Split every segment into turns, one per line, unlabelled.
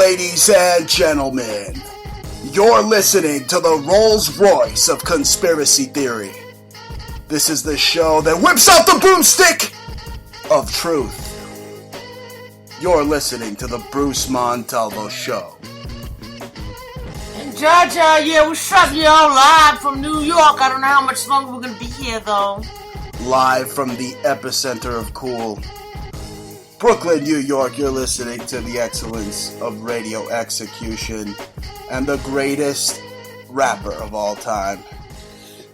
Ladies and gentlemen, you're listening to the Rolls Royce of conspiracy theory. This is the show that whips out the boomstick of truth. You're listening to the Bruce Montalvo Show.
And Jaja, yeah, what's up, y'all? Live from New York. I don't know how much longer we're gonna be here, though.
Live from the epicenter of cool Brooklyn, New York, you're listening to the excellence of radio execution and the greatest rapper of all time.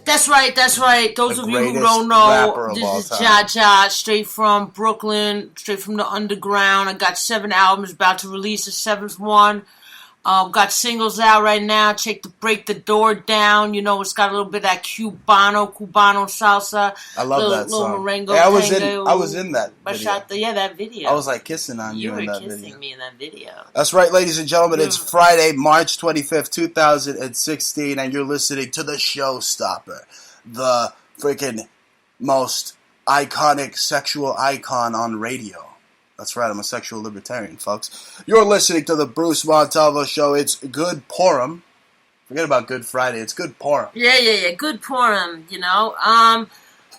That's right. Those of you who don't know, this is Jaja, straight from Brooklyn, straight from the underground. I got 7 albums, about to release the 7th one. Got singles out right now. Check the Break the Door Down. You know, it's got a little bit of that Cubano salsa.
I love that song.
Little merengue.
Yeah, I was in that video.
That video.
I was like kissing on you in that video.
You were kissing me in that video.
That's right, ladies and gentlemen. It's Friday, March 25th, 2016, and you're listening to the Showstopper, the freaking most iconic sexual icon on radio. That's right, I'm a sexual libertarian, folks. You're listening to the Bruce Montalvo Show. It's Good Purim. Forget about Good Friday. It's Good Purim.
Yeah. Good Purim, you know.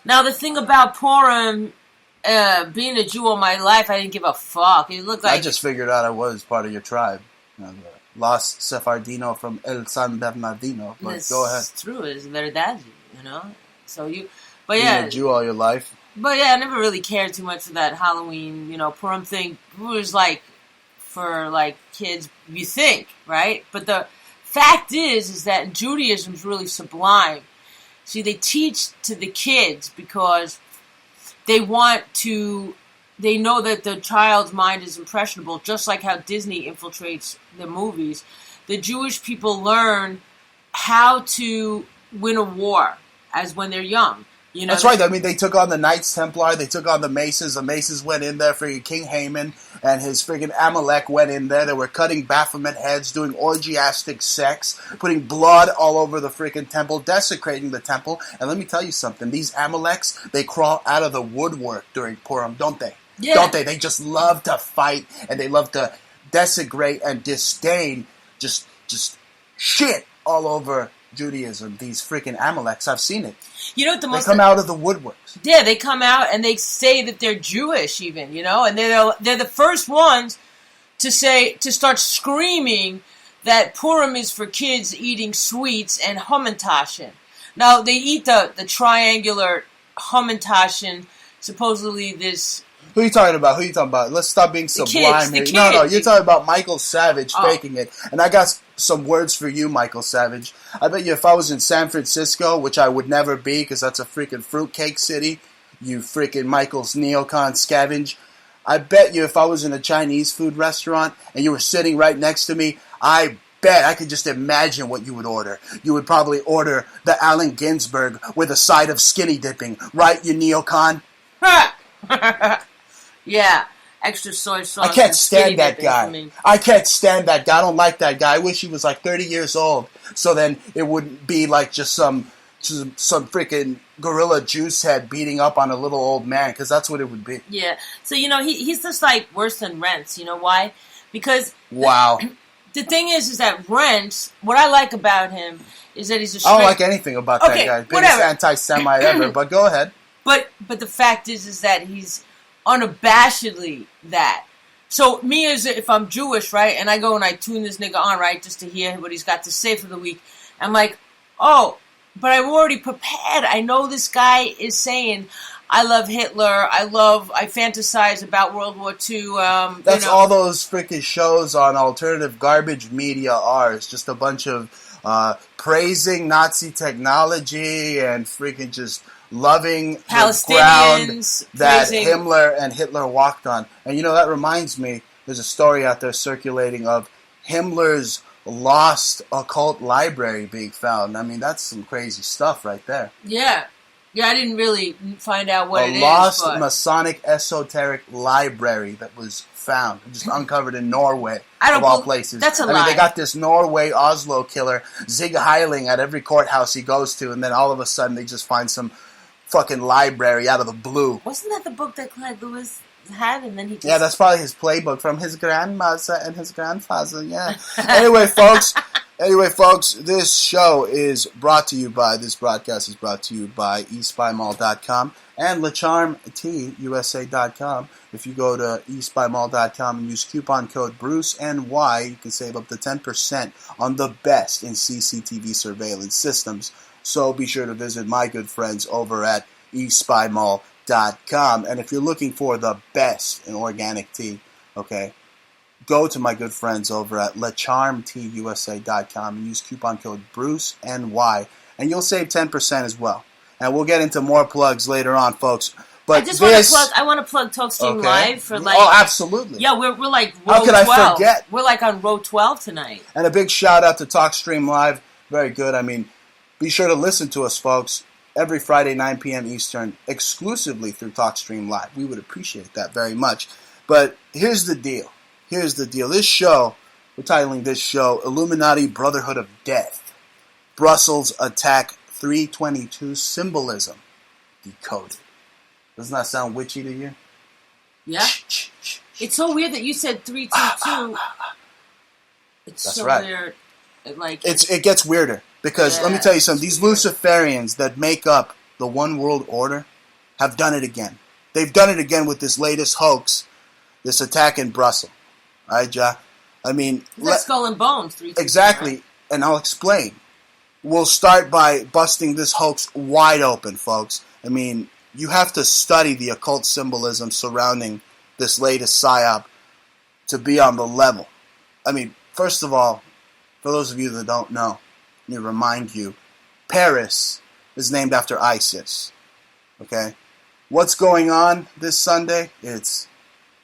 Now, the thing about Purim, being a Jew all my life, I didn't give a fuck. It looked like...
I just figured out I was part of your tribe. Los Sefardino from El San Bernardino. But go ahead.
It's true. It's Verdad, you know. So you... But yeah...
Being a Jew all your life.
But yeah, I never really cared too much for that Halloween, you know, Purim thing. It was like, for like kids, you think, right? But the fact is that Judaism's really sublime. See, they teach to the kids because they know that the child's mind is impressionable, just like how Disney infiltrates the movies. The Jewish people learn how to win a war as when they're young. You know,
that's right. I mean, they took on the Knights Templar. They took on the Maces. The Maces went in there. Freaking King Haman and his freaking Amalek went in there. They were cutting Baphomet heads, doing orgiastic sex, putting blood all over the freaking temple, desecrating the temple. And let me tell you something. These Amaleks, they crawl out of the woodwork during Purim, don't they?
Yeah.
Don't they? They just love to fight, and they love to desecrate and disdain just shit all over Judaism. These freaking Amaleks, I've seen it.
You know what the most...
They come out of the woodworks.
Yeah, they come out and they say that they're Jewish, even, you know, and they're the first ones to start screaming that Purim is for kids eating sweets and Hamantashen. Now they eat the triangular Hamantashen, supposedly this.
Who are you talking about? Let's stop being sublime here. No, you're talking about Michael Savage faking it. And I got some words for you, Michael Savage. I bet you if I was in San Francisco, which I would never be because that's a freaking fruitcake city, you freaking Michael's neocon scavenge. I bet you if I was in a Chinese food restaurant and you were sitting right next to me, I bet I could just imagine what you would order. You would probably order the Allen Ginsberg with a side of skinny dipping. Right, you neocon?
Yeah, extra soy sauce.
I can't stand that guy. I can't stand that guy. I don't like that guy. I wish he was like 30 years old. So then it wouldn't be like just some freaking gorilla juice head beating up on a little old man, because that's what it would be.
Yeah. So, you know, he's just like worse than Rents. You know why? Because...
Wow.
The thing is that Rents, what I like about him is that he's a
I don't like anything about that guy. Biggest anti-Semite ever, but go ahead.
But the fact is that he's unabashedly that. So me, as if I'm Jewish, right, and I go and I tune this nigga on, right, just to hear what he's got to say for the week, I'm like, oh, but I'm already prepared. I know this guy is saying, I love Hitler, I fantasize about World War II.
That's all those freaking shows on alternative garbage media are. It's just a bunch of praising Nazi technology and freaking just loving the ground that Himmler and Hitler walked on. And you know, that reminds me, there's a story out there circulating of Himmler's lost occult library being found. I mean, that's some crazy stuff right there.
Yeah, I didn't really find out what it is.
A lost Masonic esoteric library that was found, just uncovered in Norway, of all places.
That's a lie.
I mean, they got this Norway Oslo killer, Zig Heiling, at every courthouse he goes to, and then all of a sudden they just find some fucking library out of the blue.
Wasn't that the book that Clyde Lewis had, and then he just...
Yeah, that's probably his playbook from his grandmother and his grandfather, yeah. Anyway, folks, this show is brought to you by, this broadcast is brought to you by eastbymall.com and LeCharmTUSA.com. If you go to eastbymall.com and use coupon code BruceNY, you can save up to 10% on the best in CCTV surveillance systems. So be sure to visit my good friends over at eastbymall.com. And if you're looking for the best in organic tea, okay, go to my good friends over at LeCharmTUSA.com and use coupon code BruceNY, and you'll save 10% as well. And we'll get into more plugs later on, folks. But
I want to plug TalkStream Live for like...
Oh, absolutely.
Yeah, we're like row 12.
How could I forget?
We're like on row 12 tonight.
And a big shout out to TalkStream Live. Very good. I mean, be sure to listen to us, folks, every Friday, 9 p.m. Eastern, exclusively through TalkStream Live. We would appreciate that very much. But here's the deal. This show, we're titling this show, Illuminati Brotherhood of Death. Brussels Attack 322 Symbolism Decoded. Doesn't that sound witchy to you?
Yeah. It's so weird that you said 322. That's so right. Weird. It
gets weirder because let me tell you something. These Luciferians that make up the One World Order have done it again. They've done it again with this latest hoax, this attack in Brussels. All right, Ja? I mean...
Skull and Bones. 322,
exactly,
right?
And I'll explain. We'll start by busting this hoax wide open, folks. I mean... You have to study the occult symbolism surrounding this latest psyop to be on the level. I mean, first of all, for those of you that don't know, let me remind you, Paris is named after Isis. Okay? What's going on this Sunday? It's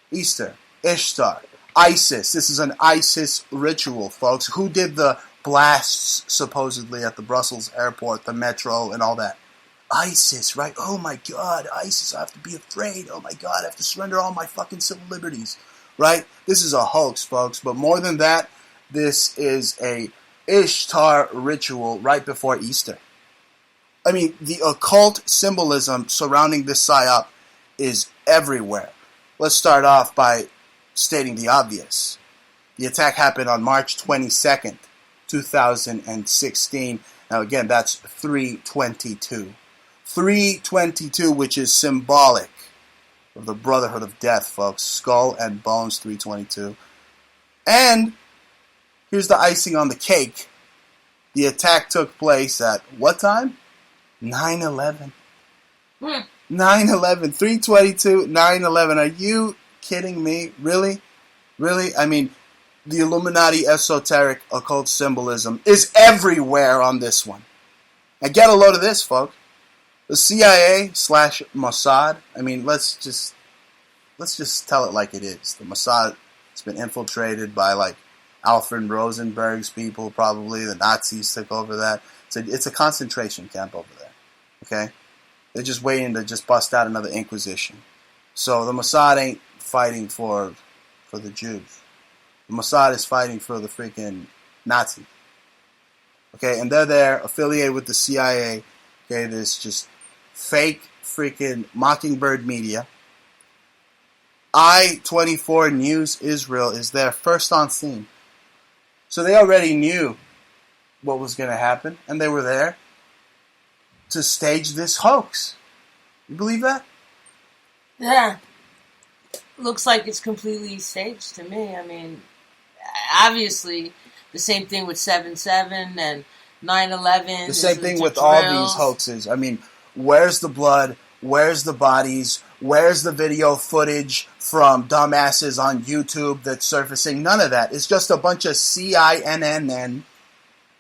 Easter, Ishtar, Isis. This is an Isis ritual, folks. Who did the blasts, supposedly, at the Brussels airport, the metro, and all that? ISIS, right? Oh my God, ISIS, I have to be afraid. Oh my God, I have to surrender all my fucking civil liberties, right? This is a hoax, folks, but more than that, this is a Ishtar ritual right before Easter. I mean, the occult symbolism surrounding this psyop is everywhere. Let's start off by stating the obvious. The attack happened on March 22nd, 2016. Now again, that's 322. 322, which is symbolic of the Brotherhood of Death, folks. Skull and Bones 322. And here's the icing on the cake. The attack took place at what time? 9/11. 9/11. 322, 9/11. Are you kidding me? Really? Really? I mean, the Illuminati esoteric occult symbolism is everywhere on this one. And get a load of this, folks. The CIA/Mossad, I mean, let's just tell it like it is. The Mossad has been infiltrated by, like, Alfred Rosenberg's people, probably. The Nazis took over that. It's a concentration camp over there, okay? They're just waiting to just bust out another Inquisition. So the Mossad ain't fighting for the Jews. The Mossad is fighting for the freaking Nazis. Okay, and they're there, affiliated with the CIA. Okay, this just fake freaking Mockingbird media. I-24 News Israel is there first on scene. So they already knew what was going to happen, and they were there to stage this hoax. You believe that?
Yeah. Looks like it's completely staged to me. I mean, obviously, the same thing with 7/7 and 9/11.
The same thing with all these hoaxes. I mean, where's the blood? Where's the bodies? Where's the video footage from dumbasses on YouTube that's surfacing? None of that. It's just a bunch of CNN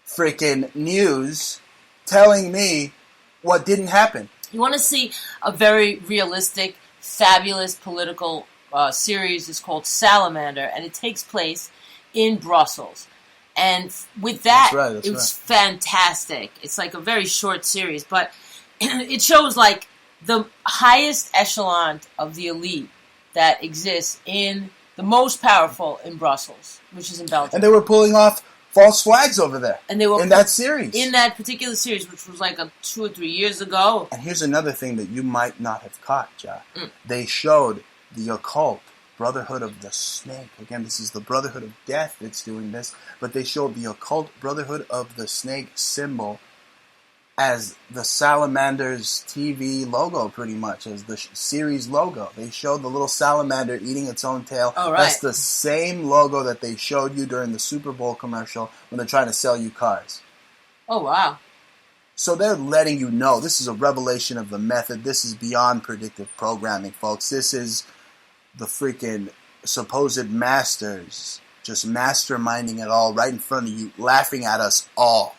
freaking news telling me what didn't happen.
You want to see a very realistic, fabulous political series. It's called Salamander, and it takes place in Brussels. And with that, it was fantastic. It's like a very short series, but it shows like the highest echelon of the elite that exists in the most powerful in Brussels, which is in Belgium.
And they were pulling off false flags over there.
And they were
in that series.
In that particular series, which was like 2 or 3 years ago.
And here's another thing that you might not have caught, Jack. They showed the occult Brotherhood of the Snake. Again, this is the Brotherhood of Death that's doing this, but they showed the occult Brotherhood of the Snake symbol as the Salamander's TV logo, pretty much, as the series logo. They showed the little salamander eating its own tail.
Oh, right.
That's the same logo that they showed you during the Super Bowl commercial when they're trying to sell you cars.
Oh, wow.
So they're letting you know this is a revelation of the method. This is beyond predictive programming, folks. This is the freaking supposed masters just masterminding it all right in front of you, laughing at us all.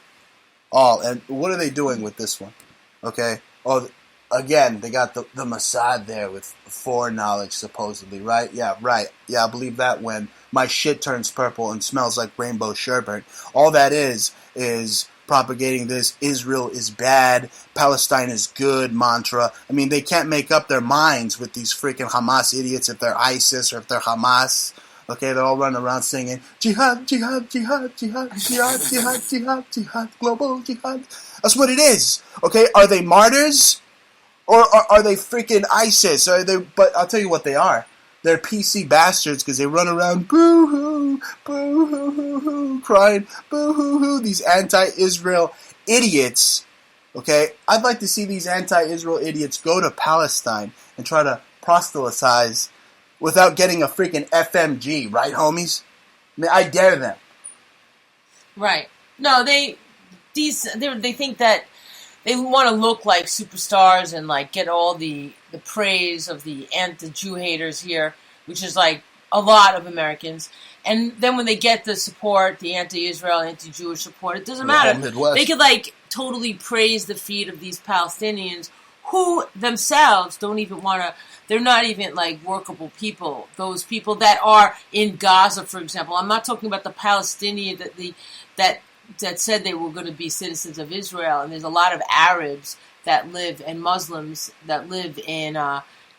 And what are they doing with this one? Okay. Oh, again, they got the Mossad there with foreknowledge, supposedly, right? Yeah, right. Yeah, I believe that when my shit turns purple and smells like rainbow sherbet. All that is propagating this Israel is bad, Palestine is good mantra. I mean, they can't make up their minds with these freaking Hamas idiots if they're ISIS or if they're Hamas. Okay, they're all running around singing, jihad, jihad, jihad, jihad, jihad, jihad, jihad, jihad, global jihad. That's what it is. Okay, are they martyrs? Or are they freaking ISIS? But I'll tell you what they are. They're PC bastards because they run around boo-hoo, boo-hoo-hoo-hoo, crying boo-hoo-hoo. These anti-Israel idiots. Okay, I'd like to see these anti-Israel idiots go to Palestine and try to proselytize without getting a freaking FMG, right, homies? I mean, I dare them.
Right. No, they think that they want to look like superstars and like get all the praise of the anti-Jew haters here, which is like a lot of Americans. And then when they get the support, the anti-Israel, anti-Jewish support, it doesn't matter. They could like totally praise the feat of these Palestinians who themselves don't even want to. They're not even like workable people. Those people that are in Gaza, for example. I'm not talking about the Palestinian that said they were going to be citizens of Israel. And there's a lot of Arabs that live and Muslims that live in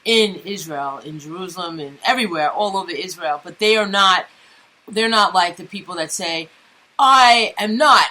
Israel, in Jerusalem, and everywhere, all over Israel. But they're not like the people that say, I am not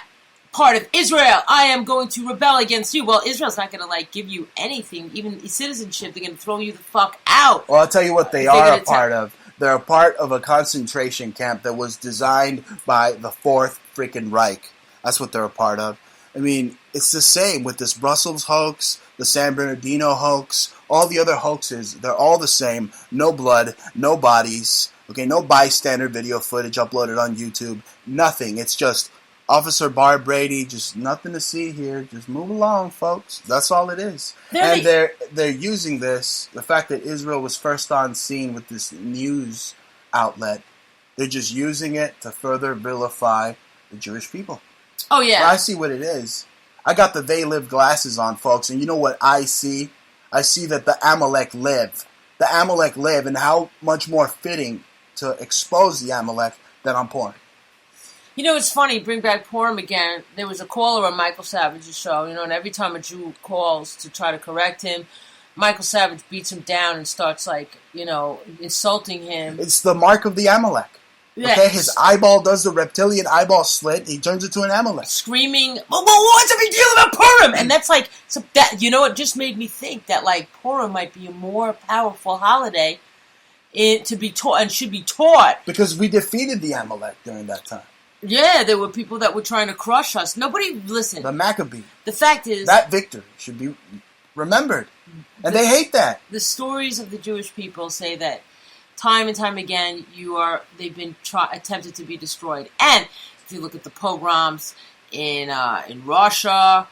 part of Israel. I am going to rebel against you. Well, Israel's not going to like give you anything, even citizenship. They're going to throw you the fuck out.
Well, I'll tell you what they are a part of. They're a part of a concentration camp that was designed by the Fourth freaking Reich. That's what they're a part of. I mean, it's the same with this Brussels hoax, the San Bernardino hoax, all the other hoaxes. They're all the same. No blood, no bodies. Okay, no bystander video footage uploaded on YouTube. Nothing. It's just Officer Barb Brady, just nothing to see here. Just move along, folks. That's all it is. They're using this, the fact that Israel was first on scene with this news outlet, they're just using it to further vilify the Jewish people.
Oh, yeah.
Well, I see what it is. I got the They Live glasses on, folks, and you know what I see? I see that the Amalek live. The Amalek live, and how much more fitting to expose the Amalek than on porn.
You know, it's funny, bring back Purim again. There was a caller on Michael Savage's show, and every time a Jew calls to try to correct him, Michael Savage beats him down and starts, insulting him.
It's the mark of the Amalek. Yes. Okay, his eyeball does the reptilian eyeball slit, he turns into an Amalek.
Screaming, well, what's the big deal about Purim? And that's it just made me think that, Purim might be a more powerful holiday to be taught and should be taught.
Because we defeated the Amalek during that time.
Yeah, there were people that were trying to crush us. Nobody listened.
The Maccabees.
The fact is,
that victory should be remembered. And they hate that.
The stories of the Jewish people say that time and time again, they've been attempted to be destroyed. And if you look at the pogroms in Russia,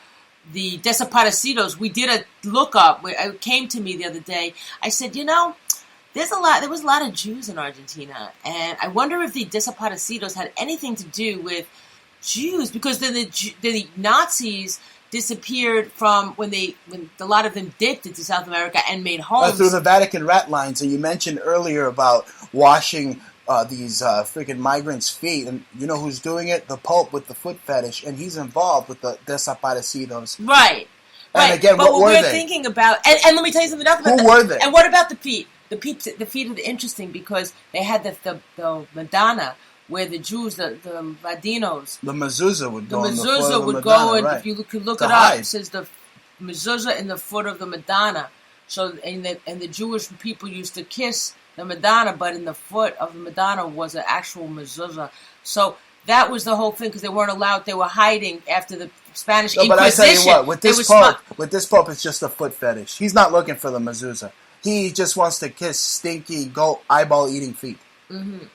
the desaparecidos, we did a lookup. It came to me the other day. I said, there was a lot of Jews in Argentina, and I wonder if the desaparecidos had anything to do with Jews, because then the Nazis disappeared from when a lot of them dipped into South America and made homes
through the Vatican rat lines. And you mentioned earlier about washing these freaking migrants' feet, and you know who's doing it? The Pope with the foot fetish, and he's involved with the desaparecidos.
Right.
And again,
but
what were
we're
they?
Thinking about, and let me tell you something else about
Who were they?
And what about the feet? The feet are interesting because they had the Madonna, where the Jews, the Ladinos,
the mezuzah would go.
The mezuzah would
Madonna,
go, and
right.
if you could look it up, it says the mezuzah in the foot of the Madonna. So and the Jewish people used to kiss the Madonna, but in the foot of the Madonna was an actual mezuzah. So that was the whole thing, because they weren't allowed. They were hiding after the Spanish Inquisition.
But I tell you what, with this Pope, it's just a foot fetish. He's not looking for the mezuzah. He just wants to kiss stinky goat eyeball eating feet. Mm-hmm.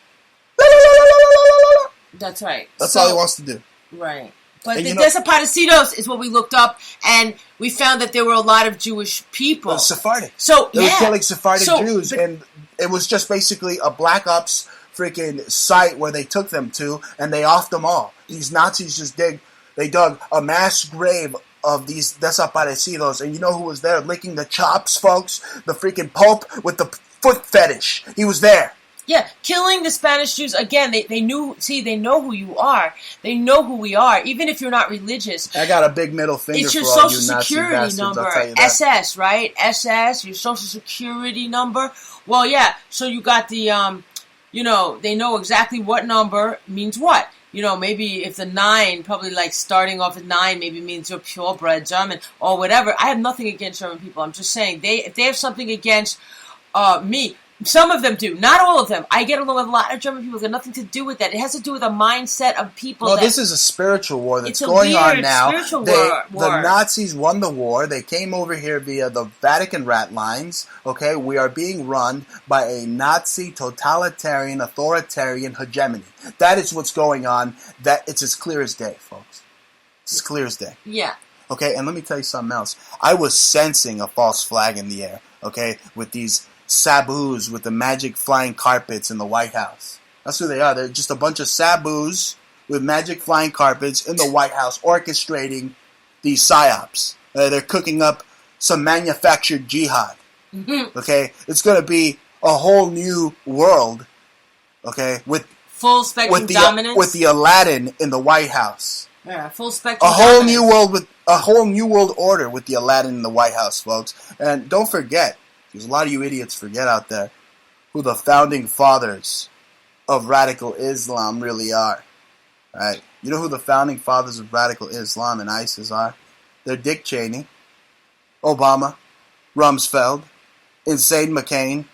That's right.
That's all he wants to do.
Right. But the Desaparecidos is what we looked up, and we found that there were a lot of Jewish people.
Sephardic.
So
they were killing Sephardic Jews, and it was just basically a black ops freaking site where they took them to, and they offed them all. These Nazis just dug a mass grave of these Desaparecidos, and you know who was there licking the chops, folks? The freaking Pope with the foot fetish. He was there.
Yeah, killing the Spanish Jews, again, they know who you are. They know who we are, even if you're not religious.
I got a big middle finger
it's your
for all
social
you Nazi
security
bastards,
number,
I'll tell you that.
SS, right? SS, your social security number. Well, yeah, so you got the, they know exactly what number means what. Maybe if the 9, probably like starting off at 9, maybe means you're purebred German or whatever. I have nothing against German people. I'm just saying, if they have something against me, some of them do, not all of them. I get along with a lot of German people. It's got nothing to do with that. It has to do with a mindset of people.
No, this is a spiritual war that's going on now.
War.
The Nazis won the war. They came over here via the Vatican rat lines. Okay, we are being run by a Nazi totalitarian, authoritarian hegemony. That is what's going on. It's as clear as day, folks. It's as clear as day.
Yeah.
Okay, and let me tell you something else. I was sensing a false flag in the air. Okay, with these Sabus with the magic flying carpets in the White House. That's who they are. They're just a bunch of Sabus with magic flying carpets in the White House orchestrating these psyops. They're cooking up some manufactured jihad. Mm-hmm. Okay? It's going to be a whole new world, okay, with
full spectrum dominance.
With the Aladdin in the White House.
Yeah, full spectrum
dominance. A whole new world order with the Aladdin in the White House, folks. And don't forget, because a lot of you idiots forget out there who the founding fathers of radical Islam really are. Right? You know who the founding fathers of radical Islam and ISIS are? They're Dick Cheney, Obama, Rumsfeld, Insane McCain,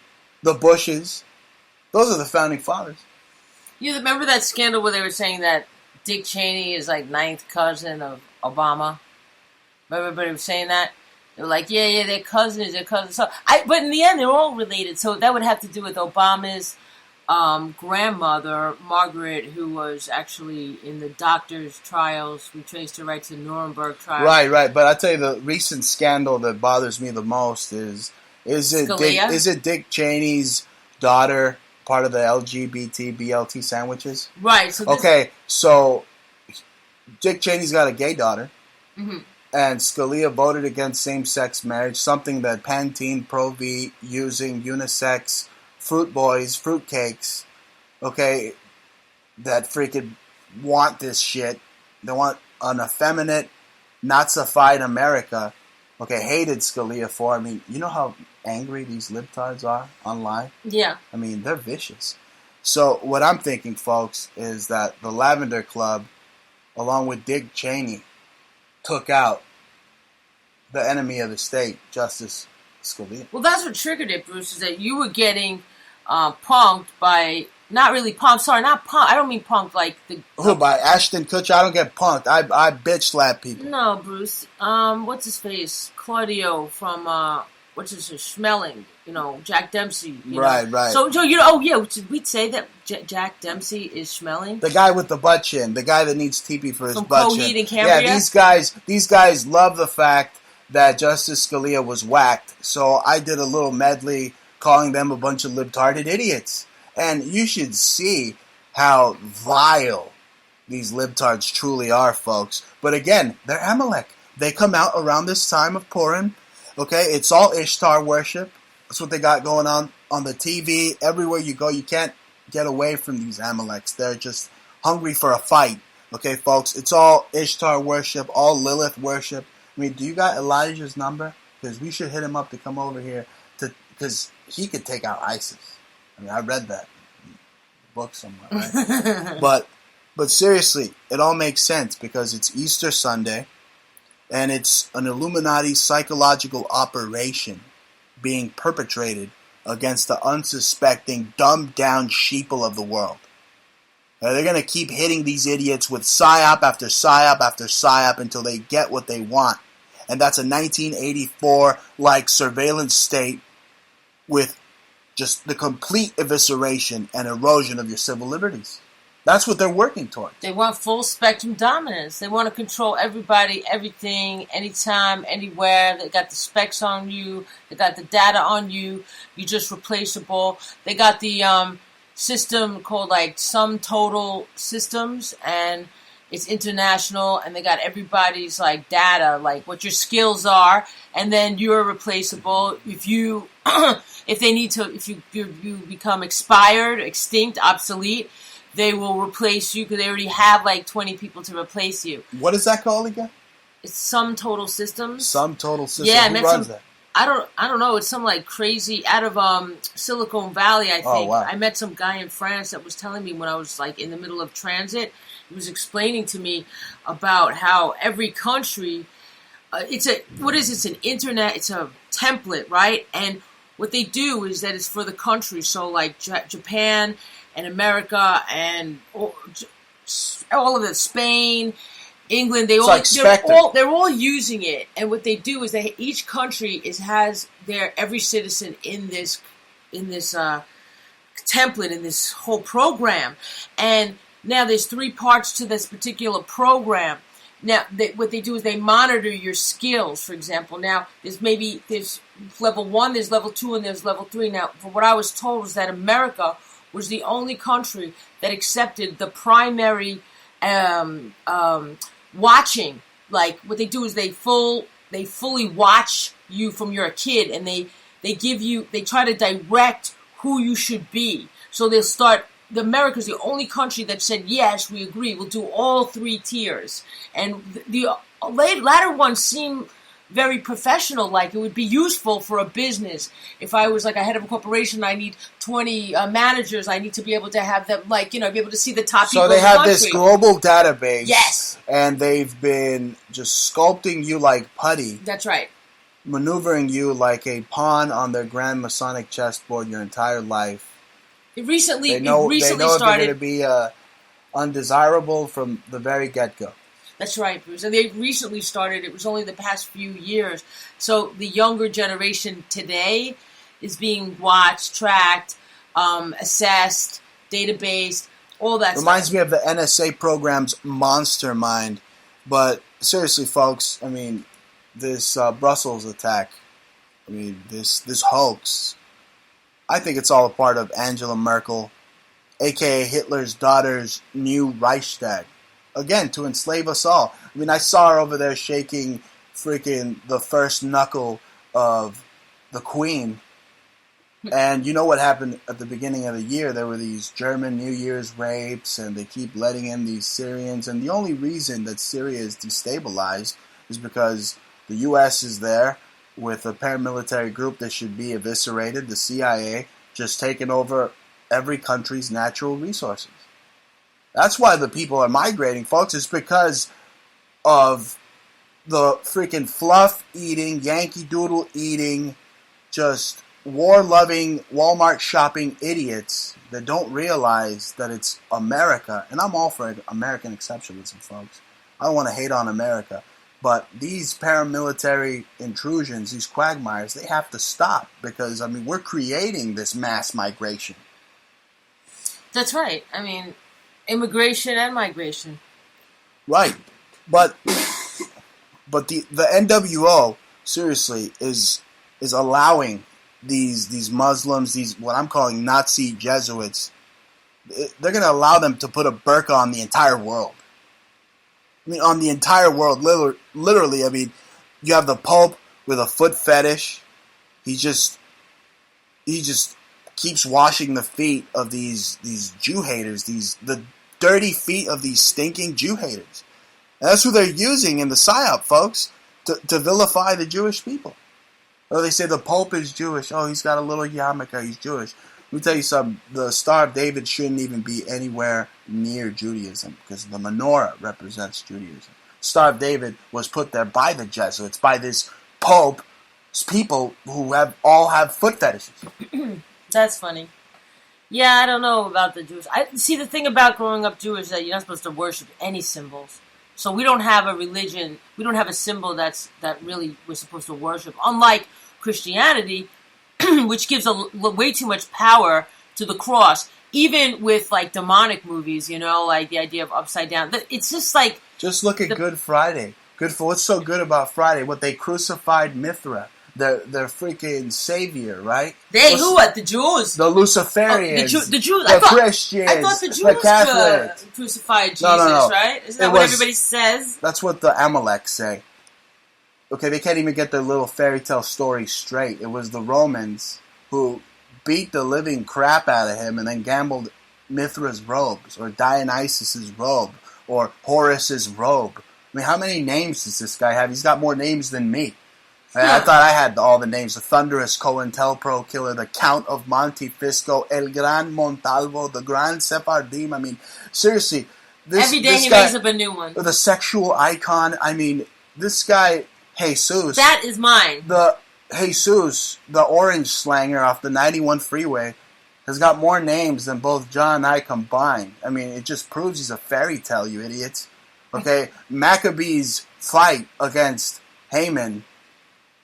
the Bushes. Those are the founding fathers.
You remember that scandal where they were saying that Dick Cheney is like 9th cousin of Obama? Remember everybody was saying that? They're like, yeah, they're cousins. So, but in the end, they're all related. So that would have to do with Obama's grandmother, Margaret, who was actually in the doctor's trials. We traced her right to the Nuremberg trial.
Right. But I tell you, the recent scandal that bothers me the most is it Dick Cheney's daughter part of the LGBT BLT sandwiches?
Right.
So Dick Cheney's got a gay daughter.
Mm-hmm.
And Scalia voted against same-sex marriage, something that Pantene, Pro-V, using unisex fruit boys, fruit cakes, okay, that freaking want this shit. They want an effeminate, Nazified America, okay, hated Scalia for. I mean, you know how angry these libtards are online?
Yeah.
I mean, they're vicious. So what I'm thinking, folks, is that the Lavender Club, along with Dick Cheney, took out the enemy of the state, Justice Scalia.
Well, that's what triggered it, Bruce, is that you were getting punked by, not really punked, sorry, not punked, I don't mean punked like the...
Who, by Ashton Kutcher? I don't get punked. I bitch slap people.
No, Bruce. What's his face? Claudio from, Schmeling, Jack Dempsey.
Right.
So, we'd say that Jack Dempsey is Schmeling?
The guy with the butt chin. The guy that needs teepee for his
from
butt
Coheed
chin.
And Cambria?
Yeah, these guys love the fact that Justice Scalia was whacked. So I did a little medley calling them a bunch of libtarded idiots. And you should see how vile these libtards truly are, folks. But again, they're Amalek. They come out around this time of Purim. Okay, it's all Ishtar worship. That's what they got going on the TV. Everywhere you go, you can't get away from these Amaleks. They're just hungry for a fight. Okay, folks, it's all Ishtar worship, all Lilith worship. I mean, do you got Elijah's number? Because we should hit him up to come over here because he could take out ISIS. I mean, I read that in the book somewhere, right? But seriously, it all makes sense because it's Easter Sunday. And it's an Illuminati psychological operation being perpetrated against the unsuspecting, dumbed-down sheeple of the world. They're going to keep hitting these idiots with psyop after psyop after psyop until they get what they want. And that's a 1984-like surveillance state with just the complete evisceration and erosion of your civil liberties. That's what they're working towards.
They want full spectrum dominance. They want to control everybody, everything, anytime, anywhere. They got the specs on you. They got the data on you. You're just replaceable. They got the system called like sum total systems, and it's international, and they got everybody's like data, like what your skills are, and then you're replaceable. If you, if they need to, if you become expired, extinct, obsolete, they will replace you because they already have like 20 people to replace you.
What is that called again?
It's sum total systems.
Sum total systems.
Yeah,
who runs that?
I don't know. It's some like crazy out of Silicon Valley, I think.
Oh, wow.
I met some guy in France that was telling me when I was like in the middle of transit. He was explaining to me about how every country, it's an internet, it's a template, right? And what they do is that it's for the country. So like Japan and America and all of it, Spain, England, they're all using it. And what they do is that each country has every citizen in this template, in this whole program. And now there's 3 parts to this particular program. Now, what they do is they monitor your skills, for example. Now, there's level 1, there's level 2, and there's level 3. Now, from what I was told was that America was the only country that accepted the primary watching. Like, what they do is they fully watch you from you're a kid, and they try to direct who you should be. So they'll start. America's the only country that said, yes, we agree, we'll do all 3 tiers. And the latter ones seem very professional, like it would be useful for a business. If I was like a head of a corporation, I need 20 managers, I need to be able to have them, like, be able to see the top people in the country.
So they have this global database.
Yes.
And they've been just sculpting you like putty.
That's right.
Maneuvering you like a pawn on their Grand Masonic chessboard your entire life.
It recently
they know
started.
If they're going to be undesirable from the very get-go.
That's right, Bruce. And they recently started. It was only the past few years. So the younger generation today is being watched, tracked, assessed, databased, all that stuff.
Reminds me of the NSA program's Monster Mind. But seriously, folks, I mean, this Brussels attack, I mean, this hoax, I think it's all a part of Angela Merkel, a.k.a. Hitler's daughter's new Reichstag. Again, to enslave us all. I mean, I saw her over there shaking freaking the first knuckle of the Queen. And you know what happened at the beginning of the year? There were these German New Year's rapes, and they keep letting in these Syrians. And the only reason that Syria is destabilized is because the U.S. is there with a paramilitary group that should be eviscerated, the CIA, just taking over every country's natural resources. That's why the people are migrating, folks. It's because of the freaking fluff-eating, Yankee Doodle-eating, just war-loving, Walmart-shopping idiots that don't realize that it's America. And I'm all for American exceptionalism, folks. I don't want to hate on America. But these paramilitary intrusions, these quagmires, they have to stop because, I mean, we're creating this mass migration.
That's right. I mean, immigration and migration.
Right. But the NWO, seriously, is allowing these Muslims, these what I'm calling Nazi Jesuits, they're going to allow them to put a burqa on the entire world. I mean, on the entire world, literally. I mean, you have the Pope with a foot fetish. He just keeps washing the feet of these Jew haters, the dirty feet of these stinking Jew haters. And that's who they're using in the PSYOP, folks, to vilify the Jewish people. Or they say the Pope is Jewish. Oh, he's got a little yarmulke. He's Jewish. Let me tell you something. The Star of David shouldn't even be anywhere near Judaism because the menorah represents Judaism. Star of David was put there by the Jesuits, by this Pope people who all have foot fetishes.
That's funny. Yeah, I don't know about the Jews. See, the thing about growing up Jewish is that you're not supposed to worship any symbols. So we don't have a religion. We don't have a symbol that really we're supposed to worship. Unlike Christianity, which gives way too much power to the cross. Even with like demonic movies, like the idea of upside down. It's just like
just look at Good Friday. What's so good about Friday? What they crucified Mithra. Their freaking savior, right?
What? The Jews?
The Luciferians.
The Jews.
The Christians.
I thought the Jews
the Catholics.
Crucified Jesus,
no.
right? Isn't that what everybody says?
That's what the Amalek say. Okay, they can't even get their little fairy tale story straight. It was the Romans who beat the living crap out of him and then gambled Mithra's robes, or Dionysus's robe, or Horus's robe. I mean, how many names does this guy have? He's got more names than me. I thought I had all the names. The Thunderous COINTELPRO Killer, the Count of Monte Fisco, El Gran Montalvo, the Grand Sephardim. I mean, seriously.
Every day he makes up a new one.
The sexual icon. I mean, this guy, Jesus.
That is mine.
The Jesus, the orange slanger off the 91 freeway, has got more names than both John and I combined. I mean, it just proves he's a fairy tale, you idiots. Okay? Maccabees' fight against Haman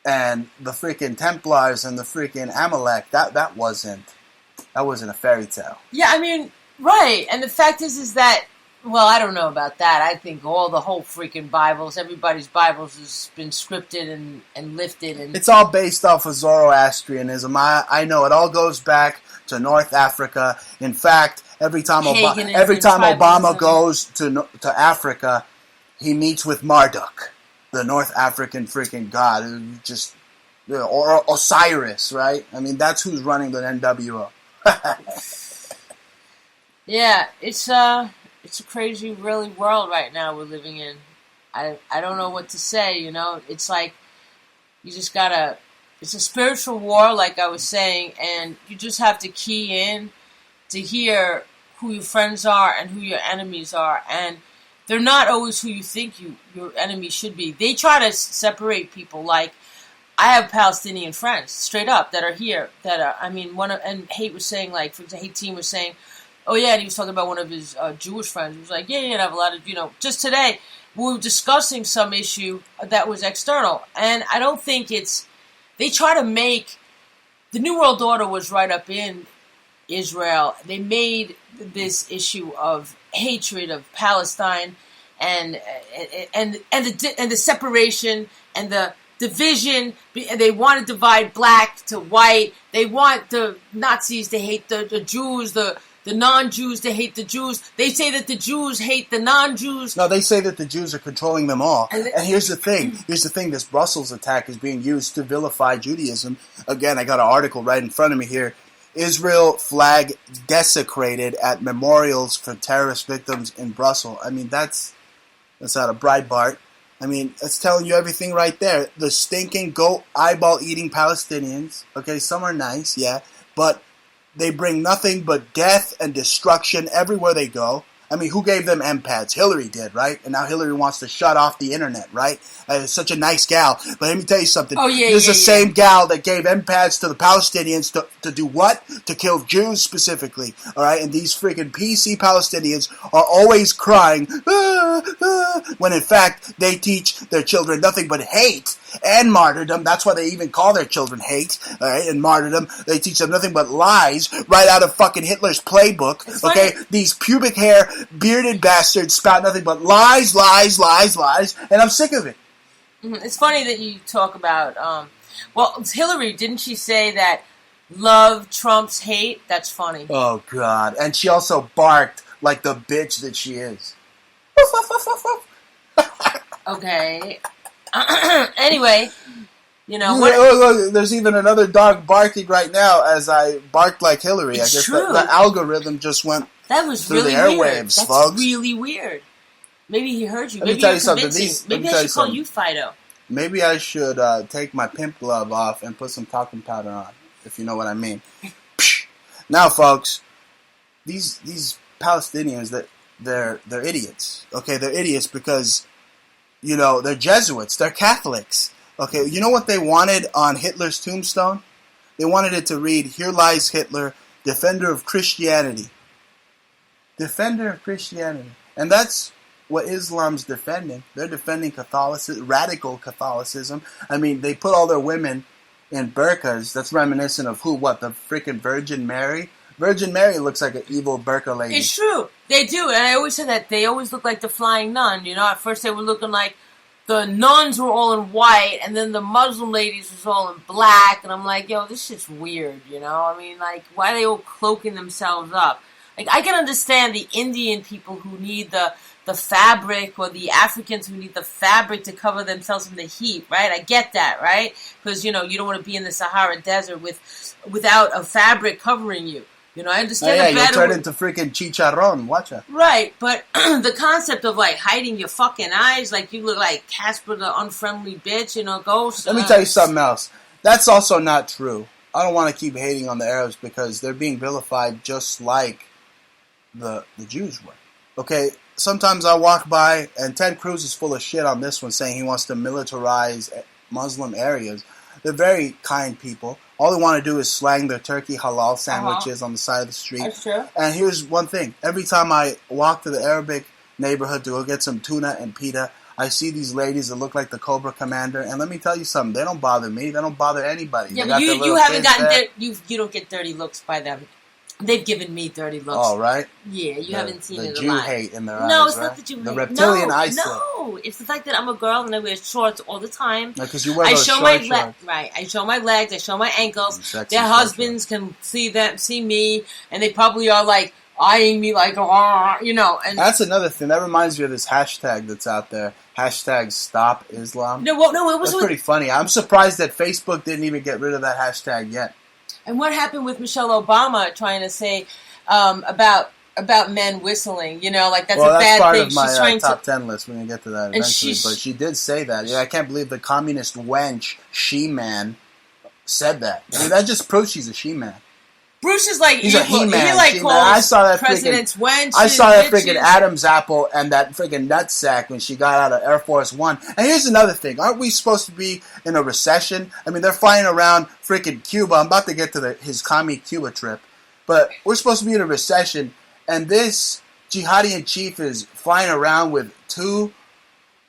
and the freaking Templars and the freaking Amalek, that wasn't a fairy tale.
Yeah, I mean, right. And the fact is that, well, I don't know about that. I think the whole freaking Bibles, everybody's Bibles has been scripted and lifted. And
it's all based off of Zoroastrianism. I know it all goes back to North Africa. In fact, every time Obama goes to Africa, he meets with Marduk, the North African freaking god, or Osiris, right? I mean, that's who's running the NWO.
Yeah, it's a crazy, really world right now we're living in. I don't know what to say, It's like you just gotta. It's a spiritual war, like I was saying, and you just have to key in to hear who your friends are and who your enemies are, and they're not always who you think your enemy should be. They try to separate people. Like, I have Palestinian friends, straight up, that are here. And Hate was saying, like, for example, Hate Team was saying, oh yeah, and he was talking about one of his Jewish friends. He was like, yeah, I have a lot of, just today, we were discussing some issue that was external. And I don't think they try to make, the New World Order was right up in Israel. They made this issue of hatred of Palestine and the separation and the division. They want to divide black to white. They want the Nazis to hate the Jews, the non-Jews to hate the Jews. They say that the Jews hate the non-Jews.
No, they say that the Jews are controlling them all. And here's the thing. This Brussels attack is being used to vilify Judaism. Again, I got an article right in front of me here. Israel flag desecrated at memorials for terrorist victims in Brussels. I mean, that's out of Breitbart. I mean, that's telling you everything right there. The stinking goat eyeball-eating Palestinians. Okay, some are nice, yeah, but they bring nothing but death and destruction everywhere they go. I mean, who gave them M-pads? Hillary did, right? And now Hillary wants to shut off the internet, right? Such a nice gal. But let me tell you something. This is the same gal that gave M-pads to the Palestinians to do what? To kill Jews specifically, all right? And these freaking PC Palestinians are always crying, when in fact they teach their children nothing but hate and martyrdom. That's why they even call their children hate, all right? And martyrdom. They teach them nothing but lies right out of fucking Hitler's playbook, okay? These pubic hair, bearded bastards spout nothing but lies, lies, lies, lies, and I'm sick of it.
It's funny that you talk about, Hillary, didn't she say that love trumps hate? That's funny.
Oh, God. And she also barked like the bitch that she is.
Okay. Anyway,
Look, there's even another dog barking right now as I barked like Hillary.
It's
I guess
true.
The algorithm just went through the airwaves,
weird. That's
folks.
really weird. Maybe he heard you.
Let me tell you something.
Maybe I should call you Fido.
Maybe I should take my pimp glove off and put some talcum powder on, if you know what I mean. Now, folks, these Palestinians, they're idiots. Okay, they're idiots because, they're Jesuits, they're Catholics. Okay, you know what they wanted on Hitler's tombstone? They wanted it to read, "Here lies Hitler, defender of Christianity." Defender of Christianity. And that's what Islam's defending. They're defending Catholicism, radical Catholicism. I mean, they put all their women in burqas. That's reminiscent of who? What? The freaking Virgin Mary? Virgin Mary looks like an evil burqa lady.
It's true. They do. And I always say that. They always look like the flying nun. You know, at first they were looking like the nuns were all in white, and then the Muslim ladies was all in black. And I'm like, yo, this shit's weird, you know? I mean, like, why are they all cloaking themselves up? Like, I can understand the Indian people who need the fabric, or the Africans who need the fabric to cover themselves from the heat, right? I get that, right? Because, you know, you don't want to be in the Sahara Desert without a fabric covering you. You know, I understand
the you'll turn into freaking chicharron. Watch it.
Right, but the concept of, like, hiding your fucking eyes, like you look like Casper the unfriendly bitch, you know, ghost.
Let me tell you something else. That's also not true. I don't want to keep hating on the Arabs because they're being vilified just like the Jews were. Okay, sometimes I walk by, and Ted Cruz is full of shit on this one, saying he wants to militarize Muslim areas. They're very kind people. All they want to do is slang their turkey halal sandwiches on the side of the street.
That's true.
And here's one thing. Every time I walk to the Arabic neighborhood to go get some tuna and pita, I see these ladies that look like the Cobra Commander. And let me tell you something. They don't bother me. They don't bother anybody.
Yeah, but you haven't gotten you don't get dirty looks by them. They've given me dirty looks.
Oh, right?
Yeah, you haven't seen it a lot.
The Jew hate in their eyes,
No, it's
right?
not the Jew hate.
The reptilian eyesight.
No, it's the fact that I'm a girl and I wear shorts all the time.
Because you wear those short shorts.
Right, I show my legs, I show my ankles. Their husbands can see me, and they probably are like eyeing me like, you know. And
that's another thing. That reminds me of this hashtag that's out there. Hashtag Stop Islam.
No, it was
pretty funny. I'm surprised that Facebook didn't even get rid of that hashtag yet.
And what happened with Michelle Obama trying to say about men whistling? You know, like that's a bad thing.
Well, that's part of my top 10 list. We're going to get to that eventually. But she did say that. Yeah, I can't believe the communist wench, she-man, said that. I mean, that just proves she's a she-man.
Bruce is like,
he's a he-man.
He like calls
I saw that
president's wench.
I saw that freaking Adam's apple and that freaking nutsack when she got out of Air Force One. And here's another thing. Aren't we supposed to be in a recession? I mean, they're flying around freaking Cuba. I'm about to get to his commie Cuba trip. But we're supposed to be in a recession. And this jihadi in chief is flying around with two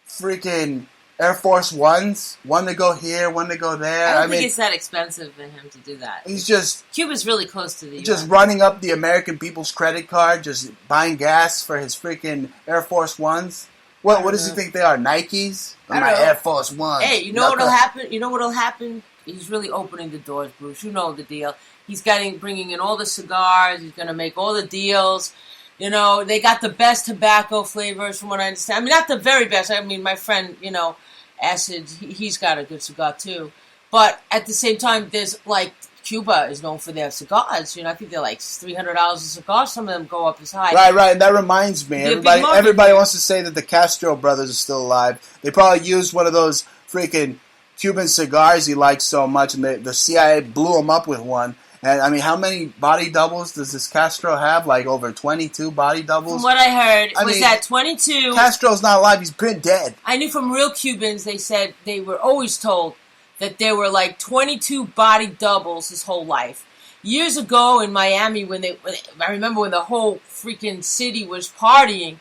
freaking Air Force Ones, one to go here, one to go there.
I don't think it's that expensive for him to do that.
He's just...
Cuba's really close to the U.S.
Just running up the American people's credit card, just buying gas for his freaking Air Force Ones. What does he think they are, Nikes? My Air Force Ones.
Hey, you know what'll happen? You know what'll happen? He's really opening the doors, Bruce. You know the deal. He's bringing in all the cigars. He's going to make all the deals. You know, they got the best tobacco flavors from what I understand. I mean, not the very best. I mean, my friend, you know, Acid, he's got a good cigar too. But at the same time, there's like, Cuba is known for their cigars. You know, I think they're like $300 a cigar. Some of them go up as high.
Right. And that reminds me, everybody wants to say that the Castro brothers are still alive. They probably used one of those freaking Cuban cigars he likes so much, and the CIA blew him up with one. And, I mean, how many body doubles does this Castro have? Like, over 22 body doubles?
From what I heard, that 22...
Castro's not alive. He's been dead.
I knew from real Cubans, they said they were always told that there were, like, 22 body doubles his whole life. Years ago in Miami, I remember when the whole freaking city was partying,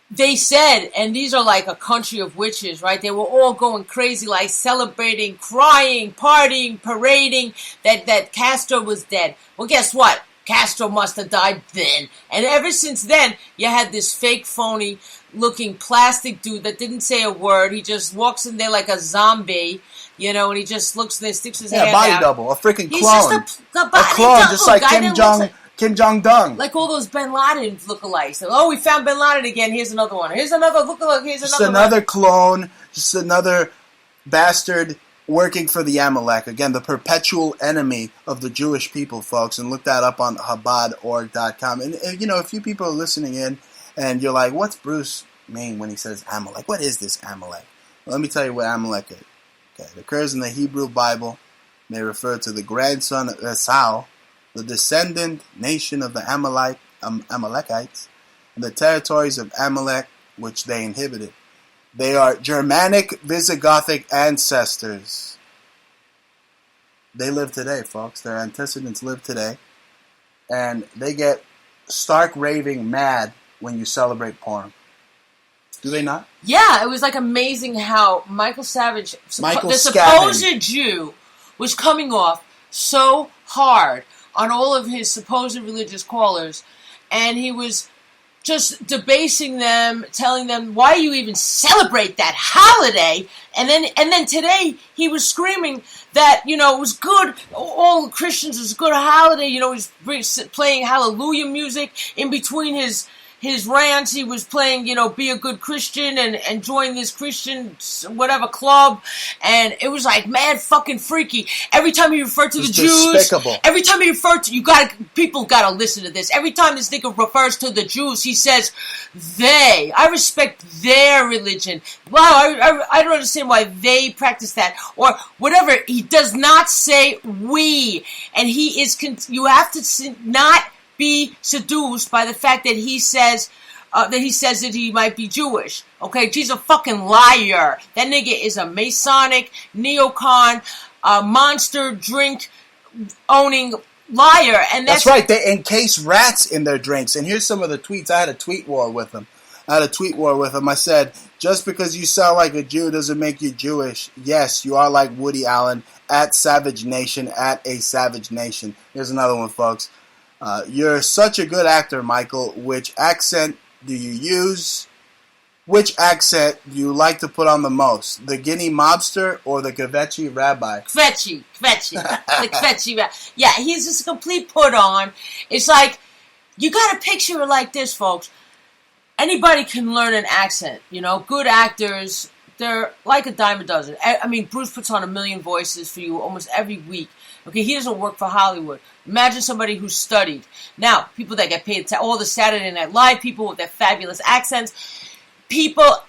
they said, and these are like a country of witches, right? They were all going crazy, like celebrating, crying, partying, parading, that Castro was dead. Well, guess what? Castro must have died then. And ever since then, you had this fake, phony looking plastic dude that didn't say a word. He just walks in there like a zombie, you know, and he just looks there, sticks his hand out.
Yeah, body double, a freaking clone.
He's just a
clone, just like Kim Jong-un.
Like all those Bin Laden lookalikes. Oh, we found Bin Laden again. Here's another one. Here's another lookalike. Here's another one. Just
another clone. Just another bastard working for the Amalek. Again, the perpetual enemy of the Jewish people, folks. And look that up on Chabadorg.com. And, you know, a few people are listening in, and you're like, what's Bruce mean when he says Amalek? What is this Amalek? Well, let me tell you what Amalek is. Okay, it occurs in the Hebrew Bible. They refer to the grandson of Esau, the descendant nation of the Amalekites, and the territories of Amalek which they inhabited. They are Germanic Visigothic ancestors. They live today, folks. Their antecedents live today. And they get stark raving mad when you celebrate Purim. Do they not?
Yeah, it was like amazing how Michael Savage, the supposed Jew, was coming off so hard on all of his supposed religious callers, and he was just debasing them, telling them, why you even celebrate that holiday? And then today he was screaming that, it was good, all Christians, it was a good holiday, he's playing hallelujah music in between his rants. He was playing, be a good Christian and join this Christian whatever club, and it was like mad fucking freaky. Every time he referred to the Jews,
despicable.
Every time he referred to people gotta listen to this. Every time this nigga refers to the Jews, he says they. I respect their religion. Wow, I don't understand why they practice that or whatever. He does not say we, and he is. You have to not be seduced by the fact that he says that he might be Jewish. Okay, he's a fucking liar. That nigga is a Masonic, neocon, monster drink owning liar, and that's
right. They encase rats in their drinks. And here's some of the tweets. I had a tweet war with him. I said, just because you sound like a Jew doesn't make you Jewish. Yes, you are like Woody Allen at Savage Nation, at a Savage Nation. Here's another one, folks. You're such a good actor, Michael. Which accent do you use? Which accent do you like to put on the most? The Guinea mobster or the Kvetchy rabbi?
Kvetchy. The Kvetchy rabbi. Yeah, he's just a complete put on. It's like, you gotta picture it like this, folks. Anybody can learn an accent. Good actors, they're like a dime a dozen. I mean, Bruce puts on 1 million voices for you almost every week. Okay, he doesn't work for Hollywood. Imagine somebody who's studied. Now, people that get paid, all the Saturday Night Live people with their fabulous accents.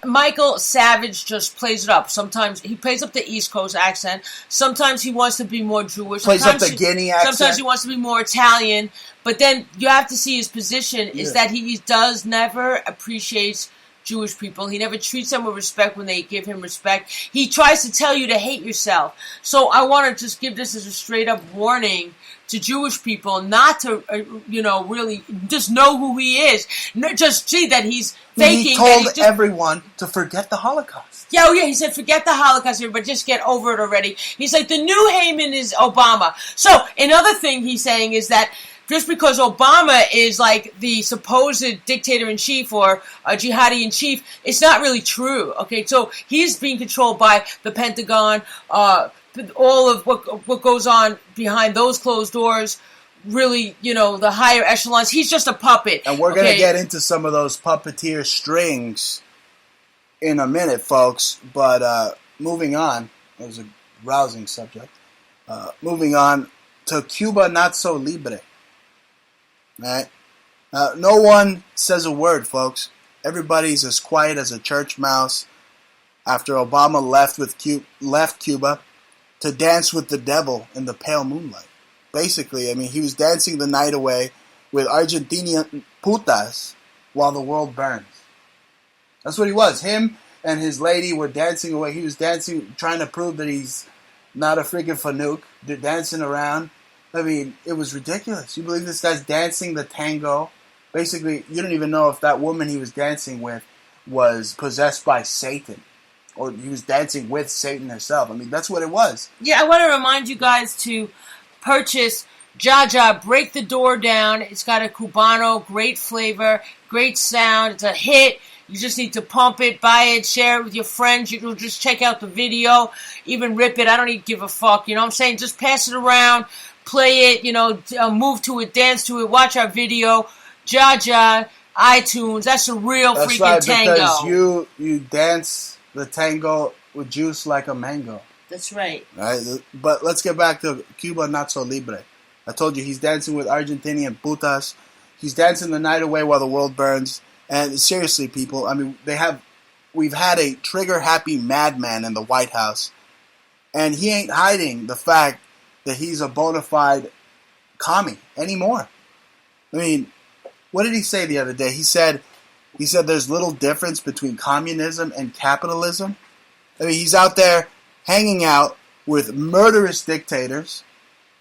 Michael Savage just plays it up. Sometimes he plays up the East Coast accent. Sometimes he wants to be more Jewish.
Plays up the Guinea accent.
Sometimes he wants to be more Italian. But then you have to see his position is that he does never appreciates Jewish people. He never treats them with respect when they give him respect. He tries to tell you to hate yourself. So I want to just give this as a straight up warning to Jewish people not to, really just know who he is. Just see that he's faking.
He told everyone to forget the Holocaust.
Yeah, he said, forget the Holocaust, everybody, just get over it already. He's like, the new Haman is Obama. So another thing he's saying is that just because Obama is like the supposed dictator-in-chief or a jihadi-in-chief, it's not really true, okay? So he's being controlled by the Pentagon, all of what goes on behind those closed doors, really, the higher echelons. He's just a puppet.
And we're going to get into some of those puppeteer strings in a minute, folks. But moving on, it was a rousing subject. Moving on to Cuba Not So Libre. Right? No one says a word, folks. Everybody's as quiet as a church mouse after Obama left Cuba to dance with the devil in the pale moonlight. Basically, I mean, he was dancing the night away with Argentinian putas while the world burns. That's what he was. Him and his lady were dancing away. He was dancing, trying to prove that he's not a freaking fanook. They're dancing around. I mean, it was ridiculous. You believe this guy's dancing the tango? Basically, you don't even know if that woman he was dancing with was possessed by Satan. Or he was dancing with Satan herself. I mean, that's what it was.
Yeah, I want to remind you guys to purchase Jaja, Break the Door Down. It's got a Cubano, great flavor, great sound. It's a hit. You just need to pump it, buy it, share it with your friends. You can just check out the video, even rip it. I don't even give a fuck. You know what I'm saying? Just pass it around, play it, move to it, dance to it, watch our video. Jaja, iTunes. That's a real freaking tango.
That's right, because you dance the tango with juice like a mango.
That's right.
Right, but let's get back to Cuba Not So Libre. I told you he's dancing with Argentinian putas. He's dancing the night away while the world burns. And seriously, people, I mean, we've had a trigger-happy madman in the White House, and he ain't hiding the fact that he's a bona fide commie anymore. I mean, what did he say the other day? He said, He said there's little difference between communism and capitalism. I mean, he's out there hanging out with murderous dictators,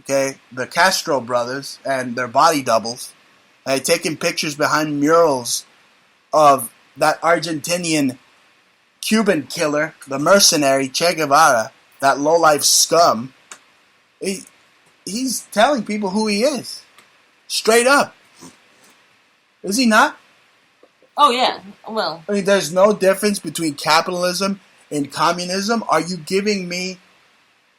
okay, the Castro brothers and their body doubles, taking pictures behind murals of that Argentinian Cuban killer, the mercenary Che Guevara, that lowlife scum. He's telling people who he is. Straight up. Is he not?
Oh, yeah. Well,
I mean, there's no difference between capitalism and communism. Are you giving me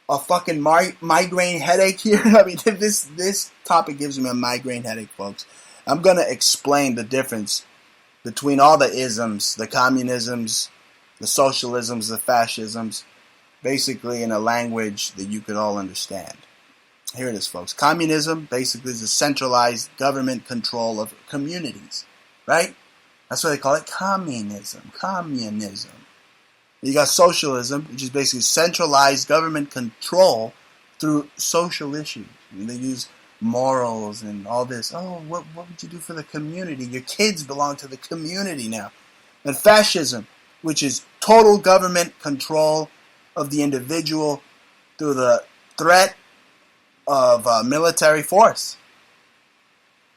a fucking migraine headache here? I mean, this topic gives me a migraine headache, folks. I'm going to explain the difference between all the isms, the communisms, the socialisms, the fascisms, basically in a language that you could all understand. Here it is, folks. Communism basically is a centralized government control of communities, right? That's why they call it communism. Communism. You got socialism, which is basically centralized government control through social issues. And they use morals and all this. Oh, what would you do for the community? Your kids belong to the community now. And fascism, which is total government control of the individual through the threat of military force.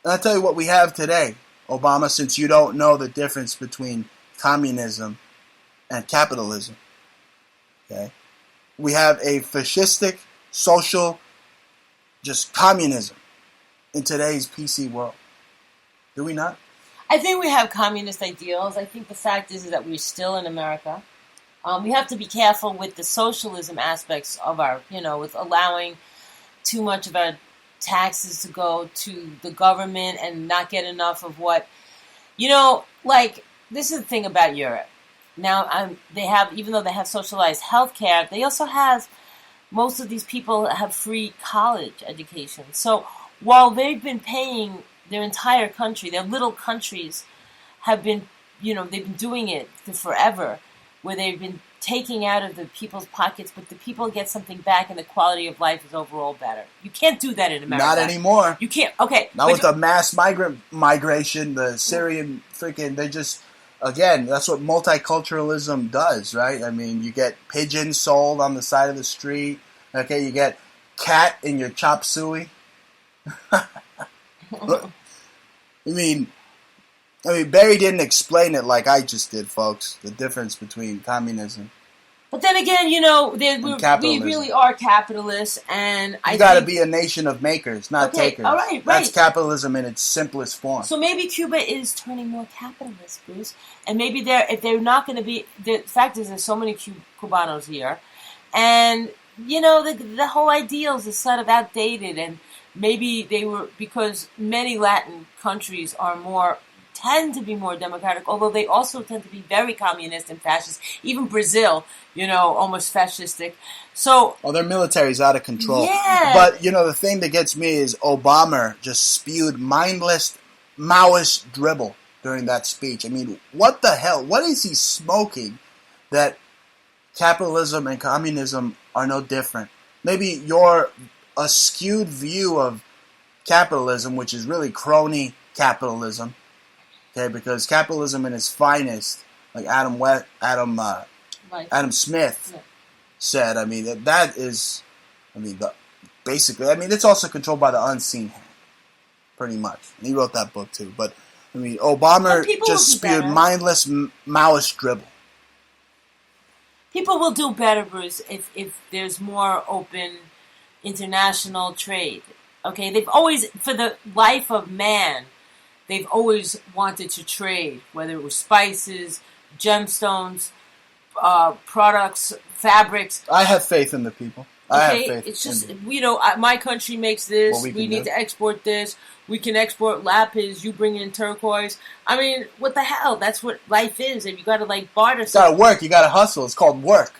And I'll tell you what we have today, Obama, since you don't know the difference between communism and capitalism. Okay? We have a fascistic, social, just communism in today's PC world. Do we not?
I think we have communist ideals. I think the fact is that we're still in America. We have to be careful with the socialism aspects of our, with allowing too much of our taxes to go to the government and not get enough of what, this is the thing about Europe. Now, they have, even though they have socialized healthcare, they also have, most of these people have free college education. So while they've been paying their entire country, their little countries have been, they've been doing it for forever, where they've been taking out of the people's pockets, but the people get something back and the quality of life is overall better. You can't do that in America.
Not anymore.
You can't. Okay.
Not with the mass migration, the Syrian freaking, they just, again, that's what multiculturalism does, right? I mean, you get pigeons sold on the side of the street. Okay, you get cat in your chop suey. I mean, Barry didn't explain it like I just did, folks. The difference between communism.
But then again, we really are capitalists, and
you got to be a nation of makers, not takers.
All right.
That's capitalism in its simplest form.
So maybe Cuba is turning more capitalist, Bruce, and maybe if they're not going to be. The fact is, there's so many Cubanos here, and the whole ideals is sort of outdated, and maybe they were, because many Latin countries tend to be more democratic, although they also tend to be very communist and fascist. Even Brazil, almost fascistic. So,
their military's out of control.
Yeah.
But, the thing that gets me is Obama just spewed mindless Maoist dribble during that speech. I mean, what the hell? What is he smoking that capitalism and communism are no different? Maybe your a skewed view of capitalism, which is really crony capitalism. Okay, because capitalism in its finest, like Adam Smith said, I mean, that is, basically, it's also controlled by the unseen hand, pretty much. And he wrote that book too. But, Obama just spewed mindless Maoist dribble.
People will do better, Bruce, if there's more open international trade. Okay, they've always, for the life of man, they've always wanted to trade, whether it was spices, gemstones, products, fabrics.
I have faith in the people. I have faith.
It's just, my country makes this. We need to export this. We can export lapis. You bring in turquoise. I mean, what the hell? That's what life is. And you got to, barter
something. You got to work. You got to hustle. It's called work.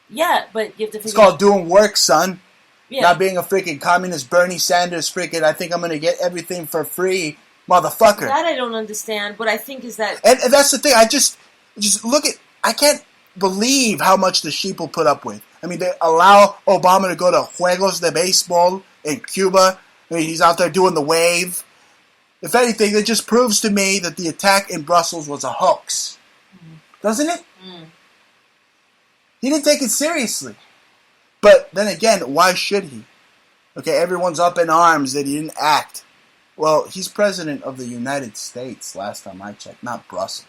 Yeah, but you have to figure
It's called doing work, son.
Yeah.
Not being a freaking communist Bernie Sanders freaking, I think I'm going to get everything for free. Motherfucker.
That I don't understand. What I think is that...
And that's the thing. I just look at... I can't believe how much the sheep will put up with. I mean, they allow Obama to go to Juegos de Baseball in Cuba. I mean, he's out there doing the wave. If anything, it just proves to me that the attack in Brussels was a hoax. Doesn't it? He didn't take it seriously. But then again, why should he? Okay, everyone's up in arms that he didn't act. Well, he's president of the United States, last time I checked, not Brussels.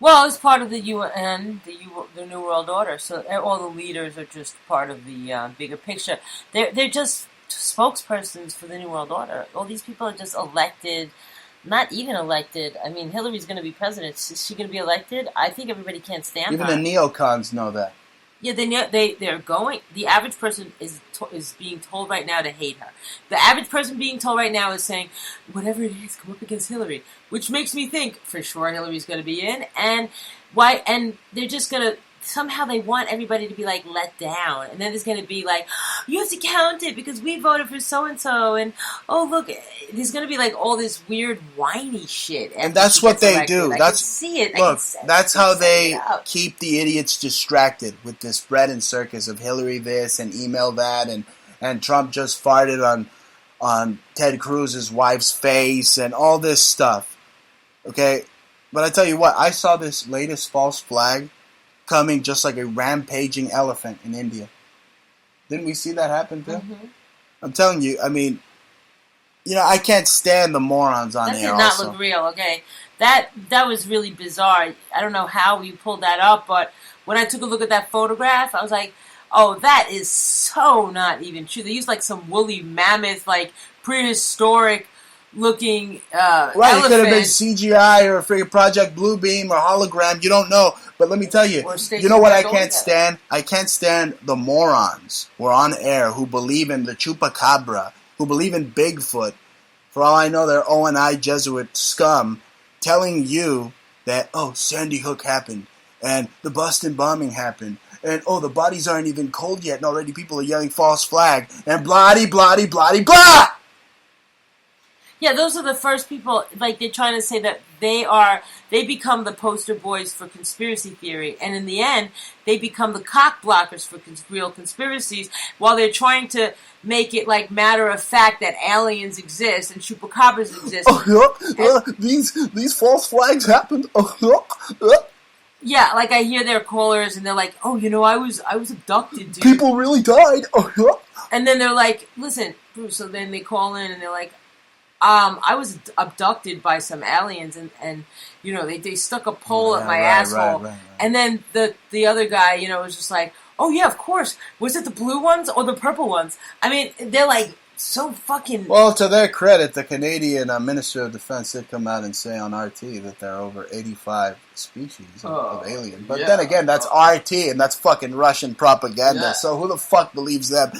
Well, it's part of the UN, the New World Order, so all the leaders are just part of the bigger picture. They're just spokespersons for the New World Order. All these people are just elected, not even elected. I mean, Hillary's going to be president. Is she going to be elected? I think everybody can't stand her.
Even the neocons know that.
Yeah, they're going. The average person is being told right now to hate her. The average person being told right now is saying, whatever it is, come up against Hillary, which makes me think for sure Hillary's going to be in, and why? And they're just going to somehow they want everybody to be like let down, and then there's going to be like, you have to count it because we voted for so and so, and oh look, there's going to be like all this weird whiny shit,
and that's what they do.
That's
can
see it.
Look, that's how they keep the idiots distracted with this bread and circus of Hillary this and email that, and Trump just farted on Ted Cruz's wife's face and all this stuff. Okay, but I tell you what, I saw this latest false flag coming just like a rampaging elephant in India. Didn't we see that happen too? Mm-hmm. I'm telling you, I mean, I can't stand the morons on there.
That did not look real, okay? That was really bizarre. I don't know how you pulled that up, but when I took a look at that photograph, I was like, oh, that is so not even true. They used like some woolly mammoth, like prehistoric looking
right,
elephant.
It could have been CGI or a freaking Project Bluebeam or hologram. You don't know. But let me tell you, you know what I can't stand? I can't stand the morons who are on air who believe in the chupacabra, who believe in Bigfoot. For all I know, they're O&I Jesuit scum telling you that, oh, Sandy Hook happened, and the Boston bombing happened, and oh, the bodies aren't even cold yet, and already people are yelling false flag, and blah-de-blah-de-blah-de-blah!
Yeah, those are the first people, like, they're trying to say that they become the poster boys for conspiracy theory, and in the end, they become the cock blockers for real conspiracies, while they're trying to make it, like, matter of fact that aliens exist and chupacabras exist.
These false flags happened.
Yeah, like, I hear their callers, and they're like, oh, I was abducted, dude.
People really died.
And then they're like, listen, Bruce, so then they call in, and they're like, I was abducted by some aliens, and they stuck a pole up my asshole. Right. And then the other guy, was just like, oh yeah, of course. Was it the blue ones or the purple ones? I mean, they're like so fucking...
Well, to their credit, the Canadian Minister of Defense did come out and say on RT that there are over 85 species of alien. But then again, that's RT, and that's fucking Russian propaganda, so who the fuck believes them?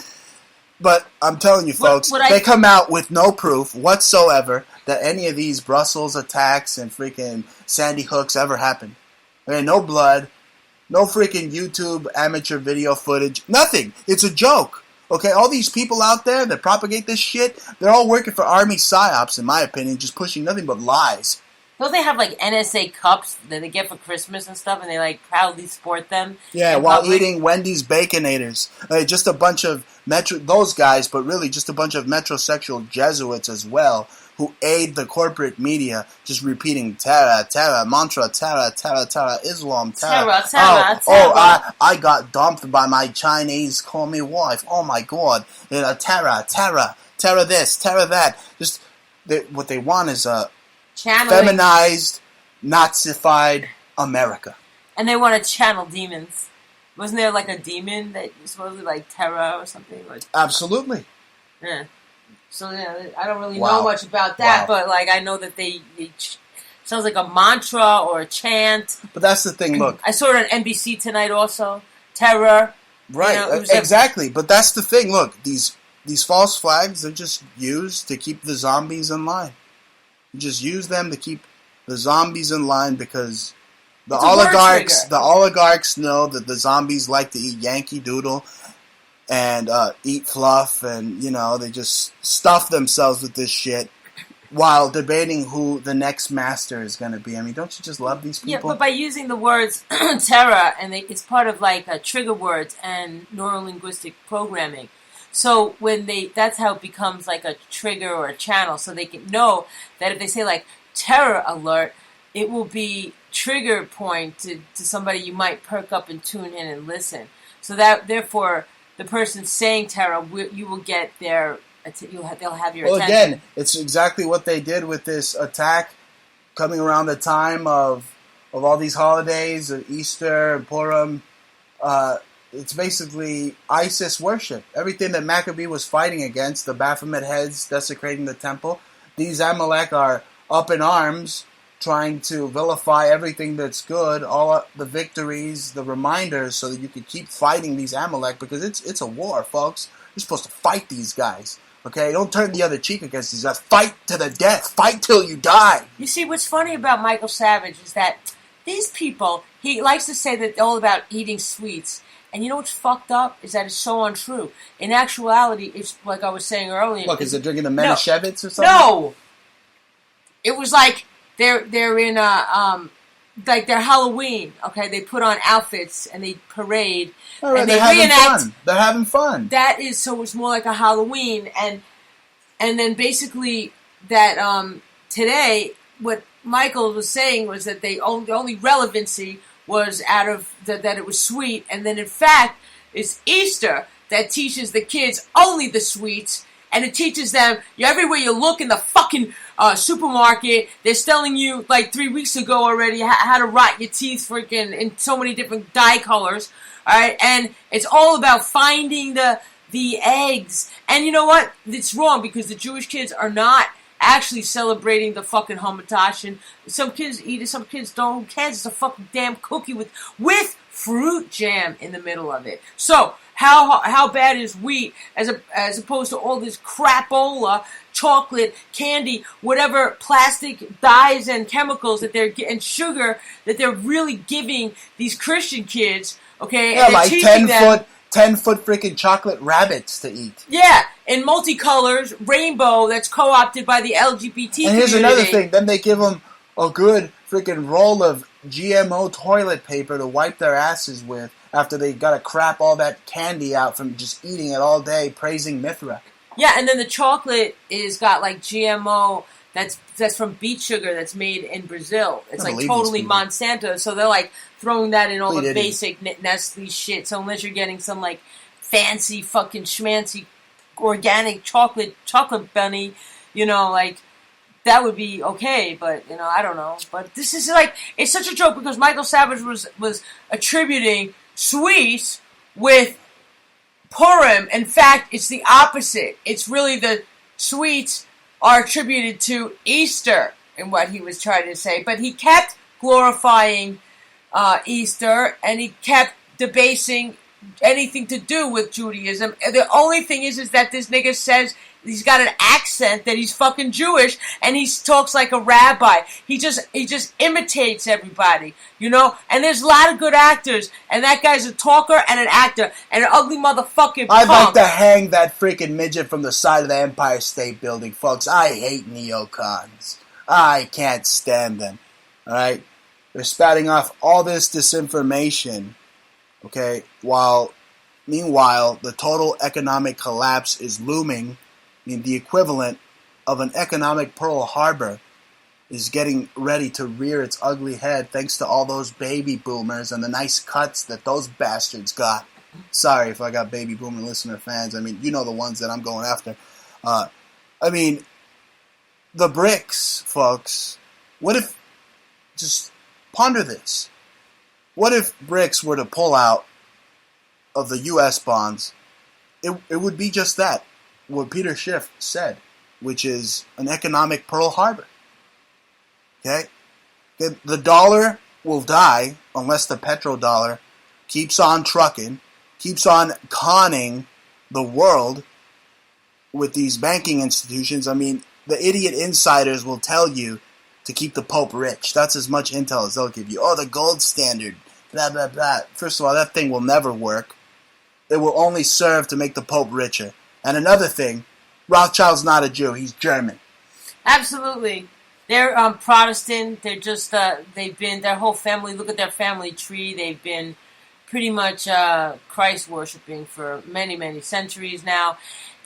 But I'm telling you, folks, they come out with no proof whatsoever that any of these Brussels attacks and freaking Sandy Hooks ever happened. Okay, no blood, no freaking YouTube amateur video footage, nothing. It's a joke. Okay, all these people out there that propagate this shit, they're all working for Army PSYOPs, in my opinion, just pushing nothing but lies.
Don't they have, like, NSA cups that they get for Christmas and stuff, and they, like, proudly sport them?
Yeah, while eating Wendy's Baconators. Just a bunch of those guys, but really just a bunch of metrosexual Jesuits as well, who aid the corporate media, just repeating Terra, Terra, mantra, Terra, Terra, Terra, Islam, Terra.
Terra.
I got dumped by my Chinese call-me wife. Oh, my God. Terra, Terra, Terra this, Terra that. Just, what they want is feminized, Nazified America.
And they want to channel demons. Wasn't there like a demon that supposedly like Terra or something?
Absolutely.
Yeah. So I don't really know much about that, but like I know that they sounds like a mantra or a chant.
But that's the thing. Look,
I saw it on NBC tonight also. Terror.
Right. Exactly. But that's the thing. Look, these false flags, they're just used to keep the zombies in line. You just use them to keep the zombies in line because the oligarchs know that the zombies like to eat Yankee Doodle and eat fluff, and they just stuff themselves with this shit while debating who the next master is going to be. I mean, don't you just love these people?
Yeah, but by using the words terror, and it's part of like trigger words and neurolinguistic programming. So that's how it becomes like a trigger or a channel, so they can know that if they say like terror alert, it will be trigger point to somebody you might perk up and tune in and listen. So that therefore the person saying terror, you will get their, they'll have your attention.
Well, again, it's exactly what they did with this attack coming around the time of all these holidays, Easter, Purim. It's basically ISIS worship. Everything that Maccabee was fighting against, the Baphomet heads desecrating the temple, these Amalek are up in arms trying to vilify everything that's good, all the victories, the reminders, so that you can keep fighting these Amalek, because it's a war, folks. You're supposed to fight these guys. Okay, don't turn the other cheek against these guys. Fight to the death. Fight till you die.
You see, what's funny about Michael Savage is that these people, he likes to say that they're all about eating sweets. And you know what's fucked up? Is that it's so untrue. In actuality, it's like I was saying earlier.
Look, is it drinking the Manischewitz or something?
No! It was like they're in like their Halloween, okay? They put on outfits and they parade.
All right,
and they
they're having
reenact.
fun. They're having fun.
That is, so it's more like a Halloween. And then basically that today, what Michael was saying was that the only relevancy was out of that it was sweet, and then in fact it's Easter that teaches the kids only the sweets, and it teaches them everywhere you look in the fucking supermarket, they're telling you like 3 weeks ago already how to rot your teeth freaking in so many different dye colors, all right, and it's all about finding the eggs, and you know what? It's wrong because the Jewish kids are not actually celebrating the fucking Hamantash, and some kids eat it, some kids don't. Who cares? It's a fucking damn cookie with fruit jam in the middle of it. So how bad is wheat as opposed to all this crapola, chocolate, candy, whatever plastic dyes and chemicals that and sugar that they're really giving these Christian kids? Okay,
yeah,
and
like 10-foot freaking chocolate rabbits to eat.
Yeah, in multicolors, rainbow that's co-opted by the LGBT
And here's
community.
another thing. Then they give them a good freaking roll of GMO toilet paper to wipe their asses with after they got to crap all that candy out from just eating it all day, praising Mithra.
Yeah, and then the chocolate is got like GMO that's from beet sugar that's made in Brazil. It's like totally Monsanto, so they're like throwing that in all the basic Nestle shit. So unless you're getting some like fancy fucking schmancy organic chocolate bunny, you know, like that would be okay, but you know, I don't know. But this is like, it's such a joke because Michael Savage was attributing sweets with Purim. In fact, it's the opposite. It's really the sweets are attributed to Easter in what he was trying to say. But he kept glorifying Easter, and he kept debasing anything to do with Judaism. And the only thing is that this nigga says he's got an accent that he's fucking Jewish, and he talks like a rabbi. He just imitates everybody, you know? And there's a lot of good actors, and that guy's a talker and an actor, and an ugly motherfucking
I'd
punk.
like to hang that freaking midget from the side of the Empire State Building, folks. I hate neocons. I can't stand them, alright? They're spouting off all this disinformation, okay, meanwhile, the total economic collapse is looming. I mean, the equivalent of an economic Pearl Harbor is getting ready to rear its ugly head thanks to all those baby boomers and the nice cuts that those bastards got. Sorry if I got baby boomer listener fans. I mean, you know the ones that I'm going after. I mean, the BRICS, folks. What if, just ponder this. What if BRICS were to pull out of the U.S. bonds? It would be just that. What Peter Schiff said, which is an economic Pearl Harbor. Okay? The dollar will die unless the petrodollar keeps on trucking, keeps on conning the world with these banking institutions. I mean, the idiot insiders will tell you to keep the Pope rich. That's as much intel as they'll give you. Oh, the gold standard, blah, blah, blah. First of all, that thing will never work. It will only serve to make the Pope richer. And another thing, Rothschild's not a Jew, he's German.
Absolutely. They're Protestant. They're just, they've been, their whole family, look at their family tree. They've been pretty much Christ worshipping for many, many centuries now.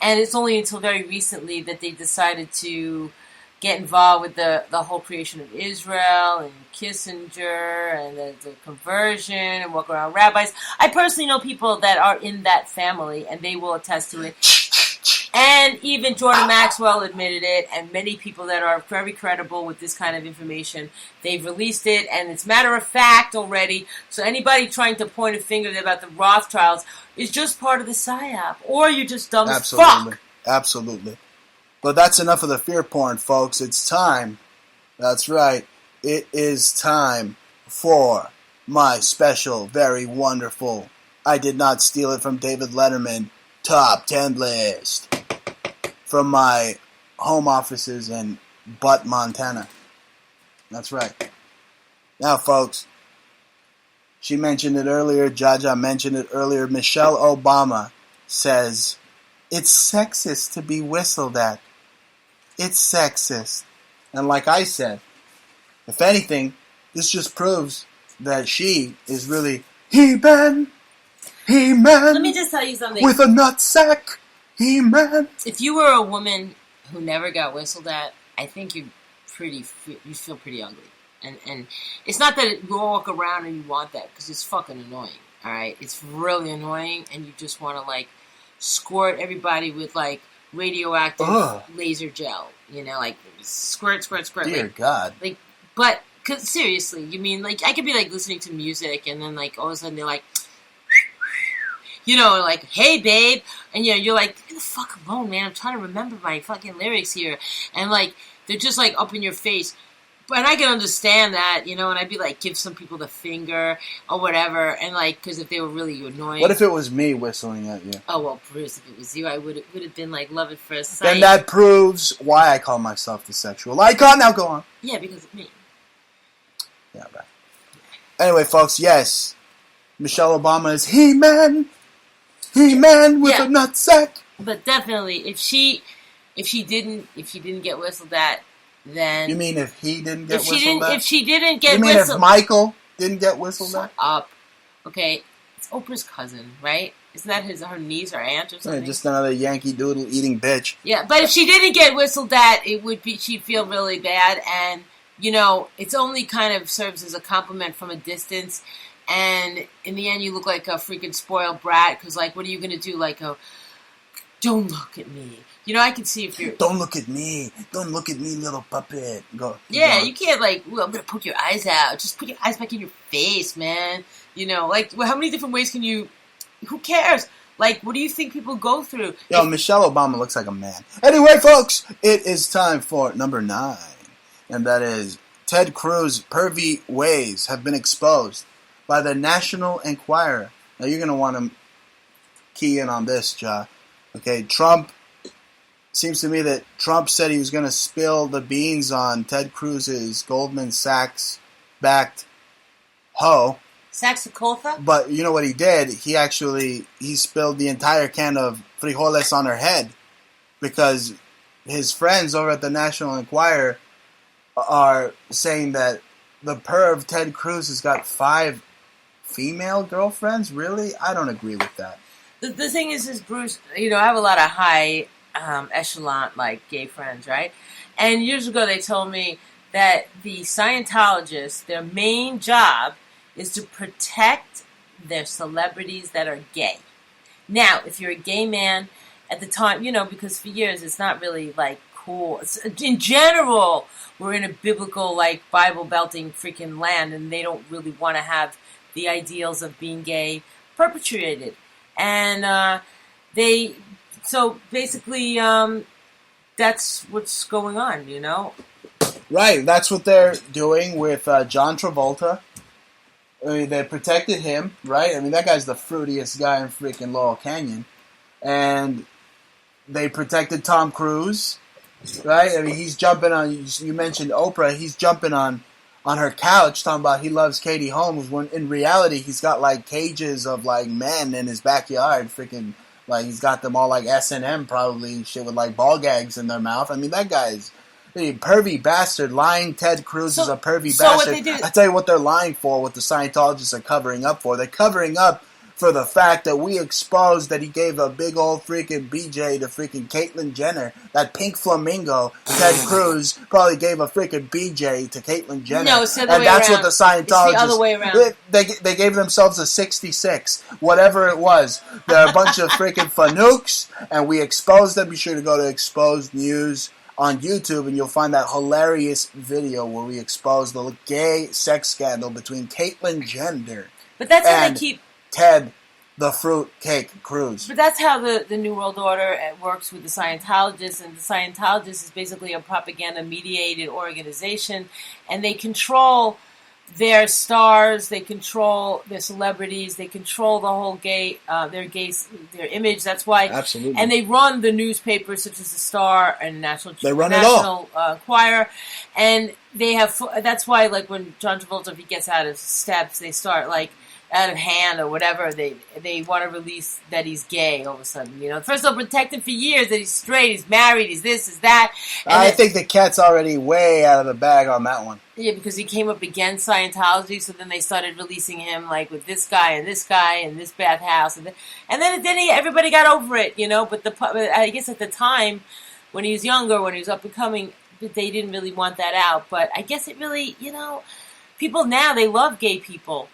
And it's only until very recently that they decided to get involved with the whole creation of Israel and Kissinger and the conversion and walk around rabbis. I personally know people that are in that family, and they will attest to it. And even Jordan Maxwell admitted it, and many people that are very credible with this kind of information, they've released it, and it's matter of fact already. So anybody trying to point a finger about the Rothschilds is just part of the psyop, or you're just dumb as fuck.
Absolutely. But that's enough of the fear porn, folks. It's time. That's right. It is time for my special, very wonderful, I did not steal it from David Letterman, top 10 list from my home offices in Butte, Montana. That's right. Now, folks, she mentioned it earlier, Jaja mentioned it earlier, Michelle Obama says, it's sexist to be whistled at. It's sexist. And like I said, if anything, this just proves that she is really He-Man.
Let me just tell you something.
With a nutsack. He-Man.
If you were a woman who never got whistled at, I think you feel pretty ugly. And it's not that you walk around and you want that, because it's fucking annoying. All right, it's really annoying, and you just want to like squirt everybody with like radioactive laser gel. You know, like squirt.
Dear
like,
God.
Like, but cause seriously, you mean like I could be like listening to music, and then like all of a sudden they're like. You know, like, hey, babe. And, you know, you're like, leave the fuck alone, man. I'm trying to remember my fucking lyrics here. And, like, they're just, like, up in your face. But I can understand that, you know, and I'd be like, give some people the finger or whatever. And, like, because if they were really annoying.
What if it was me whistling at you?
Oh, well, Bruce, if it was you, I would have been, like, love at first sight.
Then that proves why I call myself the sexual icon. Now go on.
Yeah, because of me.
Yeah, right. Anyway, folks, yes. Michelle Obama is He-Man. He-Man with a nutsack.
But definitely, if she didn't get whistled at, then
you mean if he didn't get whistled at?
If she didn't get
whistled, you mean if Michael didn't get whistled at?
Shut up. Okay, it's Oprah's cousin, right? Isn't that her niece or aunt or something?
Yeah, just another Yankee Doodle eating bitch.
Yeah, but if she didn't get whistled at, she'd feel really bad, and you know, it's only kind of serves as a compliment from a distance. And in the end, you look like a freaking spoiled brat, because, like, what are you going to do? Like, don't look at me. You know, I can see if you're...
Don't look at me. Don't look at me, little puppet. Go.
Yeah, you can't, like, I'm going to poke your eyes out. Just put your eyes back in your face, man. You know, like, how many different ways can you... Who cares? Like, what do you think people go through?
Yo, Michelle Obama looks like a man. Anyway, folks, it is time for number 9. And that is, Ted Cruz's pervy ways have been exposed by the National Enquirer. Now, you're going to want to key in on this, Ja. Okay, Trump, seems to me that Trump said he was going to spill the beans on Ted Cruz's Goldman Sachs-backed hoe.
Saxacolfa?
But you know what he did? He spilled the entire can of frijoles on her head, because his friends over at the National Enquirer are saying that the perv Ted Cruz has got 5 female girlfriends? Really? I don't agree with that.
The thing is Bruce, you know, I have a lot of high echelon, like, gay friends, right? And years ago they told me that the Scientologists, their main job is to protect their celebrities that are gay. Now, if you're a gay man, at the time, you know, because for years it's not really, like, cool. In general, we're in a biblical, like, Bible-belting freaking land, and they don't really want to have the ideals of being gay perpetuated. And so basically, that's what's going on, you know?
Right, that's what they're doing with John Travolta. I mean, they protected him, right? I mean, that guy's the fruitiest guy in freaking Laurel Canyon. And they protected Tom Cruise, right? I mean, he's jumping on, you mentioned Oprah, he's jumping on her couch talking about he loves Katie Holmes, when in reality he's got like cages of like men in his backyard, freaking, like he's got them all like S&M probably, shit with like ball gags in their mouth. I mean, that guy's, The pervy bastard. Lying Ted Cruz is a pervy bastard.
What they do,
I tell you what they're lying for, what the Scientologists are covering up for. They're covering up for the fact that we exposed that he gave a big old freaking BJ to freaking Caitlyn Jenner. That pink flamingo, Ted Cruz, probably gave a freaking BJ to Caitlyn Jenner.
No, it's the other
and
way
that's
around.
what the Scientologists...
It's the other way around.
They gave themselves a 66, whatever it was. They're a bunch of freaking fanooks, and we exposed them. Be sure to go to Exposed News on YouTube, and you'll find that hilarious video where we expose the gay sex scandal between Caitlyn Jenner
but that's how
and
they keep
Ted the Fruitcake Cruz.
But that's how the New World Order works with the Scientologists, and the Scientologists is basically a propaganda-mediated organization, and they control their stars, they control their celebrities, they control the whole their image. That's why,
absolutely,
and they run the newspapers such as the Star and National Enquirer, and they have. That's why, like when John Travolta, if he gets out of steps, they start like out of hand or whatever. They want to release that he's gay all of a sudden. You know, first they'll protect him for years that he's straight, he's married, he's this, he's that. And
I think the cat's already way out of the bag on that one.
Yeah, because he came up against Scientology, so then they started releasing him like with this guy and this bathhouse, and then everybody got over it, you know. But I guess at the time when he was younger, when he was up and coming, they didn't really want that out. But I guess it really, you know, people now they love gay people.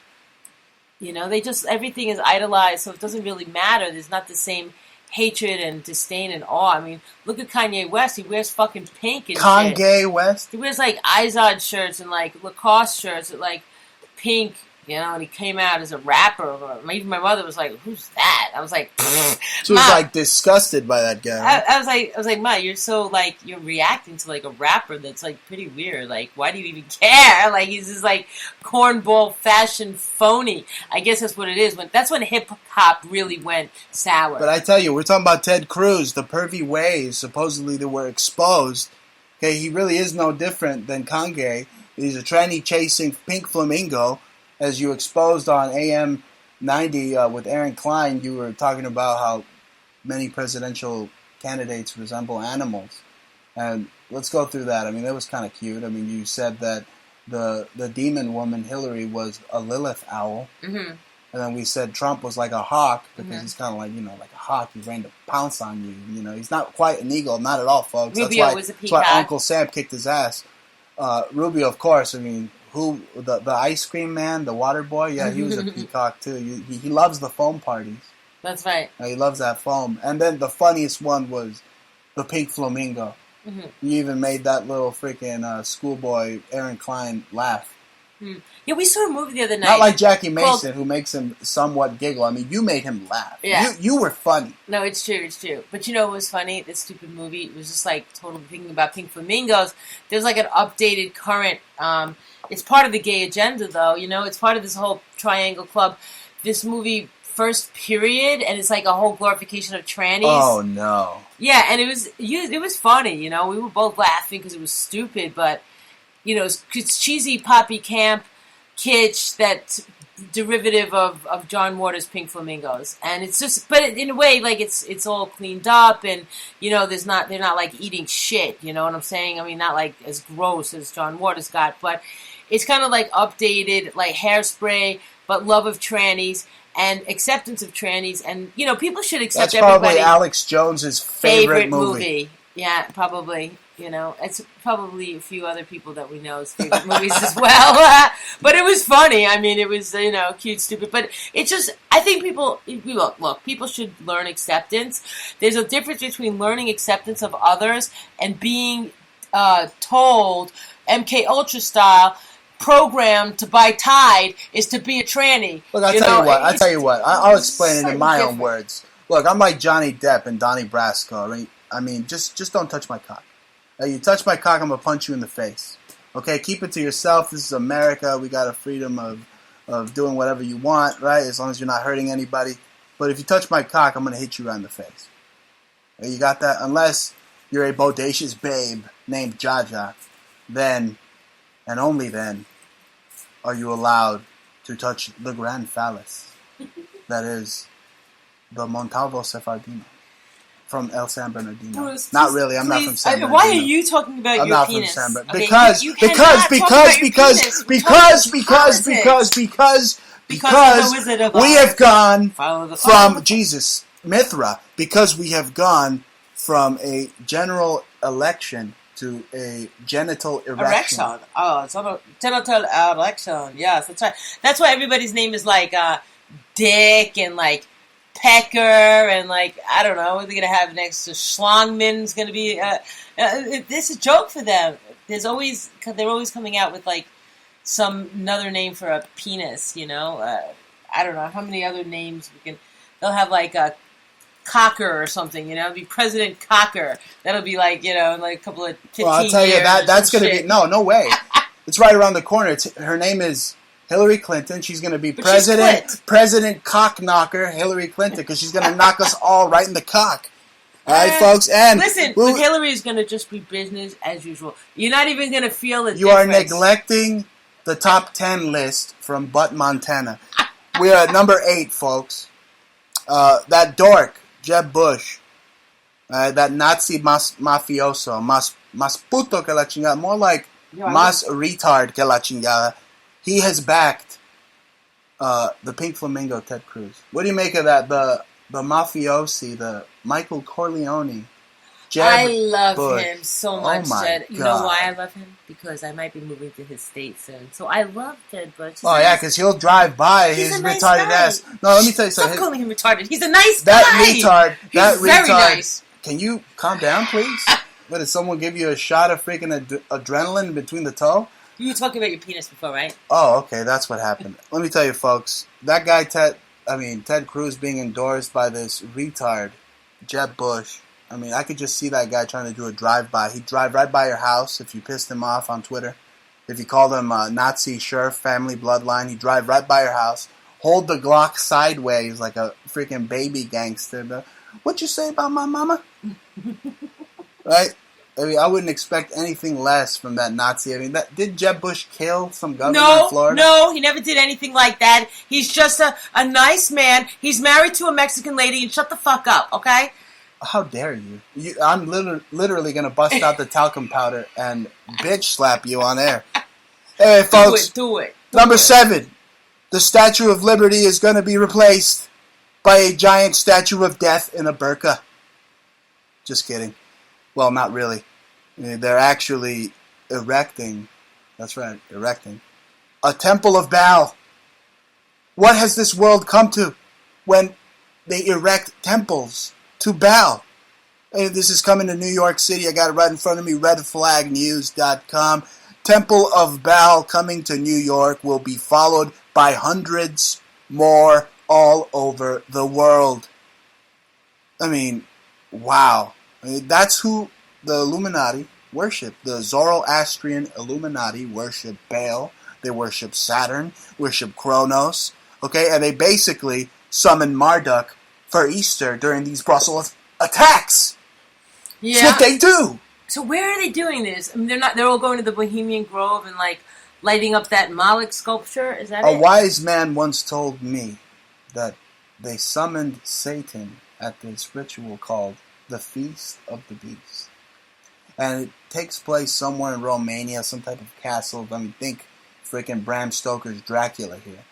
You know, everything is idolized, so it doesn't really matter. There's not the same hatred and disdain and awe. I mean, look at Kanye West. He wears fucking pink and
Kanye
shit.
West?
He wears, like, Izod shirts and, like, Lacoste shirts with, like, pink, you know, and he came out as a rapper. Even my mother was like, who's that? I was like,
she was, like, disgusted by that guy.
I was like, Ma, you're so, like, you're reacting to, like, a rapper that's, like, pretty weird. Like, why do you even care? Like, he's just, like, cornball fashion phony. I guess that's what it is. That's when hip-hop really went sour.
But I tell you, we're talking about Ted Cruz, the pervy ways, supposedly, that were exposed. Okay, he really is no different than Kanye. He's a tranny-chasing pink flamingo. As you exposed on AM 90 with Aaron Klein, you were talking about how many presidential candidates resemble animals. And let's go through that. I mean, that was kind of cute. I mean, you said that the demon woman, Hillary, was a Lilith owl. Mm-hmm. And then we said Trump was like a hawk because he's kind of like, you know, like a hawk. He ran to pounce on you. You know, he's not quite an eagle. Not at all, folks.
Rubio was a peacock.
That's why Uncle Sam kicked his ass. Rubio, of course, I mean... the ice cream man, the water boy? Yeah, he was a peacock too. He loves the foam parties.
That's right.
He loves that foam. And then the funniest one was the pink flamingo. Mm-hmm. You even made that little freaking schoolboy Aaron Klein laugh.
Yeah, we saw a movie the other night.
Not like Jackie Mason, who makes him somewhat giggle. I mean, you made him laugh. Yeah. You were funny.
No, it's true. But you know what was funny? This stupid movie, it was just like totally thinking about pink flamingos. There's like an updated current... it's part of the gay agenda, though, you know? It's part of this whole Triangle Club. This movie, First Period, and it's like a whole glorification of trannies.
Oh, no.
Yeah, and it was funny, you know? We were both laughing because it was stupid, but, you know, it's cheesy poppy camp kitsch that's derivative of John Waters' Pink Flamingos. And it's just, but in a way, like, it's all cleaned up, and, you know, they're not, like, eating shit, you know what I'm saying? I mean, not, like, as gross as John Waters got, but... It's kind of like updated, like Hairspray, but love of trannies and acceptance of trannies. And, you know, people should accept everybody.
That's probably Alex Jones's favorite movie.
Yeah, probably. You know, it's probably a few other people that we know's favorite movies as well. But it was funny. I mean, it was, you know, cute, stupid. But it's just, I think people should learn acceptance. There's a difference between learning acceptance of others and being told, MK Ultra style, programmed to buy Tide is to be a tranny.
Look, I'll tell you what. I'll explain it in my own words. Look, I'm like Johnny Depp and Donnie Brasco. Right? I mean, just don't touch my cock. You touch my cock, I'm going to punch you in the face. Okay, keep it to yourself. This is America. We got a freedom of doing whatever you want, right? As long as you're not hurting anybody. But if you touch my cock, I'm going to hit you right in the face. You got that? Unless you're a bodacious babe named Jaja, then, and only then, are you allowed to touch the grand phallus that is the Montalvo Sefardino. from El San Bernardino.
Bruce,
not really. I'm not from San Bernardino.
Why are you talking about
I'm
your
not
penis?
from San Bernardino.
Okay,
Because
you cannot
we have gone from Jesus Mithra, because we have gone from a general election to a genital erection.
Oh, it's a genital erection. Yes, that's right. That's why everybody's name is like Dick and like Pecker and like, I don't know what they're gonna have next to Schlongman's gonna be. This is a joke for them. They're always coming out with like another name for a penis. You know, I don't know how many other names we can. They'll have like a Cocker or something, you know, it'll be President Cocker. That'll be like, you know, in like a couple of 15
Well, I'll tell you that's going to be no way. It's right around the corner. Her name is Hillary Clinton. She's going to be President Cockknocker Hillary Clinton, because she's going to knock us all right in the cock. All right, folks. And
listen, with Hillary is going to just be business as usual. You're not even going to feel it.
You are neglecting the top 10 list from Butt Montana. We are at number 8, folks. That dork. Jeb Bush, that Nazi mafioso, más puto que la chingada, more like más retard que la chingada. He has backed the Pink Flamingo, Ted Cruz. What do you make of that? The mafiosi, the Michael Corleone, Jeb
I love
Bush.
him so much, Ted. You know why I love him? Because I might be moving to his state soon. So I love Ted Bush.
Yeah, because he'll drive by his retarded ass. No, let me tell you something.
Stop calling him retarded. He's a nice guy.
That retard.
Very nice.
Can you calm down, please? What, did someone give you a shot of freaking adrenaline between the toe?
You were talking about your penis before, right?
Oh, okay, that's what happened. Let me tell you, folks. That guy, Ted Cruz, being endorsed by this retard, Jeb Bush. I mean, I could just see that guy trying to do a drive-by. He'd drive right by your house if you pissed him off on Twitter. If you called him Nazi Sheriff, family bloodline, he'd drive right by your house, hold the Glock sideways like a freaking baby gangster. What you say about my mama? Right? I mean, I wouldn't expect anything less from that Nazi. I mean, did Jeb Bush kill some governor in Florida?
No, he never did anything like that. He's just a nice man. He's married to a Mexican lady, and shut the fuck up, okay?
How dare you? I'm literally going to bust out the talcum powder and bitch slap you on air. Hey, folks.
Do it.
Number 7. The Statue of Liberty is going to be replaced by a giant statue of death in a burqa. Just kidding. Well, not really. They're actually erecting, that's right, erecting, a temple of Baal. What has this world come to when they erect temples to Baal? Hey, this is coming to New York City. I got it right in front of me, redflagnews.com. Temple of Baal coming to New York will be followed by hundreds more all over the world. I mean, wow. I mean, that's who the Illuminati worship. The Zoroastrian Illuminati worship Baal. They worship Saturn, worship Kronos. Okay, and they basically summon Marduk for Easter during these Brussels attacks. Yeah. That's what they do.
So where are they doing this? I mean, they're all going to the Bohemian Grove and like lighting up that Moloch sculpture. Is that
it? A wise man once told me that they summoned Satan at this ritual called the Feast of the Beast. And it takes place somewhere in Romania, some type of castle. I mean, think freaking Bram Stoker's Dracula here.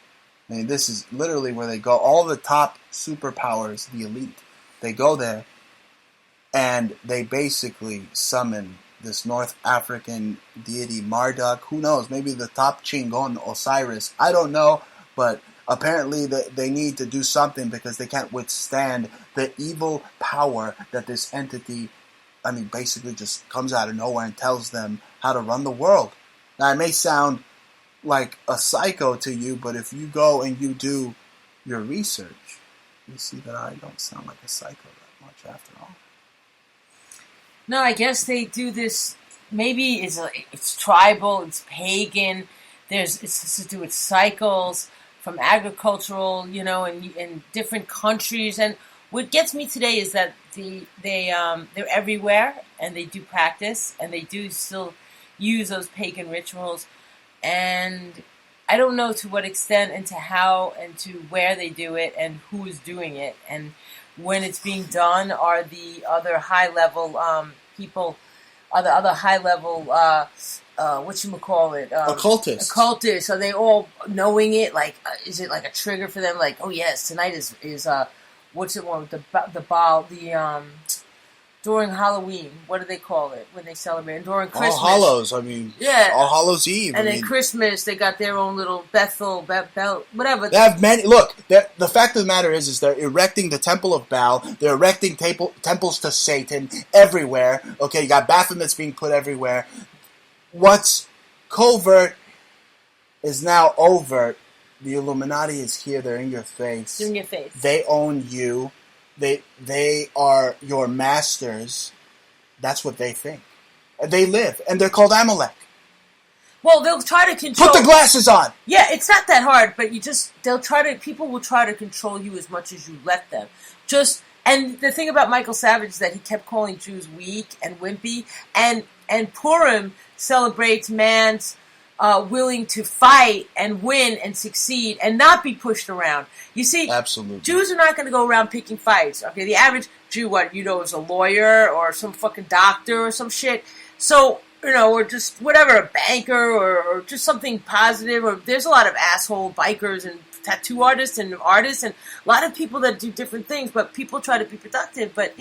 I mean, this is literally where they go. All the top superpowers, the elite, they go there and they basically summon this North African deity Marduk. Who knows? Maybe the top Chingon Osiris. I don't know, but apparently they need to do something because they can't withstand the evil power that this entity, I mean, basically just comes out of nowhere and tells them how to run the world. Now, it may sound like a psycho to you, but if you go and you do your research, you see that I don't sound like a psycho that much after all.
No, I guess they do this. Maybe it's tribal, it's pagan. It's to do with cycles from agricultural, in different countries. And what gets me today is that they're everywhere and they do practice and they do still use those pagan rituals. And I don't know to what extent and to how and to where they do it and who is doing it and when it's being done. Are the other high level people? Are the other high level occultists? Occultists. Are they all knowing it? Like, is it like a trigger for them? Like, oh yes, tonight is what's it one with the ball during Halloween, what do they call it when they celebrate? And during Christmas,
All Hallows. I mean, yeah, All Hallows Eve.
And then Christmas, they got their own little Bethel, whatever.
They have many. Look, the fact of the matter is they're erecting the Temple of Baal. They're erecting temples to Satan everywhere. Okay, you got Baphomets being put everywhere. What's covert is now overt. The Illuminati is here. They're in your face.
They're in your face.
They own you. They are your masters. That's what they think. They live, and they're called Amalek.
Well, they'll try to control.
Put the glasses on.
Yeah, it's not that hard, but people will try to control you as much as you let them. And the thing about Michael Savage is that he kept calling Jews weak and wimpy, and Purim celebrates man's willing to fight and win and succeed and not be pushed around. You see,
absolutely,
Jews are not going to go around picking fights. Okay, the average Jew, is a lawyer or some fucking doctor or some shit. So, or just whatever, a banker or just something positive. Or there's a lot of asshole bikers and tattoo artists and a lot of people that do different things. But people try to be productive. But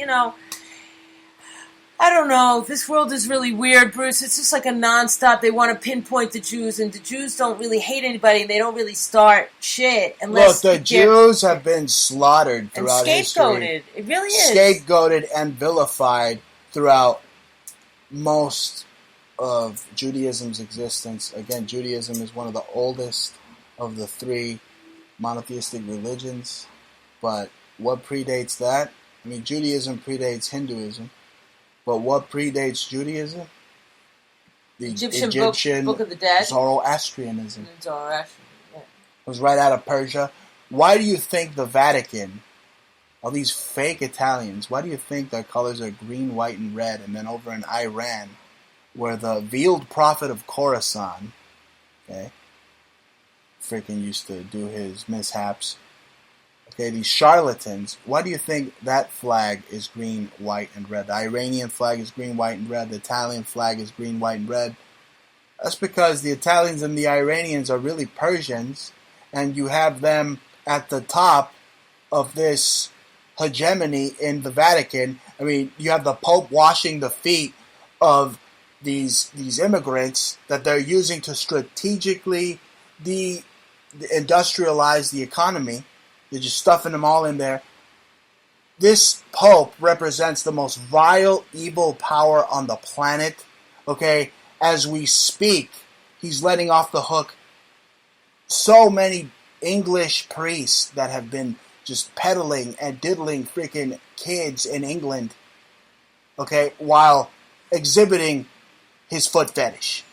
I don't know. This world is really weird, Bruce. It's just like a nonstop. They want to pinpoint the Jews, and the Jews don't really hate anybody, and they don't really start shit unless.
Look, the Jews have been slaughtered throughout history.
Scapegoated. It really is.
Scapegoated and vilified throughout most of Judaism's existence. Again, Judaism is one of the oldest of the three monotheistic religions. But what predates that? I mean, Judaism predates Hinduism. But what predates Judaism? The Egyptian
Book of the Dead.
Zoroastrianism.
Zoroastrianism, yeah.
It was right out of Persia. Why do you think the Vatican, all these fake Italians, why do you think their colors are green, white, and red? And then over in Iran, where the veiled prophet of Khorasan, freaking used to do his mishaps. Okay, these charlatans, why do you think that flag is green, white, and red? The Iranian flag is green, white, and red. The Italian flag is green, white, and red. That's because the Italians and the Iranians are really Persians, and you have them at the top of this hegemony in the Vatican. I mean, you have the Pope washing the feet of these immigrants that they're using to strategically industrialize the economy. They're just stuffing them all in there. This Pope represents the most vile, evil power on the planet. Okay, as we speak, he's letting off the hook so many English priests that have been just peddling and diddling freaking kids in England. Okay, while exhibiting his foot fetish.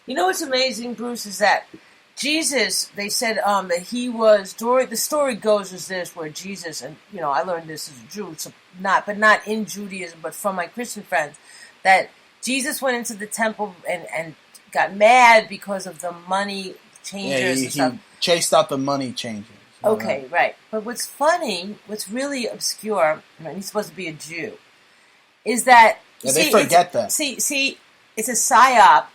You know what's amazing, Bruce, is that Jesus, they said that he was, the story goes as this, where Jesus, and I learned this as a Jew, so not in Judaism, but from my Christian friends, that Jesus went into the temple and got mad because of the money changers and stuff. He
chased out the money changers.
Okay, right. But what's funny, what's really obscure, and he's supposed to be a Jew, is that...
they forget that.
See, it's a psyop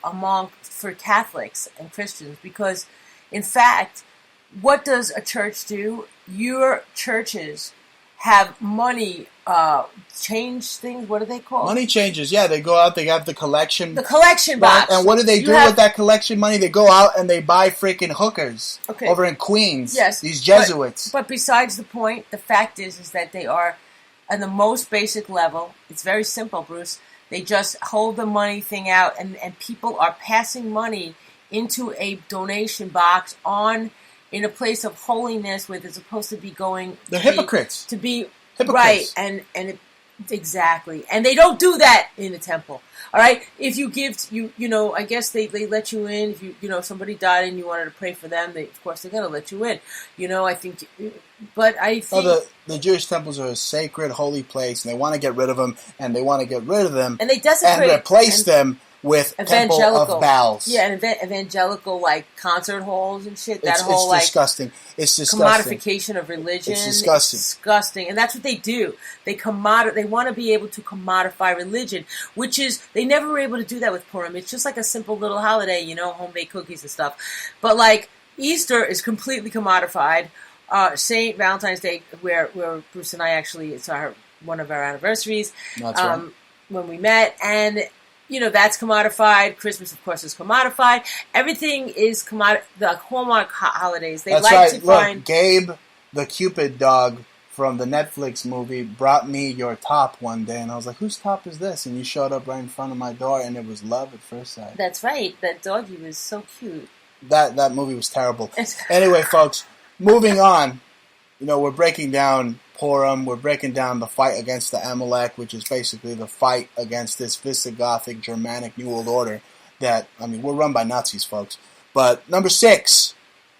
for Catholics and Christians because, in fact, what does a church do? Your churches have money change things. What are they called?
Money changers. Yeah, they go out. They have the collection.
The collection box.
And what do they do with that collection money? They go out and they buy freaking hookers over in Queens.
Yes,
these Jesuits.
But besides the point, the fact is that they are, on the most basic level. It's very simple, Bruce. They just hold the money thing out, and people are passing money into a donation box in a place of holiness where they're supposed to be going.
They're hypocrites.
To be
hypocrites.
Right, exactly, and they don't do that in the temple. All right, if you give, I guess they let you in. If somebody died and you wanted to pray for them, of course they're gonna let you in. I think, but I think
the Jewish temples are a sacred, holy place, and they want to get rid of them, and they want to get rid of them,
and they desecrate
and replace them with Temple of Bells.
Yeah, and evangelical like concert halls and shit. That whole
it's disgusting. It's disgusting.
Commodification of religion.
It's disgusting.
It's disgusting, and that's what they do. They want to be able to commodify religion, which is they never were able to do that with Purim. It's just like a simple little holiday, homemade cookies and stuff. But like Easter is completely commodified. Saint Valentine's Day, where Bruce and I actually, it's one of our anniversaries.
That's right.
When we met, and that's commodified. Christmas, of course, is commodified. Everything is the Hallmark holidays. They
Look, Gabe, the Cupid dog from the Netflix movie, brought me your top one day, and I was like, "Whose top is this?" And you showed up right in front of my door, and it was love at first sight.
That's right. That doggy was so cute.
That movie was terrible. Anyway, folks, moving on. We're breaking down Purim. We're breaking down the fight against the Amalek, which is basically the fight against this Visigothic Germanic New World Order we're run by Nazis, folks. But number six,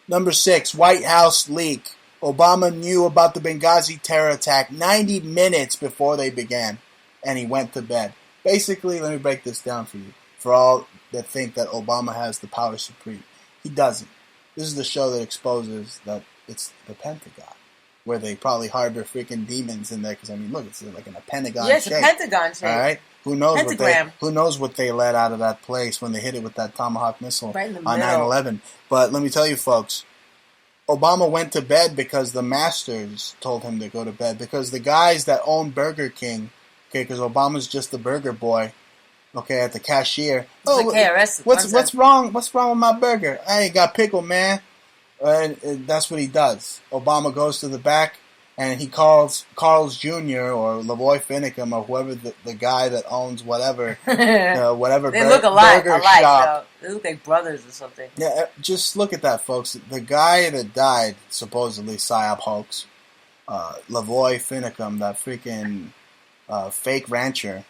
White House leak. Obama knew about the Benghazi terror attack 90 minutes before they began, and he went to bed. Basically, let me break this down for you, for all that think that Obama has the power supreme. He doesn't. This is the show that exposes that it's the Pentagon, where they probably harbor freaking demons in there. Because look, it's like in a Pentagon shape.
Yes, a Pentagon shape.
All right, who knows what they let out of that place when they hit it with that Tomahawk missile on 9/11? But let me tell you, folks, Obama went to bed because the masters told him to go to bed. Because the guys that own Burger King, because Obama's just the burger boy. Okay, at the cashier. What's wrong? What's wrong with my burger? I ain't got pickle, man. And that's what he does. Obama goes to the back and he calls Carl's Jr. or Lavoy Finicum or whoever the guy that owns whatever whatever
they look alike,
burger shop.
They look like brothers or something.
Yeah, just look at that, folks. The guy that died, supposedly PSYOP hoax, Lavoy Finicum, that freaking fake rancher.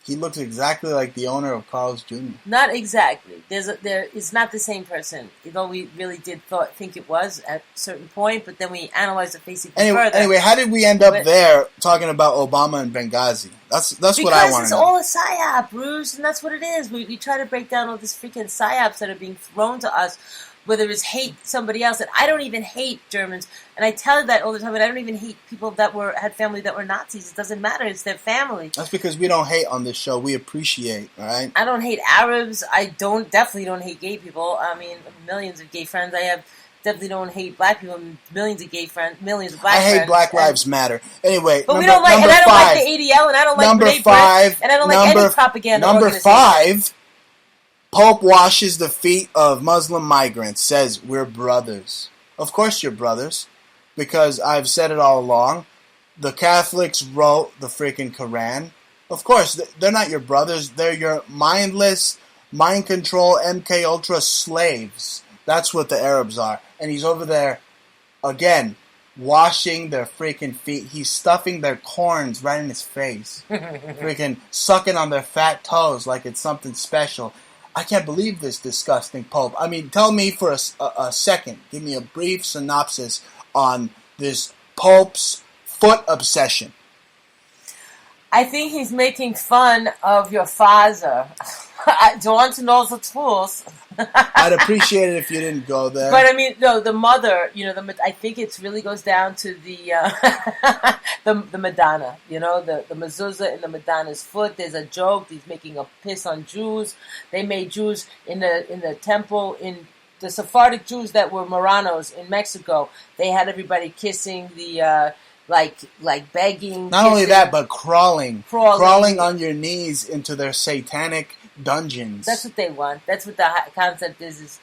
He looks exactly like the owner of Carl's Jr.
Not exactly. It's not the same person. Though we really did think it was at a certain point, but then we analyzed the face even further.
Anyway, how did we end up there talking about Obama and Benghazi? That's what I want to know. Because
it's all a psyop, Bruce, and that's what it is. We try to break down all these freaking psyops that are being thrown to us, whether it's hate somebody else. And I don't even hate Germans, and I tell you that all the time. And I don't even hate people that had family that were Nazis. It doesn't matter. It's their family.
That's because we don't hate on this show. We appreciate, all right?
I don't hate Arabs. I definitely don't hate gay people. Millions of gay friends I have. Definitely don't hate black people. Millions of gay friends. Millions of black friends.
I hate Black Lives Matter. Anyway,
but we don't like. And I don't like the ADL, and I don't like Brave Brett, and I don't like any propaganda.
Number 5. Pope washes the feet of Muslim migrants, says we're brothers. Of course you're brothers, because I've said it all along. The Catholics wrote the freaking Quran. Of course, they're not your brothers. They're your mindless, mind control, MK Ultra slaves. That's what the Arabs are. And he's over there, again, washing their freaking feet. He's stuffing their corns right in his face. Freaking sucking on their fat toes like it's something special. I can't believe this disgusting Pope. Tell me for a second. Give me a brief synopsis on this Pope's foot obsession.
I think he's making fun of your father. I don't want to know the truth.
I'd appreciate it if you didn't go there.
But no, the mother, I think it really goes down to the the Madonna, the mezuzah in the Madonna's foot. There's a joke. He's making a piss on Jews. They made Jews in the temple, in the Sephardic Jews that were Moranos in Mexico. They had everybody kissing the like begging.
Not only that, but crawling on your knees into their satanic dungeons.
That's what they want. That's what the concept is.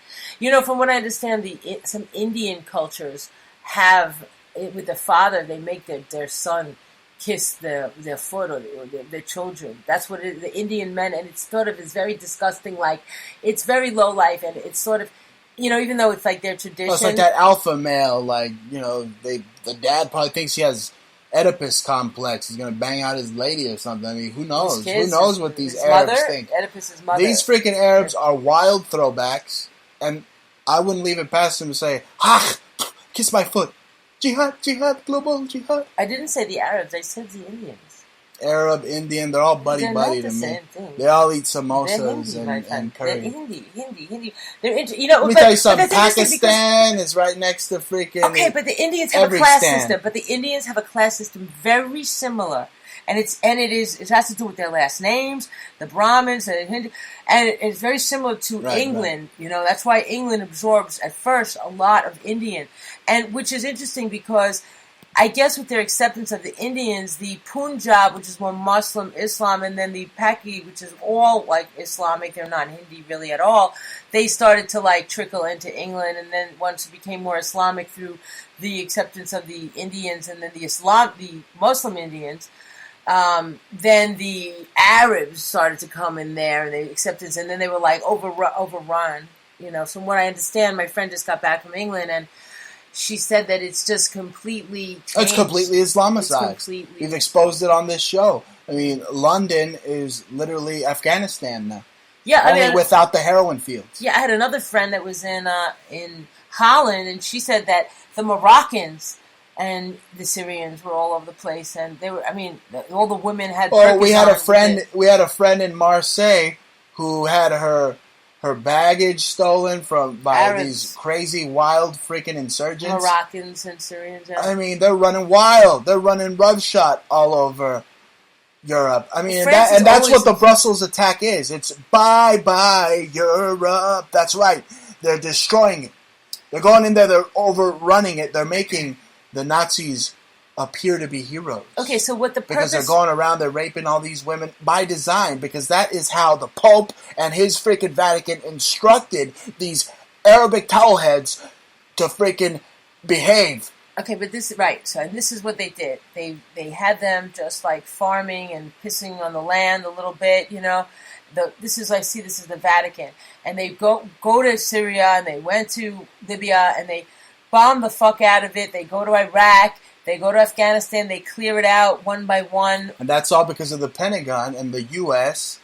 From what I understand, some Indian cultures have with the father. They make their son kiss their foot or their children. That's what the Indian men, and it's sort of is very disgusting. Like it's very low life, and it's sort of. Even though it's like their tradition.
Well, it's like that alpha male, the dad probably thinks he has Oedipus complex. He's going to bang out his lady or something. Who knows? Who knows what these Arabs think?
Oedipus's mother.
These freaking Arabs are wild throwbacks, and I wouldn't leave it past them to say, kiss my foot. Jihad, jihad, global jihad.
I didn't say the Arabs. I said the Indians.
Arab, Indian, they're all buddy-buddy to me.
Same thing.
They all eat samosas and curry.
They're Hindi. They're
Let me tell you something. Pakistan is right next to freaking.
Okay, but the Indians have a class system. But the Indians have a class system very similar, and it has to do with their last names, the Brahmins, and Hindu, and it's very similar to England. Right. That's why England absorbs at first a lot of Indian, and which is interesting because I guess with their acceptance of the Indians, the Punjab, which is more Muslim Islam, and then the Paki, which is all like Islamic, they're not Hindi really at all, they started to like trickle into England, and then once it became more Islamic through the acceptance of the Indians and then the Muslim Indians, then the Arabs started to come in there and they acceptance, and then they were like overrun. From what I understand, my friend just got back from England and she said that it's just completely changed.
It's completely Islamicized. We've exposed it on this show. I mean, London is literally Afghanistan now. Yeah, only without the heroin fields.
Yeah, I had another friend that was in Holland, and she said that the Moroccans and the Syrians were all over the place, and they were. I mean, all the women had.
Oh, we had a friend. We had a friend in Marseille who had her baggage stolen by Arabs. These crazy, wild, freaking insurgents.
Moroccans and Syrians. Yeah.
I mean, they're running wild. They're running roughshod all over Europe. I mean, that's what the Brussels attack is. It's bye-bye, Europe. That's right. They're destroying it. They're going in there. They're overrunning it. They're making the Nazis appear to be heroes.
Okay, so what the purpose...
Because they're going around, they're raping all these women by design, because that is how the Pope and his freaking Vatican instructed these Arabic towelheads to freaking behave.
Okay, but this is what they did. They had them just like farming and pissing on the land a little bit, This is the Vatican. And they go to Syria, and they went to Libya, and they bomb the fuck out of it. They go to Iraq. They go to Afghanistan, they clear it out one by one.
And that's all because of the Pentagon and the U.S.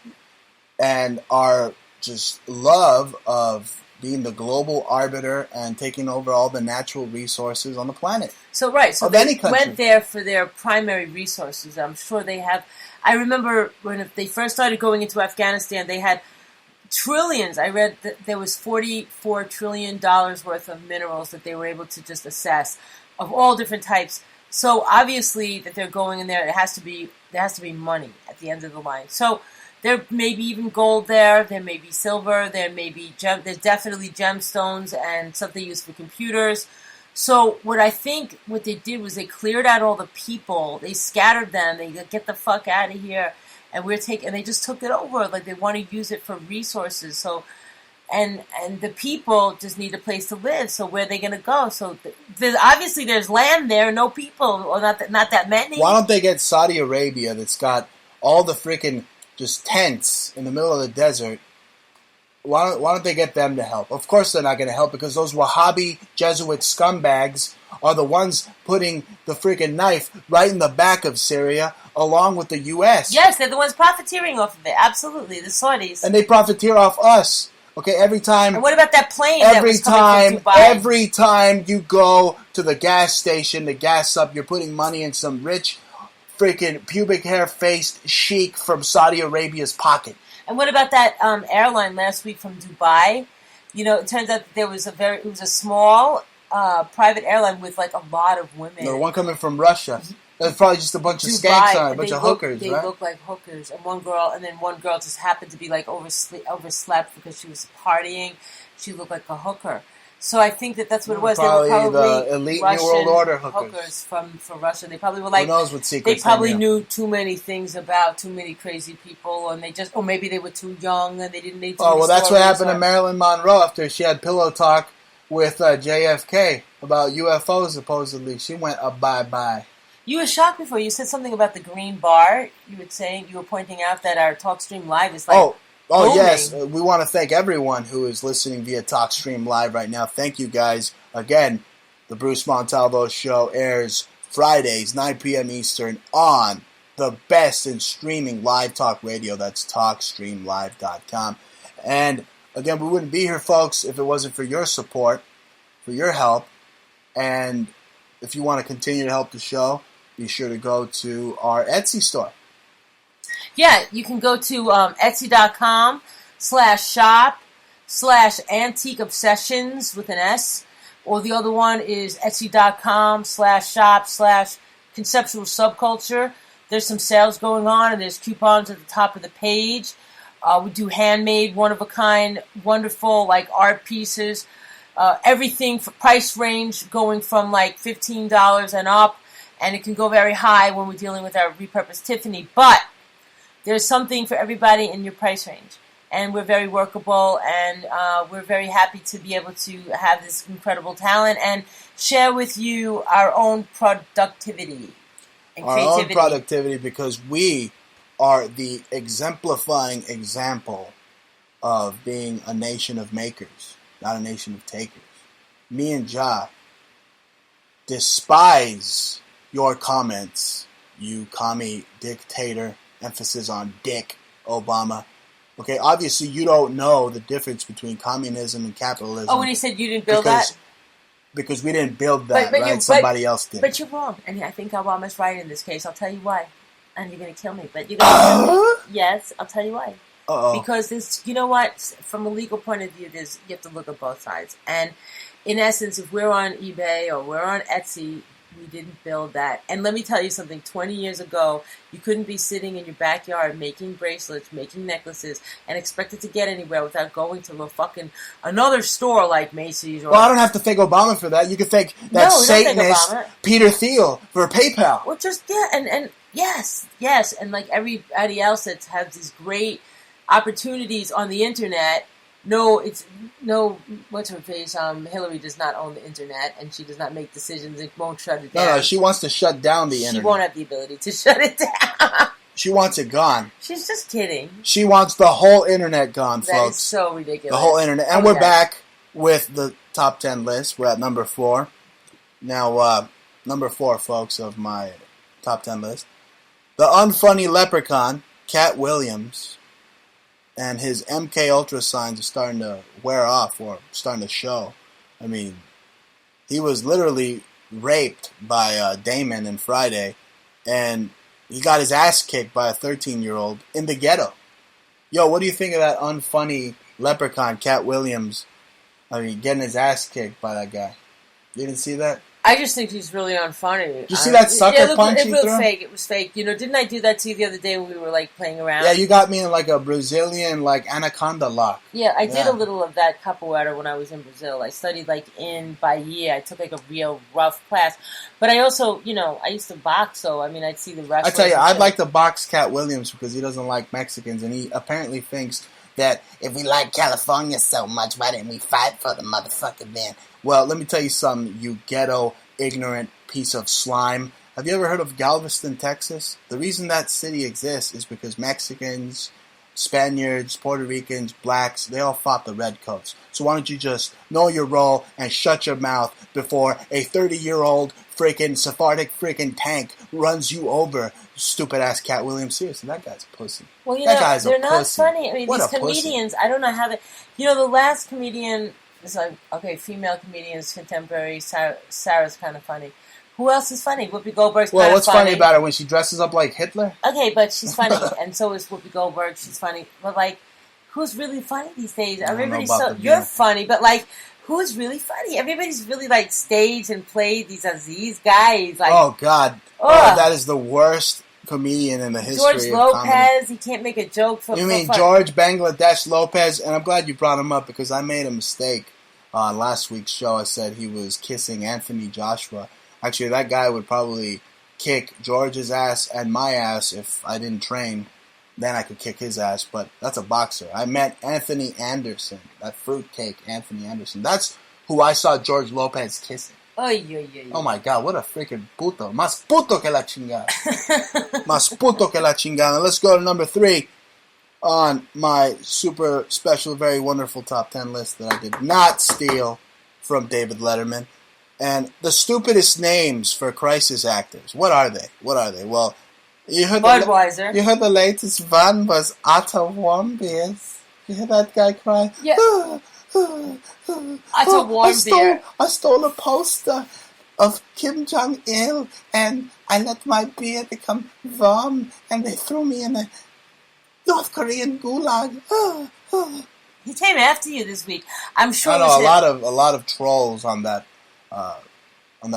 and our just love of being the global arbiter and taking over all the natural resources on the planet.
So they went there for their primary resources. I'm sure they have. I remember when they first started going into Afghanistan, they had trillions. I read that there was $44 trillion worth of minerals that they were able to just assess, of all different types. So obviously that they're going in there, there has to be money at the end of the line. So there may be even gold there may be silver, there's definitely gemstones and something used for computers. So what they did was they cleared out all the people, they scattered them, they get the fuck out of here, and they just took it over, like they want to use it for resources. So And the people just need a place to live. So where are they going to go? So obviously there's land there, no people, or not that many.
Why don't they get Saudi Arabia, that's got all the freaking just tents in the middle of the desert? Why don't they get them to help? Of course they're not going to help, because those Wahhabi Jesuit scumbags are the ones putting the freaking knife right in the back of Syria, along with the U.S.
Yes, they're the ones profiteering off of it. Absolutely, the Saudis.
And they profiteer off us. Okay, every time.
And what about that plane that was coming from Dubai?
Every time you go to the gas station to gas up, you're putting money in some rich, freaking pubic hair faced sheik from Saudi Arabia's pocket.
And what about that airline last week from Dubai? It turns out that it was a small private airline with like a lot of women.
The one coming from Russia. There's probably just a bunch of skanks on it, a bunch of hookers,
right? They look like hookers. And one girl just happened to be like overslept because she was partying. She looked like a hooker. So I think that's what it was.
Probably
they were probably
the elite Russian New World Order
hookers from Russia. They probably were like,
who knows what secrets
they probably knew too many things about too many crazy people, and or maybe they were too young and they didn't need to.
Oh, well, that's what happened to Marilyn Monroe after she had pillow talk with JFK about UFOs, supposedly. She went a bye-bye.
You were shocked before. You said something about the green bar. You were pointing out that our TalkStream Live is like
Oh yes. We want to thank everyone who is listening via TalkStream Live right now. Thank you guys. Again, the Bruce Montalvo Show airs Fridays, 9 p.m. Eastern on the best in streaming live talk radio. That's TalkStreamLive.com. And again, we wouldn't be here, folks, if it wasn't for your support, for your help. And if you want to continue to help the show, be sure to go to our Etsy store.
Yeah, you can go to Etsy.com/shop/Antique Obsessions with an S. Or the other one is Etsy.com/shop/Conceptual Subculture. There's some sales going on, and there's coupons at the top of the page. We do handmade, one-of-a-kind, wonderful, like, art pieces. Everything for price range going from, like, $15 and up. And it can go very high when we're dealing with our repurposed Tiffany. But there's something for everybody in your price range. And we're very workable, and we're very happy to be able to have this incredible talent and share with you our own productivity and creativity.
Our own productivity, because we are the exemplifying example of being a nation of makers, not a nation of takers. Me and Ja despise your comments, you commie dictator, emphasis on dick, Obama. Okay, obviously you don't know the difference between communism and capitalism.
Oh, when he said you didn't build that?
Because we didn't build that, right? Somebody else did.
But you're wrong, and I think Obama's right in this case. I'll tell you why. And you're going to kill me, but you're going to kill me. Yes, I'll tell you why.
Uh-oh.
Because there's, you know what? From a legal point of view, you have to look at both sides. And in essence, if we're on eBay or we're on Etsy, we didn't build that. And let me tell you something. 20 years ago, you couldn't be sitting in your backyard making bracelets, making necklaces, and expect it to get anywhere without going to a fucking another store like Macy's. Or
well, I don't have to thank Obama for that. You can thank that Satanist Peter Thiel for PayPal.
Well, just and yes, and like everybody else that has these great opportunities on the internet. What's her face? Hillary does not own the internet, and she does not make decisions and won't shut it down.
No, she wants to shut down the internet.
She won't have the ability to shut it down.
She wants it gone.
She's just kidding.
She wants the whole internet gone, folks.
That is so ridiculous.
The whole internet. And we're back with the top 10 list. We're at number 4. Now, number 4, folks, of my top 10 list. The unfunny leprechaun, Cat Williams, and his MK Ultra signs are starting to wear off or starting to show. I mean, he was literally raped by Damon in Friday, and he got his ass kicked by a 13-year-old in the ghetto. Yo, what do you think of that unfunny leprechaun, Cat Williams? I mean, getting his ass kicked by that guy. You didn't see that?
I just think he's really unfunny.
Did you see that sucker punch he threw?
It was fake. It was fake. You know, didn't I do that to you the other day when we were, like, playing around?
Yeah, you got me in, like, a Brazilian, like, anaconda lock.
Yeah, I did a little of that capoeira when I was in Brazil. I studied, like, in Bahia. I took, like, a real rough class. But I also, you know, I used to box, so, I mean, I'd see the wrestlers.
I tell you, I'd like to box Cat Williams because he doesn't like Mexicans, and he apparently thinks that if we like California so much, why didn't we fight for the motherfucker then? Well, let me tell you something, you ghetto, ignorant piece of slime. Have you ever heard of Galveston, Texas? The reason that city exists is because Mexicans, Spaniards, Puerto Ricans, blacks, they all fought the redcoats. So why don't you just know your role and shut your mouth before a 30-year-old freaking Sephardic freaking tank runs you over, stupid ass Cat Williams. Seriously, that guy's a pussy.
Well, you
that
know,
guy's
they're
a
not
pussy.
funny. I mean,
what
these comedians, I don't know how they... You know, the last comedian... It's like, okay, female comedians, contemporary, Sarah's kind of funny. Who else is funny? Whoopi Goldberg's kind of funny.
Well, what's funny about her when she dresses up like Hitler?
Okay, but she's funny, and so is Whoopi Goldberg. She's funny, but like, who's really funny these days? Everybody's so you're funny, but like, who's really funny? Everybody's really like staged and played these Aziz guys. Like,
oh God, that is the worst comedian in the history
George
of
Lopez,
comedy.
he can't make a joke for...
You mean George Bangladesh Lopez? And I'm glad you brought him up because I made a mistake on last week's show. I said he was kissing Anthony Joshua. Actually, that guy would probably kick George's ass and my ass if I didn't train. Then I could kick his ass, but that's a boxer. I meant Anthony Anderson, that fruitcake Anthony Anderson. That's who I saw George Lopez kissing. Oh my God, what a freaking puto. Más puto que la chingada. Más puto que la chingada. Let's go to number 3 on my super special, very wonderful top 10 list that I did not steal from David Letterman. And the stupidest names for crisis actors. What are they? Well, you heard
Budweiser.
You heard the latest one was Otto Warmbier. You hear that guy cry?
Yeah. I
stole a poster of Kim Jong-il and I let my beer become warm and they threw me in a North Korean gulag.
He came after you this week. I'm sure.
I know a lot of trolls on that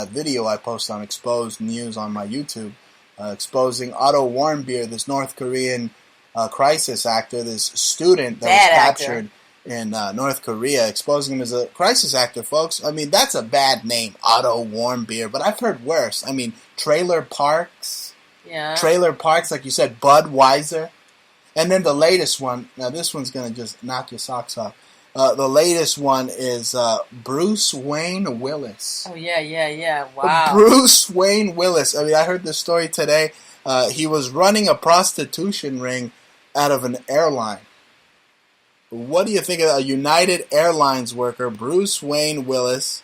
video I posted on EXPOSEDnews on my YouTube, exposing Otto Warmbier, this North Korean crisis actor, this student that was captured in North Korea, exposing him as a crisis actor, folks. I mean, that's a bad name, Otto Warmbier, but I've heard worse. I mean, Trailer Parks.
Yeah.
Trailer Parks, like you said, Budweiser. And then the latest one, now this one's going to just knock your socks off. The latest one is Bruce Wayne Willis.
Oh, yeah. Wow.
Bruce Wayne Willis. I mean, I heard this story today. He was running a prostitution ring out of an airline. What do you think of a United Airlines worker, Bruce Wayne Willis?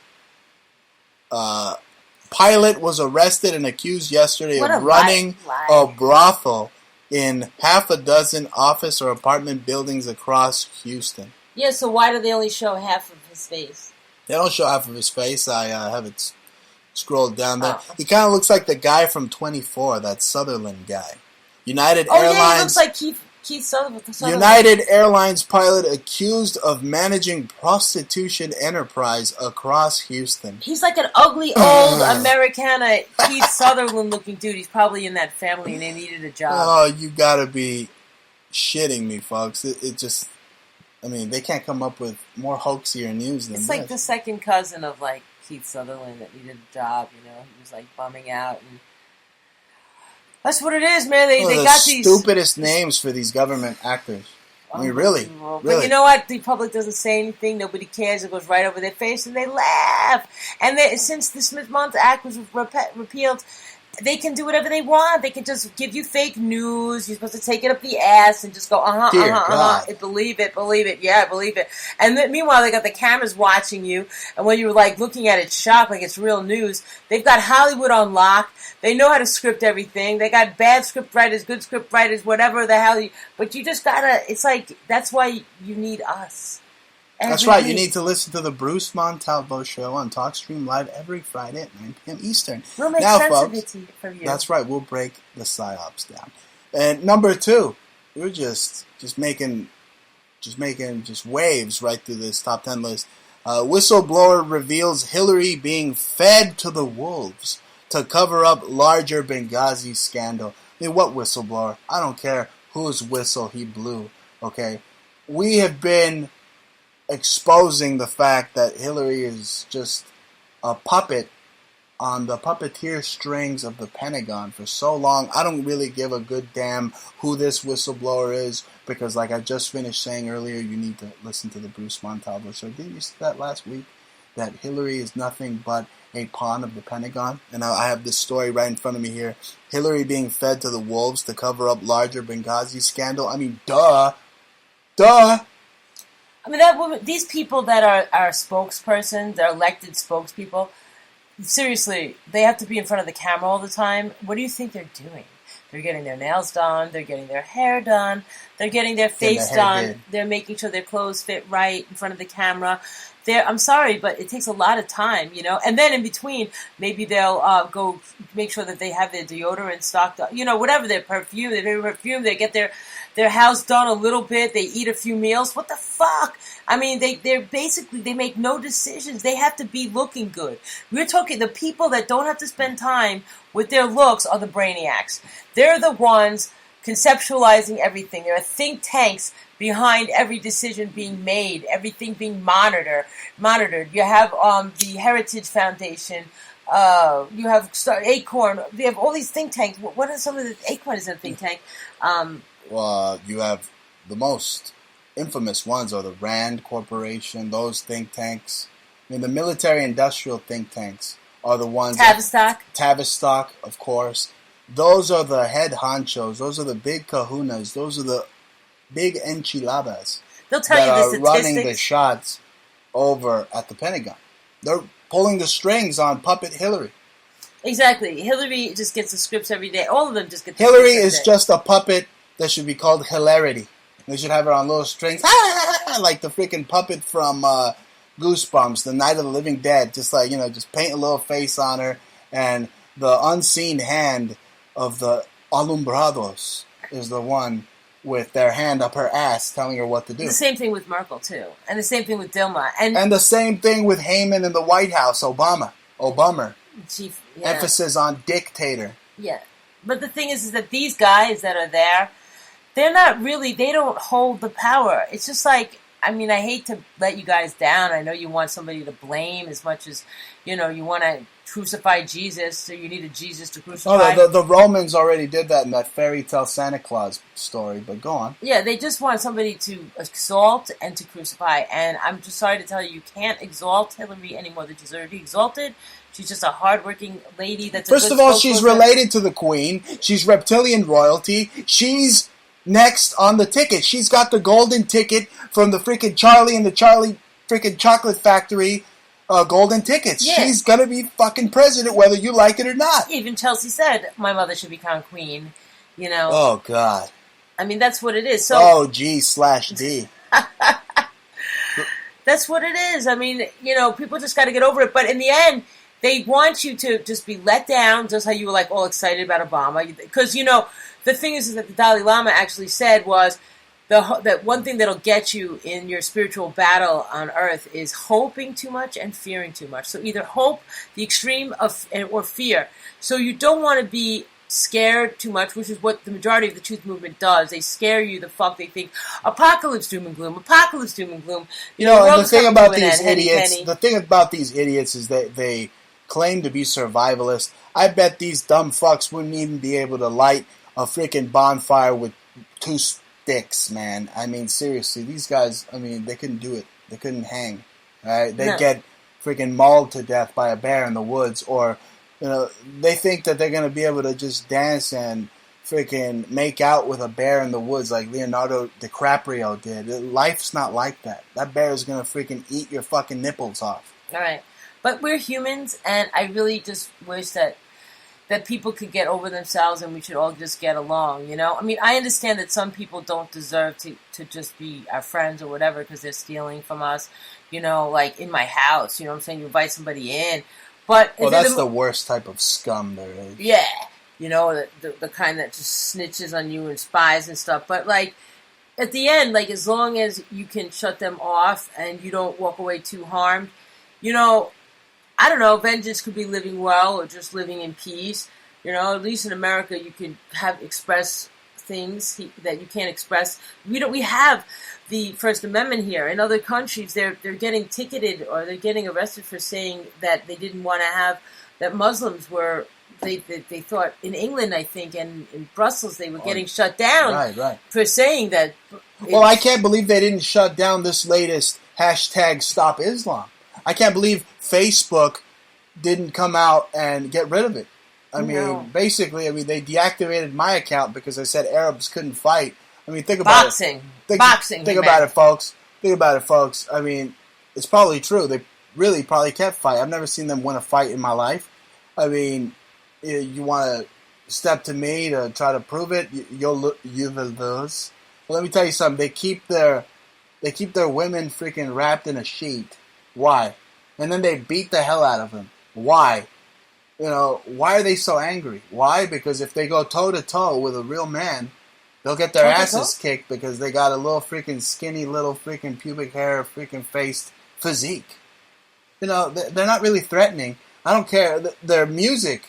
Pilot was arrested and accused yesterday of running a brothel in half a dozen office or apartment buildings across Houston.
Yeah, so why do they only show half of his face?
They don't show half of his face. I have it scrolled down there. Oh. He kind of looks like the guy from 24, that Sutherland guy. United Airlines.
Yeah, he looks like Keith Sutherland.
United Airlines pilot accused of managing prostitution enterprise across Houston.
He's like an ugly old Americana Keith Sutherland looking dude. He's probably in that family and they needed a job.
Oh, you gotta be shitting me, folks. It just, I mean, they can't come up with more hoaxier news than this.
It's like the second cousin of like Keith Sutherland that needed a job, you know. He was like bumming out and that's what it is, man. They got these
stupidest names for these government actors. I mean, really.
But you know what? The public doesn't say anything. Nobody cares. It goes right over their face, and they laugh. And since the Smith-Montalvo Act was repealed, they can do whatever they want. They can just give you fake news. You're supposed to take it up the ass and just go, believe it. Yeah, I believe it. And then, meanwhile, they got the cameras watching you. And when you're like looking at it shocked like it's real news, they've got Hollywood on lock. They know how to script everything. They got bad script writers, good script writers, whatever the hell. But you just gotta, it's like, that's why you need us.
That's right. You need to listen to the Bruce Montalvo Show on TalkStream Live every Friday at 9 p.m. Eastern.
We'll make sense of it for you.
That's right. We'll break the psyops down. And number 2, we're just making waves right through this top 10 list. Whistleblower reveals Hillary being fed to the wolves to cover up larger Benghazi scandal. I mean, what whistleblower? I don't care whose whistle he blew. Okay, we have been exposing the fact that Hillary is just a puppet on the puppeteer strings of the Pentagon for so long. I don't really give a good damn who this whistleblower is because, like I just finished saying earlier, you need to listen to the Bruce Montalvo Show. Didn't you see that last week? That Hillary is nothing but a pawn of the Pentagon? And I have this story right in front of me here. Hillary being fed to the wolves to cover up larger Benghazi scandal. I mean, duh.
I mean, that woman, these people that are spokespersons, they're elected spokespeople, seriously, they have to be in front of the camera all the time. What do you think they're doing? They're getting their nails done, they're getting their hair done, they're getting their face done, they're making sure their clothes fit right in front of the camera. I'm sorry, but it takes a lot of time, you know. And then in between, maybe they'll go make sure that they have their deodorant stocked up, you know, whatever, their perfume, they get their house done a little bit, they eat a few meals. What the fuck? I mean, they make no decisions. They have to be looking good. We're talking the people that don't have to spend time with their looks are the brainiacs. They're the ones conceptualizing everything. There are think tanks behind every decision being made, everything being monitored. You have the Heritage Foundation. You have Acorn. We have all these think tanks. What are some of the Acorn is a think tank?
Well, you have the most infamous ones are the Rand Corporation, those think tanks. I mean, the military-industrial think tanks are the ones. Tavistock, of course. Those are the head honchos. Those are the big kahunas. Those are the big enchiladas.
They'll tell you the statistics.
Running the shots over at the Pentagon. They're pulling the strings on puppet Hillary.
Exactly. Hillary just gets the scripts every day. All of them just get the
Hillary
scripts
is just a puppet that should be called Hilarity. They should have her on little strings. Like the freaking puppet from Goosebumps, The Night of the Living Dead. Just like, you know, just paint a little face on her. And the unseen hand of the alumbrados is the one with their hand up her ass telling her what to do.
The same thing with Merkel, too. And the same thing with Dilma.
And the same thing with Heyman in the White House, Obama.
Chief,
Emphasis on dictator.
Yeah. But the thing is that these guys that are there, they're not really, they don't hold the power. It's just like, I mean, I hate to let you guys down. I know you want somebody to blame as much as, you want to crucify Jesus, so you need a Jesus to crucify.
Oh, the Romans already did that in that fairy tale Santa Claus story, but go on.
Yeah, they just want somebody to exalt and to crucify, and I'm just sorry to tell you, you can't exalt Hillary anymore than she's already exalted. She's just a hardworking lady that's
First of all, she's related to the Queen. She's reptilian royalty. She's next on the ticket. She's got the golden ticket from the freaking Charlie and the Charlie freaking Chocolate Factory golden tickets. Yeah. She's going to be fucking president whether you like it or not.
Even Chelsea said, my mother should become queen,
Oh, God.
I mean, that's what it is. So,
OG/D.
That's what it is. I mean, people just got to get over it. But in the end, they want you to just be let down, just how you were like all excited about Obama. Because, the thing is that the Dalai Lama actually said was that one thing that'll get you in your spiritual battle on earth is hoping too much and fearing too much. So either hope, the extreme of, or fear. So you don't want to be scared too much, which is what the majority of the truth movement does. They scare you the fuck. They think apocalypse, doom and gloom, apocalypse, doom and gloom.
And the thing about these idiots, is that they claim to be survivalists. I bet these dumb fucks wouldn't even be able to light a freaking bonfire with 2 sticks, man. I mean, seriously, these guys, I mean, they couldn't do it. They couldn't hang. Right? They'd get freaking mauled to death by a bear in the woods, or, they think that they're going to be able to just dance and freaking make out with a bear in the woods like Leonardo DiCaprio did. Life's not like that. That bear is going to freaking eat your fucking nipples off.
All right. But we're humans, and I really just wish that people could get over themselves and we should all just get along, I mean, I understand that some people don't deserve to just be our friends or whatever because they're stealing from us, like in my house, what I'm saying? You invite somebody in. But
that's the worst type of scum there is.
Yeah. The kind that just snitches on you and spies and stuff. But, like, at the end, like, as long as you can shut them off and you don't walk away too harmed, I don't know, vengeance could be living well or just living in peace. At least in America, you can express things that you can't express. We have the First Amendment here. In other countries, they're getting ticketed or they're getting arrested for saying that they didn't want to have, that Muslims were, they thought, in England, I think, and in Brussels, they were getting shut down for saying that.
Well, I can't believe they didn't shut down this latest hashtag Stop Islam. I can't believe Facebook didn't come out and get rid of it. I mean, basically, they deactivated my account because I said Arabs couldn't fight. I mean, think about it.
Boxing.
Think about it, folks. I mean, it's probably true. They really probably can't fight. I've never seen them win a fight in my life. I mean, you want to step to me to try to prove it? You will lose. Well, let me tell you something. They keep their women freaking wrapped in a sheet. Why? And then they beat the hell out of them. Why? Why are they so angry? Why? Because if they go toe-to-toe with a real man, they'll get their asses kicked because they got a little freaking skinny, little freaking pubic hair, freaking faced physique. They're not really threatening. I don't care. Their music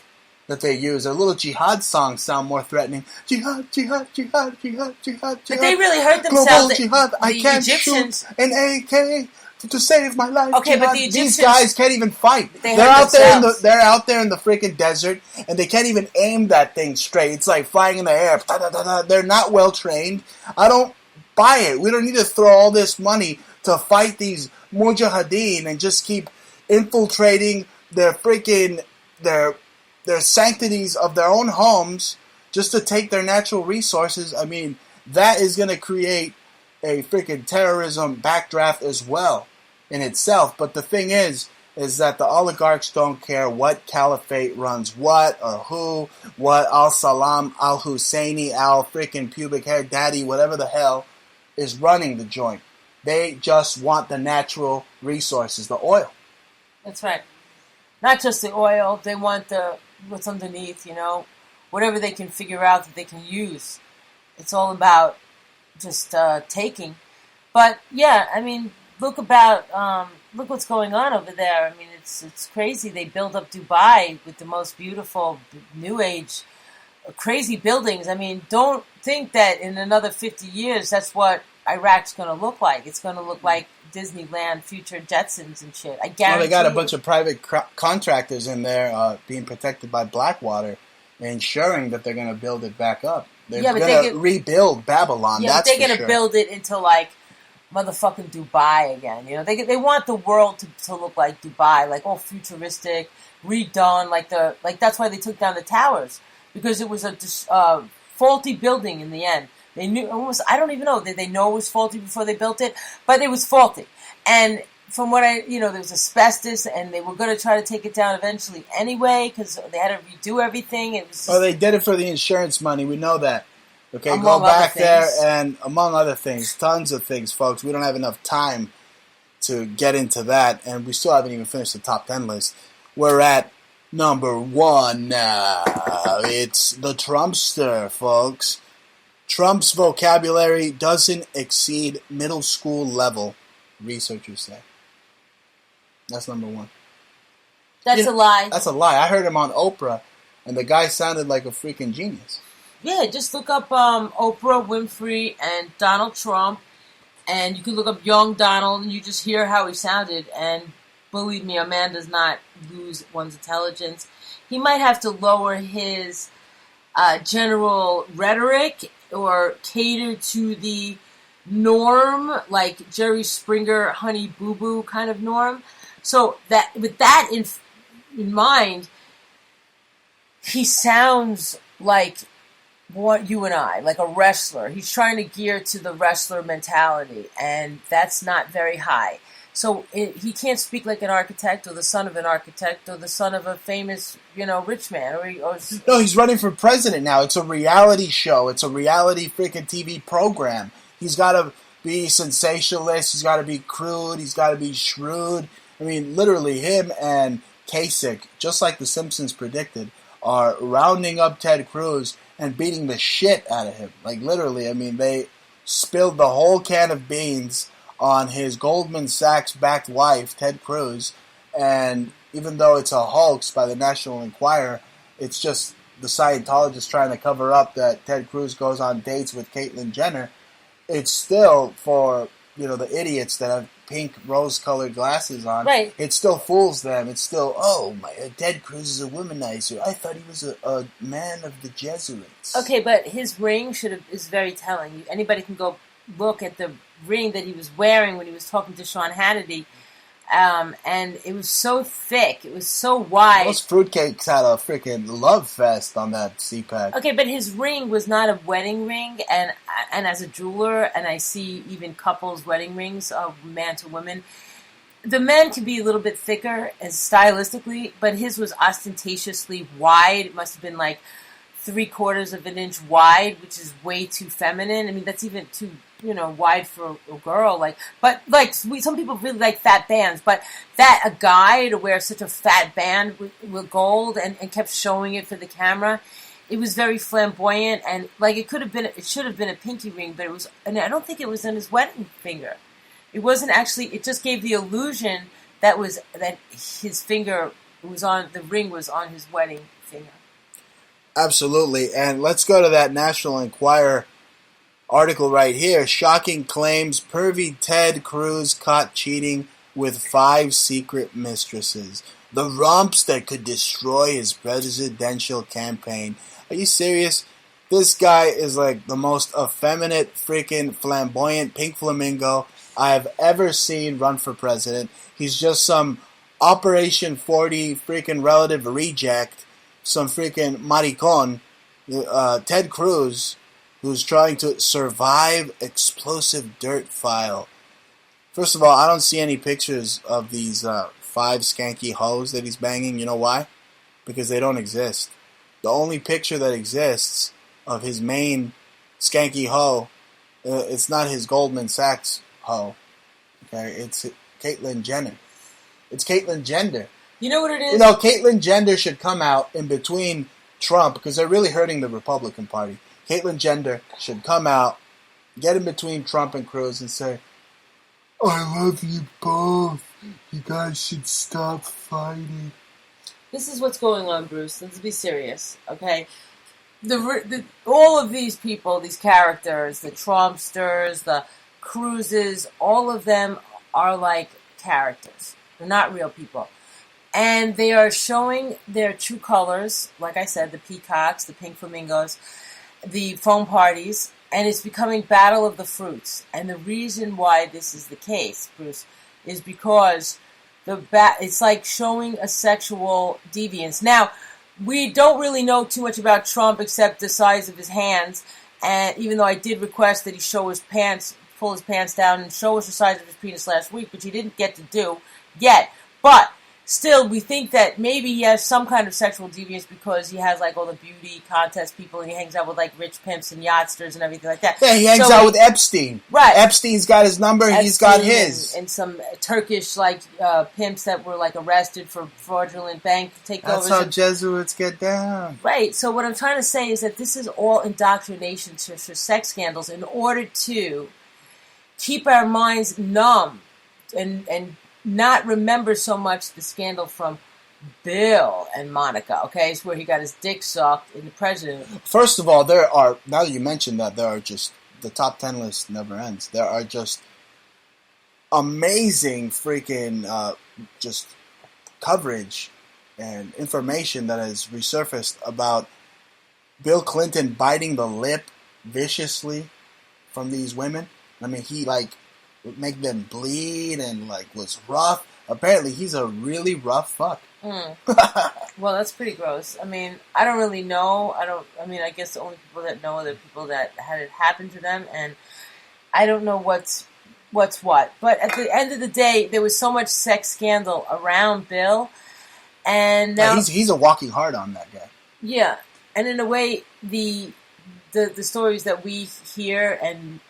that they use, their little jihad songs sound more threatening. Jihad, jihad, jihad, jihad, jihad, jihad.
But they really hurt themselves.
Global jihad. I can't
Egyptians
shoot an AK to save my life.
Okay,
jihad.
But the Egyptians,
these guys can't even fight. They're out there in the freaking desert, and they can't even aim that thing straight. It's like flying in the air. They're not well trained. I don't buy it. We don't need to throw all this money to fight these mujahideen and just keep infiltrating their freaking their sanctities of their own homes just to take their natural resources. I mean, that is going to create a freaking terrorism backdraft as well in itself. But the thing is that the oligarchs don't care what caliphate runs what or who, what al-Salam, al-Husseini, al-freaking pubic hair daddy, whatever the hell is running the joint. They just want the natural resources, the oil.
That's right. Not just the oil. They want what's underneath, whatever they can figure out that they can use. It's all about just taking. But yeah, I mean, look what's going on over there. I mean, it's crazy. They build up Dubai with the most beautiful new age, crazy buildings. I mean, don't think that in another 50 years that's what Iraq's going to look like. It's going to look like Disneyland, future Jetsons and shit. I guarantee.
Well, they got a bunch of private contractors in there being protected by Blackwater, ensuring that they're going to build it back up. They're going to rebuild Babylon.
Yeah,
that's
they're going to build it into like motherfucking Dubai again. You know, they want the world to look like Dubai, like all futuristic, redone. Like that's why they took down the towers, because it was a faulty building in the end. They knew almost. I don't even know. Did they know it was faulty before they built it? But it was faulty. And from what there was asbestos, and they were going to try to take it down eventually anyway, because they had to redo everything. It was.
They did it for the insurance money. We know that. Okay, go back there, and among other things, tons of things, folks. We don't have enough time to get into that, and we still haven't even finished the top 10 list. We're at number 1 now. It's the Trumpster, folks. Trump's vocabulary doesn't exceed middle school level, researchers say. That's number 1.
That's a lie.
That's a lie. I heard him on Oprah, and the guy sounded like a freaking genius.
Yeah, just look up Oprah Winfrey and Donald Trump, and you can look up young Donald, and you just hear how he sounded, and believe me, a man does not lose one's intelligence. He might have to lower his general rhetoric or cater to the norm, like Jerry Springer, Honey Boo Boo kind of norm. So that with that in mind, he sounds like what you and I, like a wrestler. He's trying to gear to the wrestler mentality, and that's not very high. So he can't speak like an architect, or the son of an architect, or the son of a famous, rich man.
No, he's running for president now. It's a reality show. It's a reality freaking TV program. He's got to be sensationalist. He's got to be crude. He's got to be shrewd. I mean, literally, him and Kasich, just like The Simpsons predicted, are rounding up Ted Cruz and beating the shit out of him. Like, literally, I mean, they spilled the whole can of beans on his Goldman Sachs-backed wife, Ted Cruz, and even though it's a hoax by the National Enquirer, it's just the Scientologists trying to cover up that Ted Cruz goes on dates with Caitlyn Jenner. It's still, for, the idiots that have pink rose-colored glasses on,
right.
It still fools them. It's still, Ted Cruz is a womanizer. I thought he was a man of the Jesuits.
Okay, but his ring is very telling. Anybody can go look at the ring that he was wearing when he was talking to Sean Hannity, and it was so thick, it was so wide.
Those fruitcakes had a freaking love fest on that CPAC.
Okay, but his ring was not a wedding ring, and as a jeweler, and I see even couples' wedding rings of man to woman, the men can be a little bit thicker as stylistically, but his was ostentatiously wide. It must have been like 3/4 of an inch wide, which is way too feminine. I mean, that's even too, wide for a girl. Some people really like fat bands, but a guy to wear such a fat band with gold and kept showing it for the camera, it was very flamboyant, and it should have been a pinky ring, but it was, and I don't think it was in his wedding finger. It wasn't actually. It just gave the illusion that his finger was on, the ring was on his wedding finger.
Absolutely. And let's go to that National Enquirer article right here. Shocking claims pervy Ted Cruz caught cheating with 5 secret mistresses. The romps that could destroy his presidential campaign. Are you serious? This guy is like the most effeminate, freaking flamboyant pink flamingo I have ever seen run for president. He's just some Operation 40 freaking relative reject. Some freaking maricon, Ted Cruz, who's trying to survive explosive dirt file. First of all, I don't see any pictures of these 5 skanky hoes that he's banging. You know why? Because they don't exist. The only picture that exists of his main skanky hoe, it's not his Goldman Sachs hoe. Okay, it's Caitlyn Jenner. It's Caitlyn Jenner.
You know what it is?
Caitlyn Jenner should come out in between Trump, because they're really hurting the Republican Party. Caitlyn Jenner should come out get in between Trump and Cruz and say, I love you both. You guys should stop fighting.
This is what's going on, Bruce. Let's be serious, okay? All of these people, these characters, the Trumpsters, the Cruzes, all of them are like characters. They're not real people. And they are showing their true colors, like I said, the peacocks, the pink flamingos, the foam parties, and it's becoming battle of the fruits. And the reason why this is the case, Bruce, is because it's like showing a sexual deviance. Now, we don't really know too much about Trump except the size of his hands, and even though I did request that he show his pants, pull his pants down and show us the size of his penis last week, which he didn't get to do yet. But still, we think that maybe he has some kind of sexual deviance because he has like all the beauty contest people and he hangs out with like rich pimps and yachtsters and everything like that.
Yeah, he hangs out with Epstein. Right. Epstein's got his number, he's got his.
And some Turkish like pimps that were like arrested for fraudulent bank takeovers.
That's how Jesuits get down.
Right. So what I'm trying to say is that this is all indoctrination for sex scandals in order to keep our minds numb and not remember so much the scandal from Bill and Monica, okay? It's where he got his dick sucked in the president.
First of all, now that you mentioned that, there are just, the top 10 list never ends. There are just amazing freaking just coverage and information that has resurfaced about Bill Clinton biting the lip viciously from these women. I mean, he like would make them bleed and like was rough. Apparently, he's a really rough fuck.
Well, that's pretty gross. I mean, I don't really know. I guess the only people that know are the people that had it happen to them, and I don't know what's what. But at the end of the day, there was so much sex scandal around Bill, and now
he's a walking hard on that guy.
Yeah, and in a way, the stories that we hear and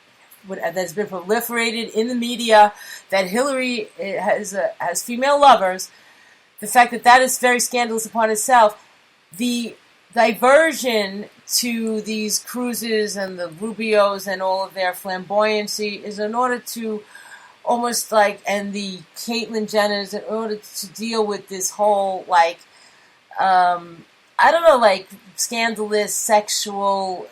that's been proliferated in the media, that Hillary has female lovers, the fact that is very scandalous upon itself. The diversion to these Cruzes and the Rubios and all of their flamboyancy is in order to almost like, and the Caitlyn Jenners, in order to deal with this whole like, I don't know, like scandalous sexual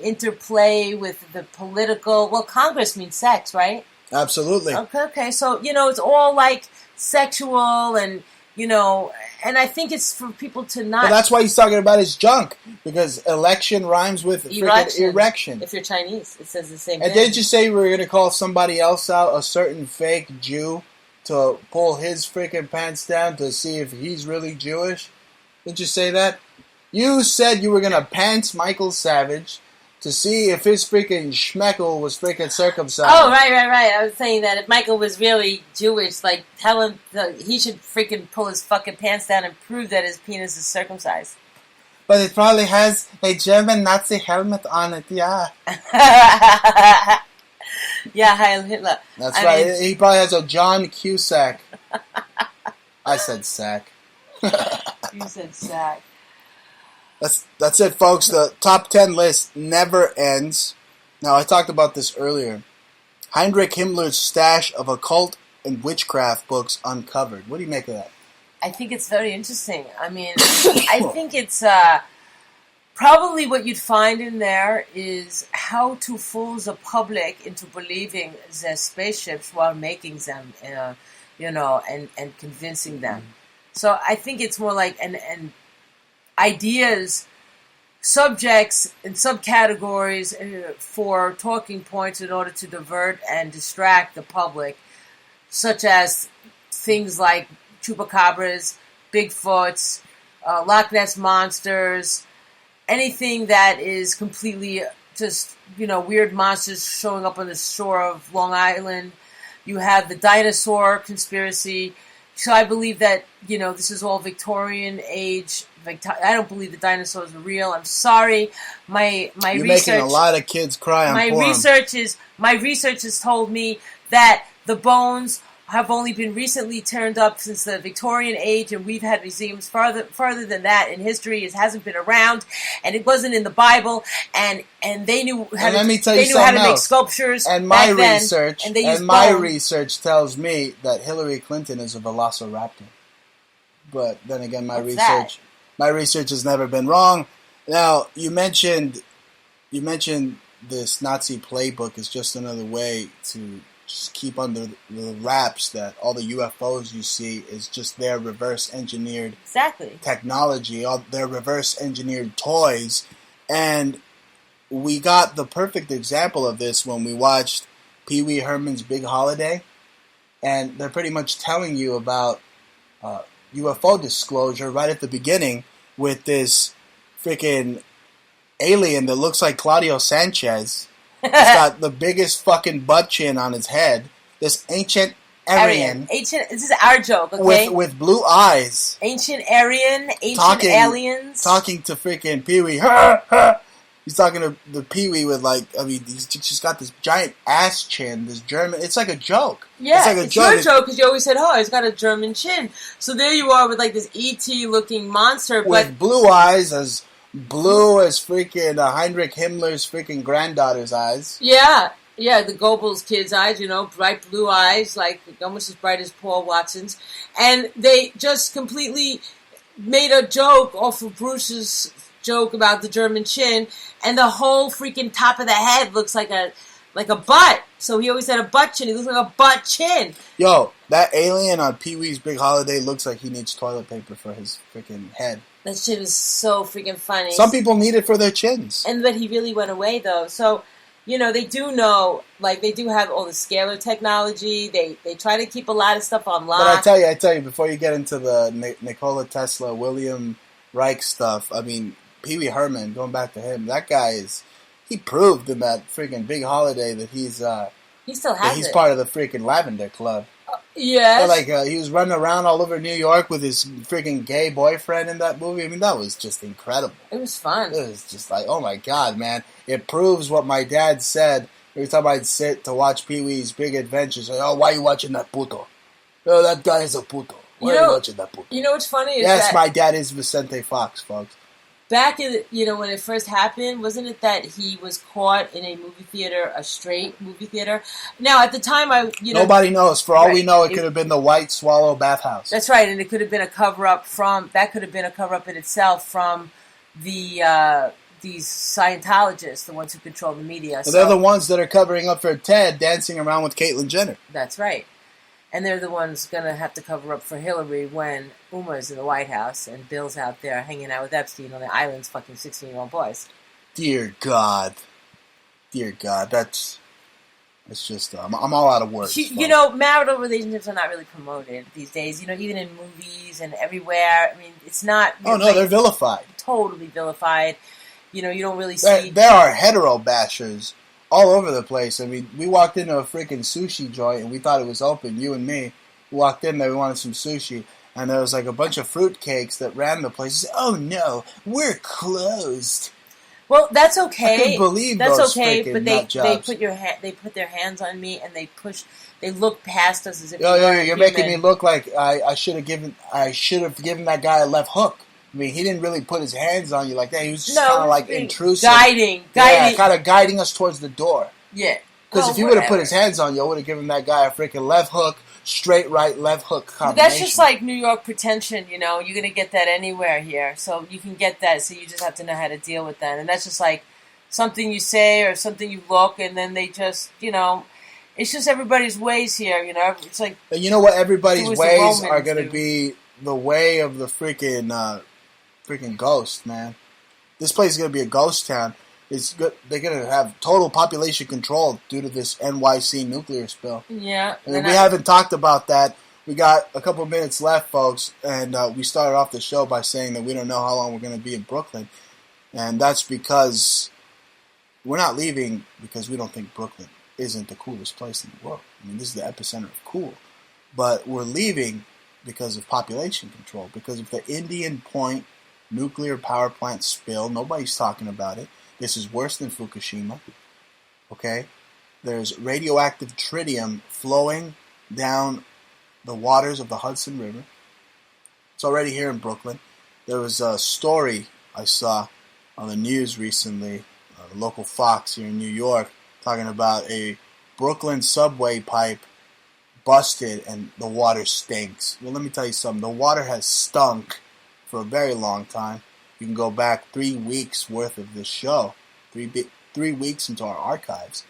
interplay with the political. Well, Congress means sex, right?
Absolutely.
Okay. So it's all like sexual, and and I think it's for people to not.
Well, that's why he's talking about his junk, because election rhymes with freaking erection.
If you're Chinese, it says the same
and
thing.
Didn't you say we were going to call somebody else out, a certain fake Jew, to pull his freaking pants down to see if he's really Jewish? Didn't you say that? You said you were going to pants Michael Savage to see if his freaking schmeckle was freaking circumcised.
Oh, right. I was saying that if Michael was really Jewish, like, tell him he should freaking pull his fucking pants down and prove that his penis is circumcised.
But it probably has a German Nazi helmet on it, yeah.
Yeah, Heil Hitler.
That's right. He probably has a John Cusack. I said sack.
You said sack.
That's it, folks. The top 10 list never ends. Now, I talked about this earlier. Heinrich Himmler's stash of occult and witchcraft books uncovered. What do you make of that?
I think it's very interesting. I mean, I think it's probably what you'd find in there is how to fool the public into believing their spaceships while making them, and convincing them. So I think it's more like an ideas, subjects, and subcategories for talking points in order to divert and distract the public, such as things like chupacabras, Bigfoots, Loch Ness monsters, anything that is completely just, weird monsters showing up on the shore of Long Island. You have the dinosaur conspiracy. So I believe that, this is all Victorian age. I don't believe the dinosaurs are real. I'm sorry. You're research,
making a lot of kids cry on
my research has told me that the bones have only been recently turned up since the Victorian age, and we've had museums farther than that in history. It hasn't been around, and it wasn't in the Bible, and they knew how to make sculptures.
And my research tells me that Hillary Clinton is a velociraptor. But then again, my research has never been wrong. Now, you mentioned this Nazi playbook is just another way to just keep under the wraps that all the UFOs you see is just their reverse engineered technology, all their reverse engineered toys. And we got the perfect example of this when we watched Pee Wee Herman's Big Holiday. And they're pretty much telling you about UFO disclosure right at the beginning with this freaking alien that looks like Claudio Sanchez. He's got the biggest fucking butt chin on his head. This ancient Aryan.
This is our joke, okay?
With blue eyes.
Ancient Aryan, aliens.
Talking to freaking Pee Wee. He's talking to the Pee Wee with he's just got this giant ass chin, this German. It's like a joke.
Yeah, it's your joke because you always said, "Oh, he's got a German chin." So there you are with like this ET looking monster,
with blue eyes as blue as freaking Heinrich Himmler's freaking granddaughter's eyes.
Yeah, the Goebbels kid's eyes, bright blue eyes, like almost as bright as Paul Watson's, and they just completely made a joke off of Bruce's joke about the German chin, and the whole freaking top of the head looks like a butt. So he always had a butt chin. He looks like a butt chin.
Yo, that alien on Pee Wee's Big Holiday looks like he needs toilet paper for his freaking head.
That shit was so freaking funny.
Some people need it for their chins.
But he really went away, though. So, they do know, they do have all the scalar technology. They try to keep a lot of stuff on lock.
But I tell you, before you get into the Nikola Tesla, William Reich stuff, I mean, Pee Wee Herman, going back to him, that guy he proved in that freaking Big Holiday that he still has he's part of the freaking Lavender Club.
Yes.
He was running around all over New York with his freaking gay boyfriend in that movie. I mean, that was just incredible.
It was fun.
It was just like, oh my God, man. It proves what my dad said every time I'd sit to watch Pee Wee's Big Adventures. Like, oh, why are you watching that puto? Oh, that guy is a puto. Why are you watching that puto?
You know what's funny?
Yes, my dad is Vicente Fox, folks.
Back in, when it first happened, wasn't it that he was caught in a movie theater, a straight movie theater? Now, at the time,
nobody knows. For all we know, it could have been the White Swallow bathhouse.
That's right, and it could have been a cover-up in itself from these Scientologists, the ones who control the media.
So they're the ones that are covering up for Ted dancing around with Caitlyn Jenner.
That's right. And they're the ones going to have to cover up for Hillary when Uma's in the White House and Bill's out there hanging out with Epstein on the islands fucking 16-year-old boys.
Dear God. That's just, I'm all out of words.
Marital relationships are not really promoted these days. Even in movies and everywhere. I mean, it's not...
Oh, no, they're vilified.
Totally vilified. You don't really see...
There are hetero bashers all over the place. I mean, we walked into a freaking sushi joint and we thought it was open. You and me walked in there. We wanted some sushi, and there was like a bunch of fruitcakes that ran the place. Said, oh no, we're closed.
Well, that's okay.
I couldn't believe those freaking
but
nut jobs.
They put their hands on me and they look past us as if
you're making me look like I should have given that guy a left hook. I mean, he didn't really put his hands on you like that. He was just kind of like intrusive.
Guiding.
Yeah, kind of guiding us towards the door.
Yeah.
Because if he would have put his hands on you, I would have given that guy a freaking left hook, straight right, left hook combination.
That's just like New York pretension, You're going to get that anywhere here. So you can get that, so you just have to know how to deal with that. And that's just like something you say or something you look, and then they just, it's just everybody's ways here, It's like...
And you know what? Everybody's ways are going to be the way of the freaking ghost, man. This place is going to be a ghost town. They're going to have total population control due to this NYC nuclear spill.
Yeah.
And we haven't talked about that. We got a couple minutes left, folks, and we started off the show by saying that we don't know how long we're going to be in Brooklyn. And that's because we're not leaving because we don't think Brooklyn isn't the coolest place in the world. I mean, this is the epicenter of cool. But we're leaving because of population control, because of the Indian Point nuclear power plant spill. Nobody's talking about it. This is worse than Fukushima. Okay? There's radioactive tritium flowing down the waters of the Hudson River. It's already here in Brooklyn. There was a story I saw on the news recently, local Fox here in New York, talking about a Brooklyn subway pipe busted and the water stinks. Well, let me tell you something. The water has stunk for a very long time. You can go back 3 weeks worth of this show, 3 weeks into our archives,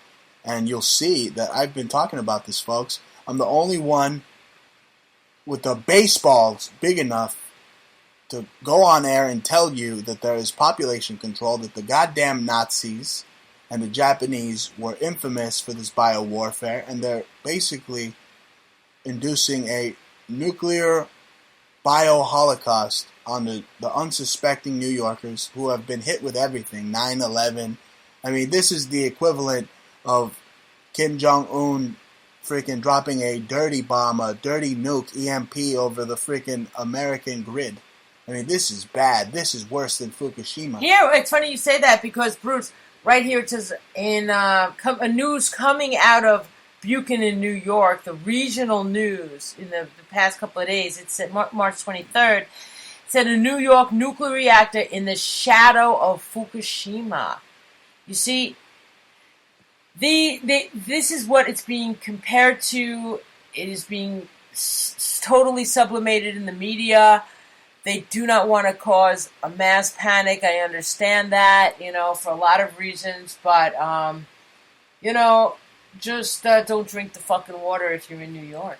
and you'll see that I've been talking about this, folks. I'm the only one with the baseballs big enough to go on air and tell you that there is population control, that the goddamn Nazis and the Japanese were infamous for this biowarfare, and they're basically inducing a nuclear bio-holocaust on the unsuspecting New Yorkers who have been hit with everything, 9/11. I mean, this is the equivalent of Kim Jong-un freaking dropping a dirty bomb, a dirty nuke, EMP, over the freaking American grid. I mean, this is bad. This is worse than Fukushima.
Yeah, it's funny you say that because, Bruce, right here it says in a news coming out of Buchanan, New York, the regional news in the past couple of days, it said March 23rd, said a New York nuclear reactor in the shadow of Fukushima. You see, this is what it's being compared to. It is being totally sublimated in the media. They do not want to cause a mass panic. I understand that, for a lot of reasons. But, just don't drink the fucking water if you're in New York.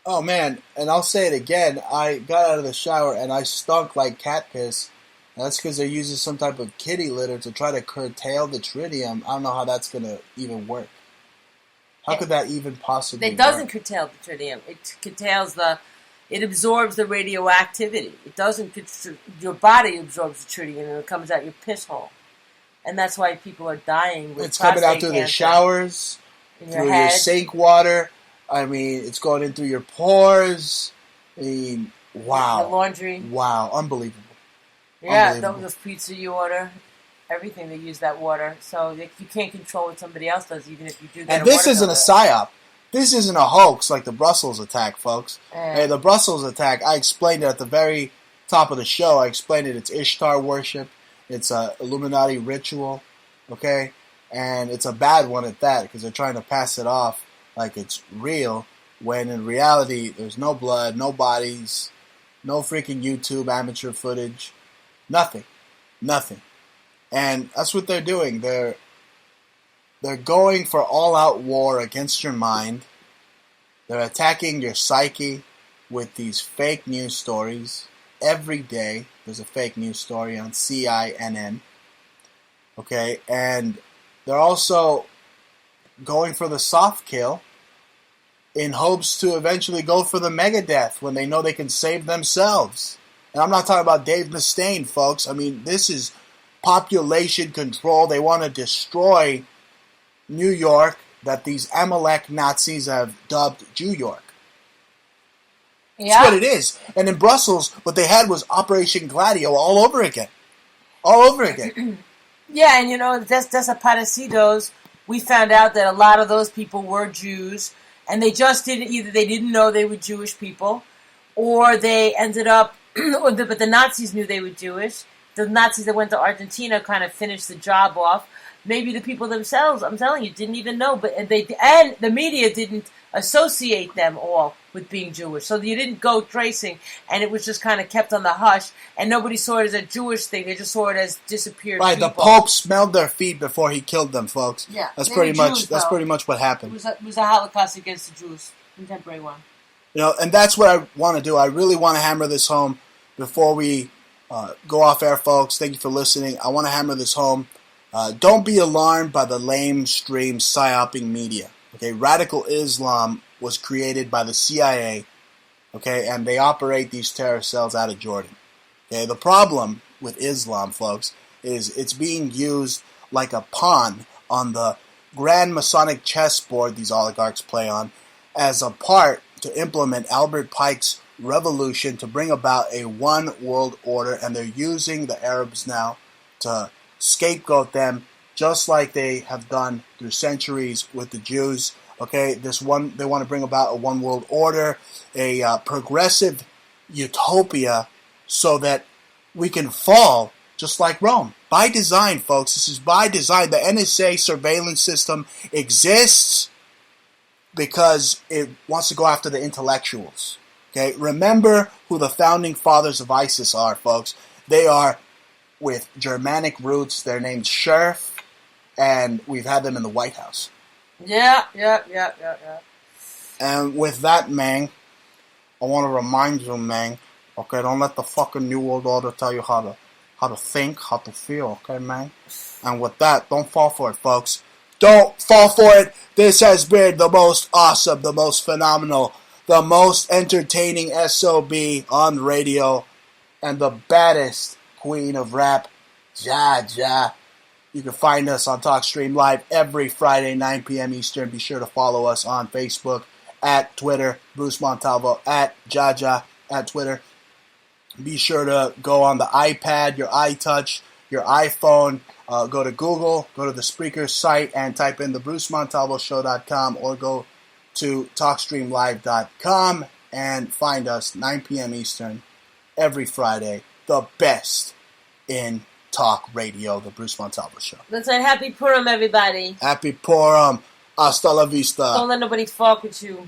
Oh, man. And I'll say it again. I got out of the shower and I stunk like cat piss. And that's because they're using some type of kitty litter to try to curtail the tritium. I don't know how that's going to even work. How could that even possibly work?
It doesn't curtail the tritium. It curtails it absorbs the radioactivity. It doesn't. Your body absorbs the tritium and it comes out your piss hole, and that's why people are dying with.
It's coming out through the showers, through your sink water. I mean, it's going in through your pores. I mean, wow.
The laundry.
Wow, unbelievable.
Yeah, the pizza you order, everything they use that water. So you can't control what somebody else does, even if you do.
And this isn't a psyop. This isn't a hoax like the Brussels attack, folks. Hey, the Brussels attack, I explained it at the very top of the show. I explained it. It's Ishtar worship. It's a Illuminati ritual, okay? And it's a bad one at that because they're trying to pass it off like it's real when in reality there's no blood, no bodies, no freaking YouTube amateur footage, nothing. And that's what they're doing. They're going for all-out war against your mind. They're attacking your psyche with these fake news stories. Every day there's a fake news story on CNN. Okay? And they're also going for the soft kill in hopes to eventually go for the megadeth when they know they can save themselves. And I'm not talking about Dave Mustaine, folks. I mean, this is population control. They want to destroy New York, that these Amalek Nazis have dubbed Jew York. Yeah. That's what it is. And in Brussels, what they had was Operation Gladio all over again.
Yeah, and Desaparecidos, we found out that a lot of those people were Jews, and they just didn't know they were Jewish people, or they ended up, but the Nazis knew they were Jewish. The Nazis that went to Argentina kind of finished the job off. Maybe the people themselves, I'm telling you, didn't even know, and the media didn't associate them all with being Jewish. So you didn't go tracing, and it was just kind of kept on the hush, and nobody saw it as a Jewish thing. They just saw it as disappeared people.
The Pope smelled their feet before he killed them, folks.
Yeah,
that's pretty much what happened.
It was a Holocaust against the Jews, contemporary one.
And that's what I want to do. I really want to hammer this home before we go off air, folks. Thank you for listening. I want to hammer this home. Don't be alarmed by the lamestream psyoping media. Okay, radical Islam was created by the CIA. Okay, and they operate these terror cells out of Jordan. Okay, the problem with Islam, folks, is it's being used like a pawn on the grand Masonic chessboard these oligarchs play on, as a part to implement Albert Pike's revolution to bring about a one world order, and they're using the Arabs now to scapegoat them just like they have done through centuries with the Jews. Okay, they want to bring about a one world order, a progressive utopia, so that we can fall just like Rome. By design, folks. This is by design. The NSA surveillance system exists because it wants to go after the intellectuals. Okay, remember who the founding fathers of ISIS are, folks. They are with Germanic roots. They're named Sheriff, and we've had them in the White House.
Yeah.
And with that, man, I want to remind you, man, okay, don't let the fucking New World Order tell you how to think, how to feel, okay, man? And with that, don't fall for it, folks. Don't fall for it. This has been the most awesome, the most phenomenal, the most entertaining SOB on radio, and the baddest queen of rap, Ja. You can find us on TalkStream Live every Friday, 9 p.m. Eastern. Be sure to follow us on Facebook, at Twitter, Bruce Montalvo, at Jaja, at Twitter. Be sure to go on the iPad, your iTouch, your iPhone, go to Google, go to the Spreaker site, and type in the BruceMontalvoShow.com, or go to TalkStreamLive.com and find us 9 p.m. Eastern every Friday. The best in talk radio, the Bruce Montalvo Show.
Let's say happy Purim, everybody.
Happy Purim. Hasta la vista.
Don't let nobody fuck with you.